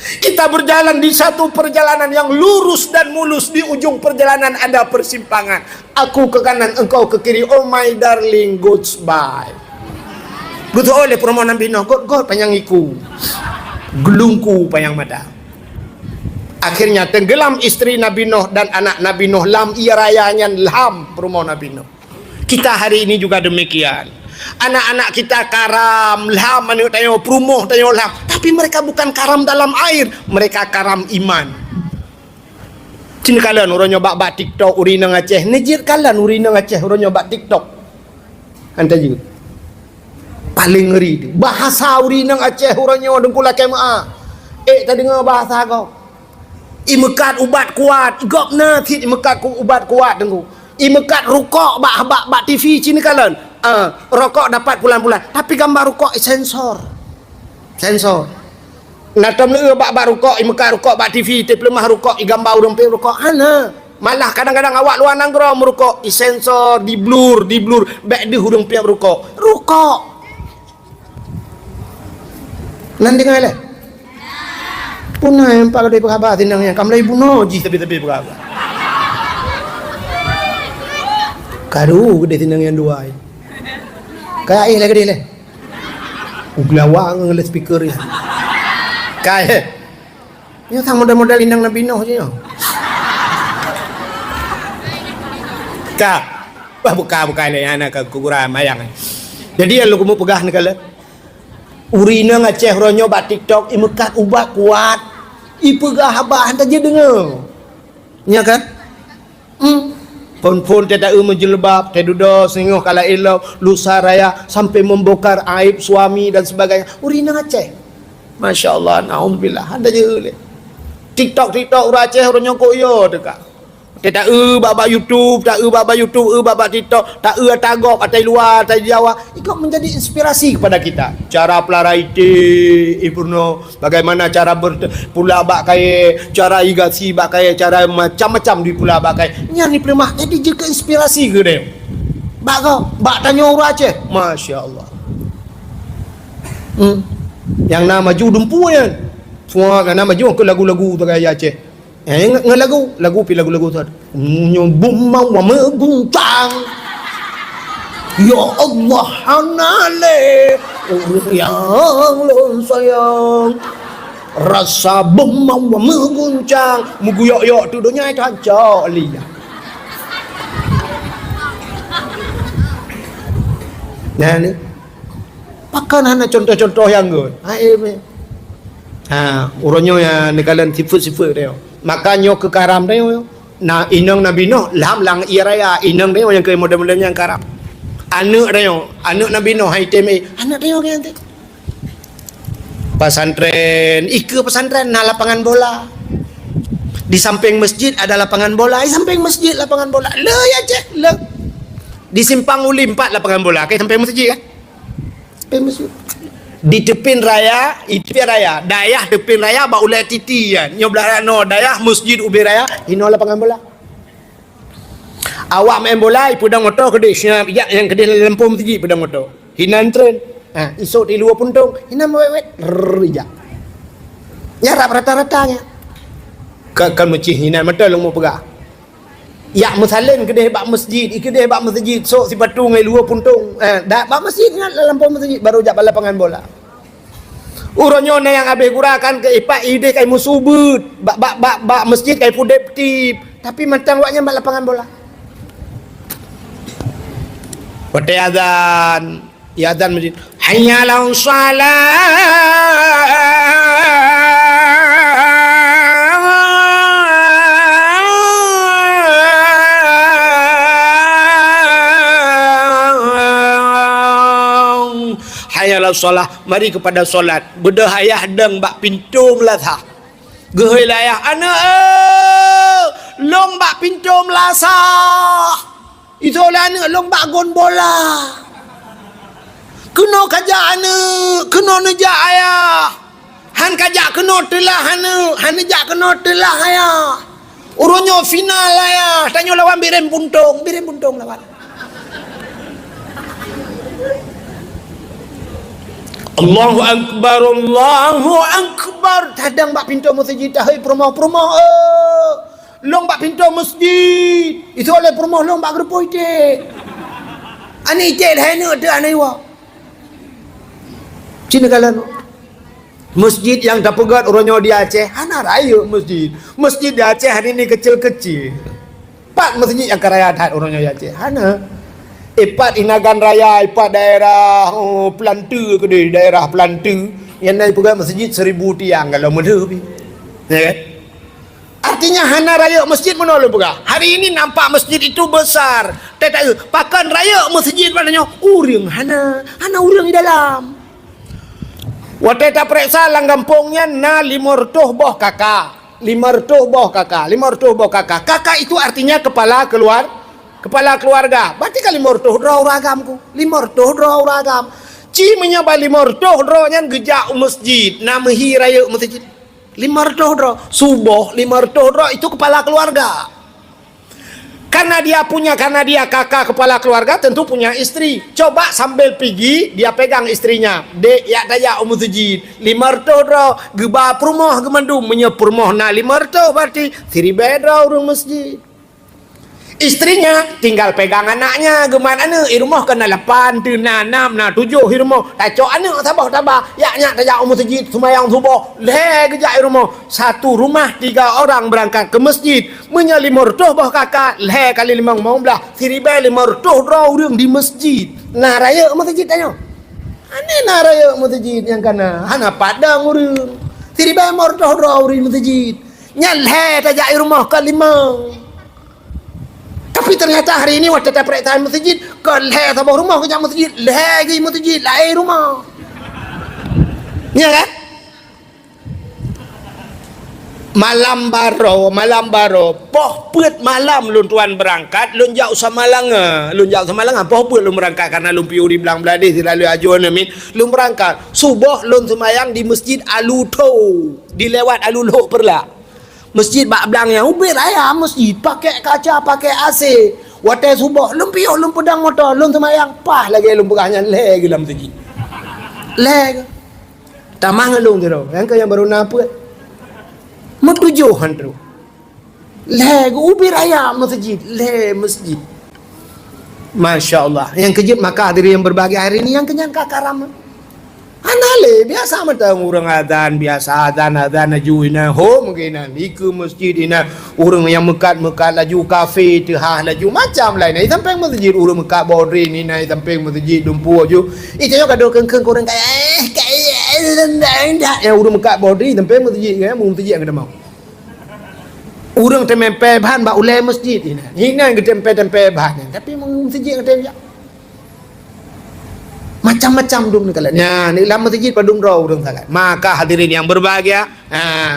Kita berjalan di satu perjalanan yang lurus dan mulus. Di ujung perjalanan ada persimpangan. Aku ke kanan, engkau ke kiri. Oh my darling, goodbye. Betul oleh promo Nabi Nuh. God panyangiku, gelungku payang mata. Akhirnya tenggelam istri Nabi Nuh dan anak Nabi Nuh. Lam ia rayanya lam promo Nabi Nuh. Kita hari ini juga demikian. Anak-anak kita karam, lam, tanya perumoh, tanya lam. Tapi mereka bukan karam dalam air, mereka karam iman. Cina kalian orang nyoba bak TikTok urina ngaceh. Nejir kalian urina ngaceh orang nyoba TikTok. Anta juga. Paling ngeri tu. Bahasa urina ngaceh orang nyoba dengkula kema. Tak dengar bahasa kau. Imekat ubat kuat, igopna tit imekat ubat kuat dengku. Imekat rukok bak TV cina kalian. Rokok dapat bulan-bulan, tapi gambar rokok sensor. Natam le bak rokok, imekat rokok bak TV, tapi lemah rokok gambar urang pe rokok. Ana. Malah kadang-kadang awak luar nanggro merokok, sensor di blur, bak di urang pe rokok. Rokok. Nan dengar le. Punah yang pak dari berkhabar tinang yang kamlai bunuh ji tapi berkhabar. Kadu gede tinang yang dua. Kayak lagi deh. Uglawang ngeliat speaker ya. Kayak. Ya tang modal-modal indang Nabi Nuh je. Buka ni anak kukuran mayang. Jadi lu kamu pegah ni kala. Urina ngaceh ronyo bat TikTok imekat ubat kuat. Ipegah abah hantar je dengar. Ya kan? Pon tidak menjelbab, tidak sengoh kala elau, lusa raya sampai membongkar aib suami dan sebagainya. Urina Aceh. Masya Allah, naudzubillah. Ada je. TikTok orang Aceh orang nyongkok yo dekat. Tak baba YouTube, baba TikTok, tak tagok atai luar, atai Jawa. Ikut menjadi inspirasi kepada kita. Cara pelaraiti Ibnu, bagaimana cara berpula bakai, cara igasi bakai, cara macam-macam di pula bakai. Nya ni pelemah jadi juga inspirasi ke dia. Bak tanya orang Aceh. Masya Allah. Yang nama judumpu ya. Semua kan nama juga ke lagu-lagu tu gaya Aceh. Lagu tu ada. Bumau wa meguncang. Ya Allah hanale yang lo sayang. Rasa bumau wa meguncang. Muguyok-yok tu dunia itu hancur liya. Nah ni. Pakan hana contoh-contoh yang good. Orangnya yang nekalan sifat-sifat dia. Makanya ke karam dia. Nah, inang Nabi Nuh lang ia raya inang dia yang ke model-modelnya yang karam. Anak Nabi Nuh hai teme. Anak dia kan tu. Pesantren, pesantren nah lapangan bola. Di samping masjid ada lapangan bola. Di samping masjid lapangan bola. Le ya cek, le. Di Simpang Uli 4 lapangan bola. Ke samping masjid kan? Samping masjid. Di tepin raya, itu raya. Dayah tepin raya ba ulai titi kan. Nyo belah no dayah masjid ubi raya, hino lapangan bola. Awak main bola, pedang motor kedai ya yang kedai lampu masjid pedang motor. Hinan tren. Isok di luar puntung, hinan wet ya. Nyarap rata-ratanya. Kan mecih hinan mata lu mau pegah. Ya musalin kedai bak masjid, kedai bak masjid sok si patu ngai luar puntung. Dak bak masjid ingat dalam masjid baru jak lapangan bola. Uronyo na yang habis gurakan ke ipak ide kai musubut. Bak masjid kai pudep tip. Tapi macam waknya bak lapangan bola. Waktu azan, ya azan masjid. Hayya 'alas shalah. Hayalah solat, mari kepada solat. Berdahayah deng bak pintu melasah. Gehoi layah anak long bak pintu melasah. Itu oleh anak long bak gon bola. Kena kajak anak, kena nejak ayah. Han kajak kena telah anak, han nejak kena telah ayah. Urunyo final ayah. Tanya lawan birim puntung lawan. Allahu Akbar. Tadang bak pintu masjid hai perumah long bak pintu masjid. Itu oleh perumah long bak gerpo ite. Ani ite hai ne ada anai wa. Cina kalan masjid yang dapegat orangnya di Aceh, hana raya masjid. Masjid di Aceh hari ini kecil-kecil. Pak masjid yang keraya hat orangnya di Aceh. Hana Ipat Inagan Raya, ipat daerah Pelantu ke daerah Pelantu yang naik pegang masjid 1000 tiang kalau muda ya kan? Artinya hana raya masjid menolong pegang. Hari ini nampak masjid itu besar. Tak pakan raya masjid padanya urang hana urang di dalam. Waktu tak periksa lang kampungnya na 500 boh kakak. 500 boh kakak. Kakak itu artinya kepala keluarga. Berarti kali 500 draw ragamku. 500 draw ragam. Ci menyapa 500 draw nyan gejak masjid. Nama hi raya masjid. 500 draw. Subuh 500 draw itu kepala keluarga. Karena dia kakak kepala keluarga tentu punya istri. Coba sambil pergi dia pegang istrinya. Dek ya daya masjid. 500 draw geba perumah gemandum menyep perumah na 500 berarti 1000 draw urang masjid. Istrinya tinggal pegang anaknya gimana nih rumah kena 8 tu 6 na 7 rumah tacok anak tabah yaknya tajak masjid sembahyang subuh leh gejak rumah satu rumah 3 orang berangkat ke masjid menya 500 bah kakak leh kali 5 mau belah 1500 orang di masjid nah raya masjid tanya ane nah raya masjid yang kana hana padang urang 1500 orang di masjid nyaleh tajak rumah ke 5. Tapi ternyata hari ini waktu tak periksa masjid ke leh sabah rumah ke masjid lagi masjid lain rumah ya kan malam baro poh put malam lun tuan berangkat lun jauh sama langa poh put lun berangkat karena lun piu di belang beladih selalu ajuan amin lun berangkat subuh lun semayang di masjid Aluto dilewat Alulho perla masjid bak belang yang ubir ayah masjid pakai kaca pakai AC waktu subuh lum piuh lum pedang motor lum semayang pah lagi lum pegahnya leh dalam masjid leh tamang lum tu yang ke yang baru naput metujuhan tu leh ubir ayah masjid leh masjid Masya Allah yang kejut maka diri yang berbahagia hari ini yang kenyang kakaram anale biasa mata orang adzan biasa adzan aju ina ho mungkin ni ke masjid ina orang yang mekat laju kafe teh laju macam lain ni sampai masjid orang mekat boundary ni nai sampai masjid dumpu aju itu yo kado kengkeng orang kayak ya orang mekat boundary sampai masjid kan masjid yang mau orang tempe bahan ba ulai masjid ina ke tempe bahan tapi masjid yang macam-macam dum ni kalan. Ya, ni lama masjid padung raw dum kalan. Maka hadirin yang berbahagia,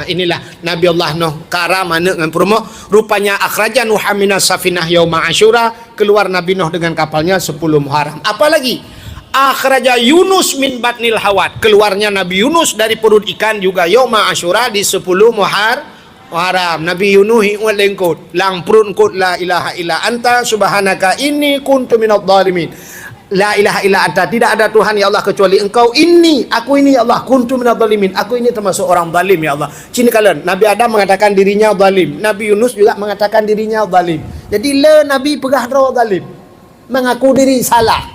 inilah Nabi Allah Nuh karam anak dengan perumah. Rupanya akhraja Nuh minas safinah yauma Asyura, keluar Nabi Nuh dengan kapalnya 10 Muharram. Apalagi akhraja Yunus min batnil hawat, keluarnya Nabi Yunus dari perut ikan juga yauma Asyura di 10 Muharram. Nabi Yunus lengkut lang prun kut la ilaha illa anta subhanaka inni kuntu minadh dhalimin. La ilaha illa anta, tidak ada Tuhan ya Allah kecuali engkau. Aku ini ya Allah, kuntu minadh dhalimin, aku ini termasuk orang zalim ya Allah. Sini kalian, Nabi Adam mengatakan dirinya zalim, Nabi Yunus juga mengatakan dirinya zalim. Jadi Nabi pegah roh zalim, mengaku diri salah.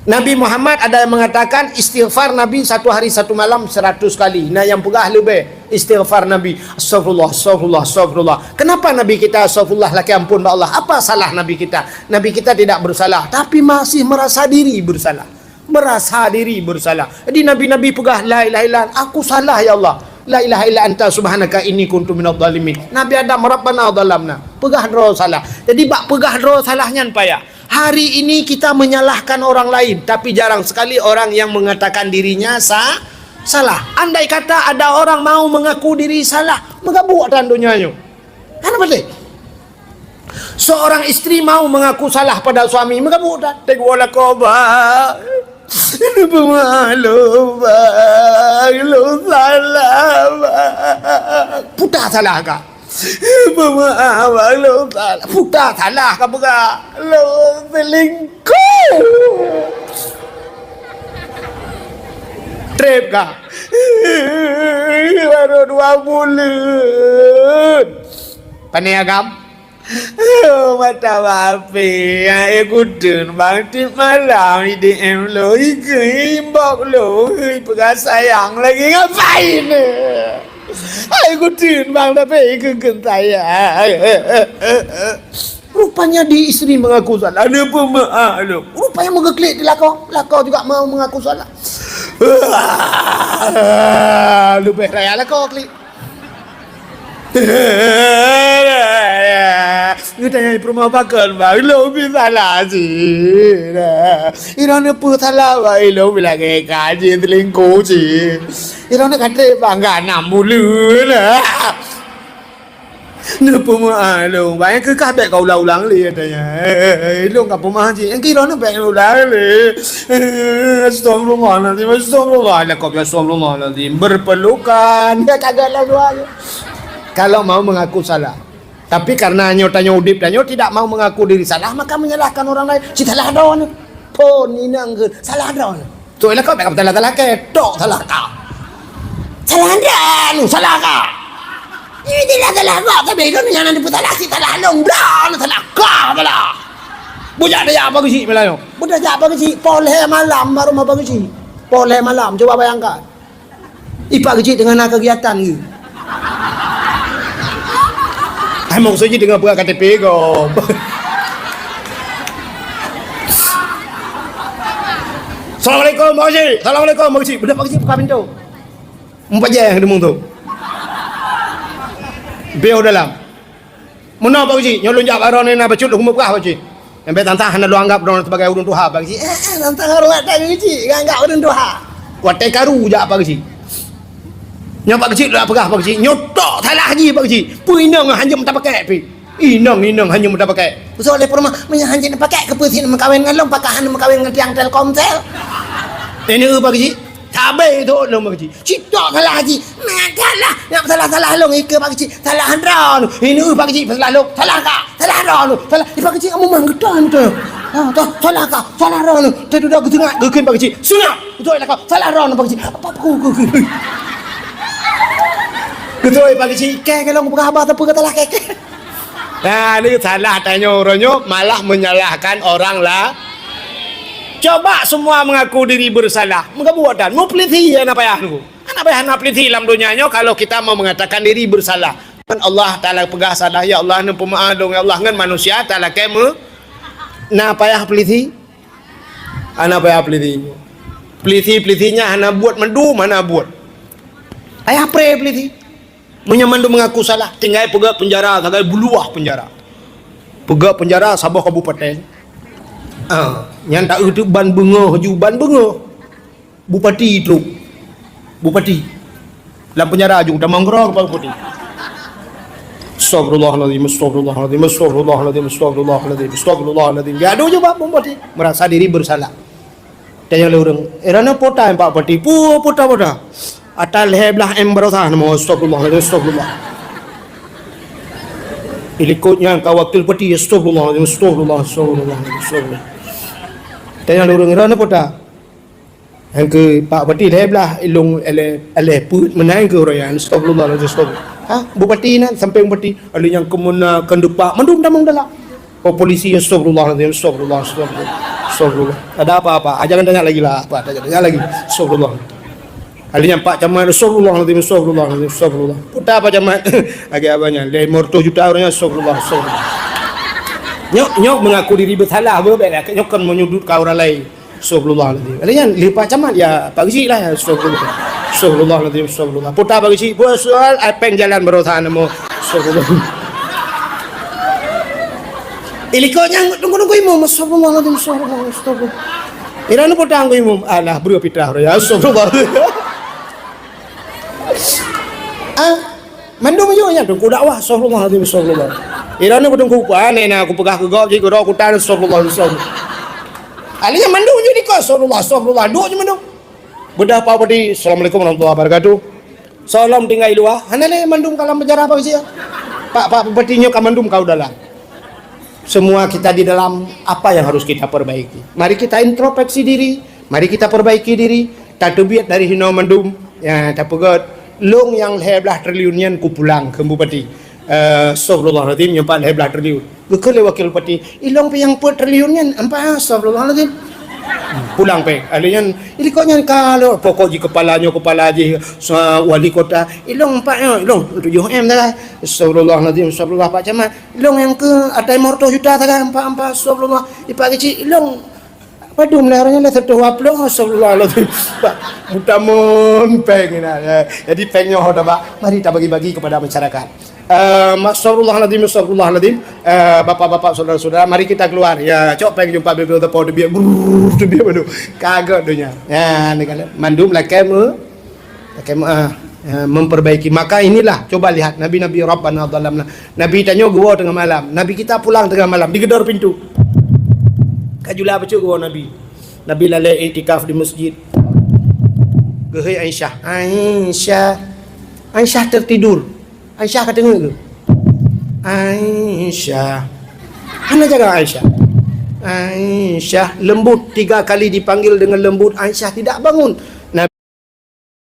Nabi Muhammad ada yang mengatakan istighfar Nabi satu hari satu malam 100 kali. Nah yang pegah lebih istighfar Nabi. Astagfirullah, astagfirullah, astagfirullah. Kenapa Nabi kita astagfirullah laki ampun Allah? Apa salah Nabi kita? Nabi kita tidak bersalah, tapi masih merasa diri bersalah. Merasa diri bersalah. Jadi Nabi-Nabi pegah la ilaha illa aku salah ya Allah. La ilaha illa anta subhanaka inni kuntu minadh dhalimin. Nabi Adam rabbana dhalamna. Pegah roh salah. Jadi bak pegah roh salahnya payah. Hari ini kita menyalahkan orang lain, tapi jarang sekali orang yang mengatakan dirinya salah. Andai kata ada orang mau mengaku diri salah, maka buat tandonyanyo. Kenapa sih? Seorang istri mau mengaku salah pada suami, maka buat tegwala koba. Pemalu bang, lu salah bang. Putar salah kah? Pemaaf lu salah. Putar salah kah bukan? Lu selingkuh. Trip kah? Baru 2 bulan. Pandai agam? Mata bapi yang ikutun bang di malam di DM lo imbok lo pegang sayang lagi ngapain ikutun bang tapi ikut sayang. Rupanya di istri mengaku salah. Ada pemaaf lo. Rupanya mengeklik di lakau juga mau mengaku salah. Lu beraya lakau klik. Kita yang rumah bakal bang, lo bisa lah sih. Irana pun salah bang, lo bilang kaji selingkuh sih. Irana kata bang 6 bulan. Napa mah lo, bang ke kabeh kau ulang li katanya. Lo enggak pemah sih. Yang kira nak bang ulang li. Astagfirullahaladzim, astagfirullahaladzim. Berpelukan, dia kagak lalu aja. Kalau mau mengaku salah, tapi karena nyotanya udip dan nyot tidak mau mengaku diri salah, maka menyalahkan orang lain. Si salah daun, pun ini anggur salah daun. Tu elak kau berkata salah ketok salah kau. Salah daun, salah kau. Ini tidak salah kau, tapi itu jangan diputar si salah daun, salah kau salah. Budak dia apa sih Melayu? Budak dia apa sih? Poleh malam baru mau apa sih? Poleh malam, coba bayangkan. Ipak kecil dengan kegiatan gitu. Emang saja dengan buka KTP kau. Assalamualaikum Pak Haji. Assalamualaikum Pak Haji. Budak Pak Haji buka pintu. 4 jam yang demung tu. Beo dalam. Mana Pak Haji? Nyolong jap aron ni nak bacut rumah Pak Haji. Sampai tantang hendak lu anggap orang sebagai urun Tuhan Pak Haji. Tantang orang tak Haji, anggap urun Tuhan. Watai karu je Pak Haji. Nyok Pak Kecil dah pegah Pak Kecil. Nyotok salah haji Pak Kecil. Puinang hanya minta pakai pi. Inang hanya minta pakai. Soalnya perma hanya nak pakai keputusan mengkawin dengan long pakahan mengkawin dengan tiang Telkomsel. Ini Pak Kecil. Tabe tu long Pak Kecil. Citok salah haji. Mengakalah nak salah long ke Pak Kecil. Salah handra. Ini Pak Kecil salah long. Salah kak. Salah handra. Salah Pak Kecil kamu manggetan tu. Salah kak. Salah handra. Tadi dah ketengah gekin Pak Kecil. Sunat. Betul lah kau. Salah handra Pak Kecil. Apa aku. Betul Pak Kecil, kalau aku berkhabar tak kata lah kek. Nah, ini salah tanya orangnya malah menyalahkan orang lah. Coba semua mengaku diri bersalah. Muka buatan, mau peliti ya apa ya aku. Apa ya nak peliti dalam dunianya kalau kita mau mengatakan diri bersalah. Kan Allah Taala pegah salah ya Allah nu pemaaf dong ya Allah kan manusia Taala kemu. Nah apa ya peliti? Ana apa ya peliti? Pelitinya ana buat mendu mana buat. Ayah pre peliti. Menyamandu mengaku salah, tinggal pegak penjara, tinggal buluah penjara. Pegak penjara Sabah Kabupaten. Yang tak itu ban bengoh, ban bengoh. Bupati itu. Bupati. Dalam penjara juga dah manggrok Pak Bupati. Astagfirullahaladzim, astagfirullahaladzim, astagfirullahaladzim, astagfirullahaladzim, astagfirullahaladzim. Gaduh je Pak Bupati. Merasa diri bersalah. Tanya oleh orang, erana pota Pak Bupati. Pota. Atal heblah berusaha nama astagfirullah. Ilikutnya kau wakil peti astagfirullah. Tanya lorong ira apa tak? Yang ke Pak Pati heblah ilung ele put menang ke orang astagfirullah. Ha, bupati nan sampai bupati ada yang kemuna kendupa mandum damang dalam. Oh polisi astagfirullah. Ada apa-apa? Jangan tanya lagi lah apa, tanya lagi. Astagfirullah. Alinya Pak Camat astagfirullah. Putar apa Camat? Agak abangnya 500 juta orangnya astagfirullah. Nyok mengaku diri bersalah berbeda nyok kan menyudut ke orang lain. Astagfirullahaladzim. Alinya lipat Camat ya Pak Gisi lah astagfirullah. Putar Pak Gisi buat soal apa yang jalan berosan namo astagfirullah. Ilikonya tunggu imam astagfirullah. Iranu potang imam alah bro pitah ya astagfirullah. Mandum yo nya tunggu dakwah astagfirullah. Iranu tunggu pane na aku pegah ke gop ji ko tan astagfirullah. Alinya mandum yo di ko astagfirullah. Dua je mandum. Bedah Pak Pati. Assalamualaikum warahmatullahi wabarakatuh. Salam tinggal dua. Hanale mandum kalam penjara apa sih ya? Pak Pati nyo ka mandum kau dalam. Semua kita di dalam apa yang harus kita perbaiki. Mari kita introspeksi diri, mari kita perbaiki diri. Tak terbiat dari hino mendum, ya tak pegat. Long yang heblah triliunian ku pulang ke Bupati. Astagfirullahaladzim nyempat heblah triliun. Gekele wakil Bupati, ilong pe yang per triliunian, ampa astagfirullahaladzim. Pulang pe, alian ini kok nyan kalau pokok ji kepala ji wali kota ilong pak ilong 7M dah astagfirullahaladzim astagfirullah Pak Camat ilong yang ke ada 500 juta dah empat astagfirullah ipak kecil ilong padu melarangnya lah tertua pelong astagfirullahaladzim Pak mutamon peng ya. Jadi pengnya hoda Pak mari kita bagi-bagi kepada masyarakat. Astagfirullahaladzim. Bapak-bapak, saudara-saudara, mari kita keluar. Ya, cok pengen jumpa bebel tepau dia baru kagak dunia. Ya, ini kan mandum lah kamu memperbaiki. Maka inilah coba lihat Nabi Rabbana dhalamna. Nabi tanya gua tengah malam. Nabi kita pulang tengah malam digedor pintu. Kajulah baca gua Nabi. Nabi lalai iktikaf di masjid. Gehei Aisyah tertidur. Aisyah kata dengar ke? Aisyah. Mana jaga Aisyah? Aisyah lembut 3 kali dipanggil dengan lembut. Aisyah tidak bangun.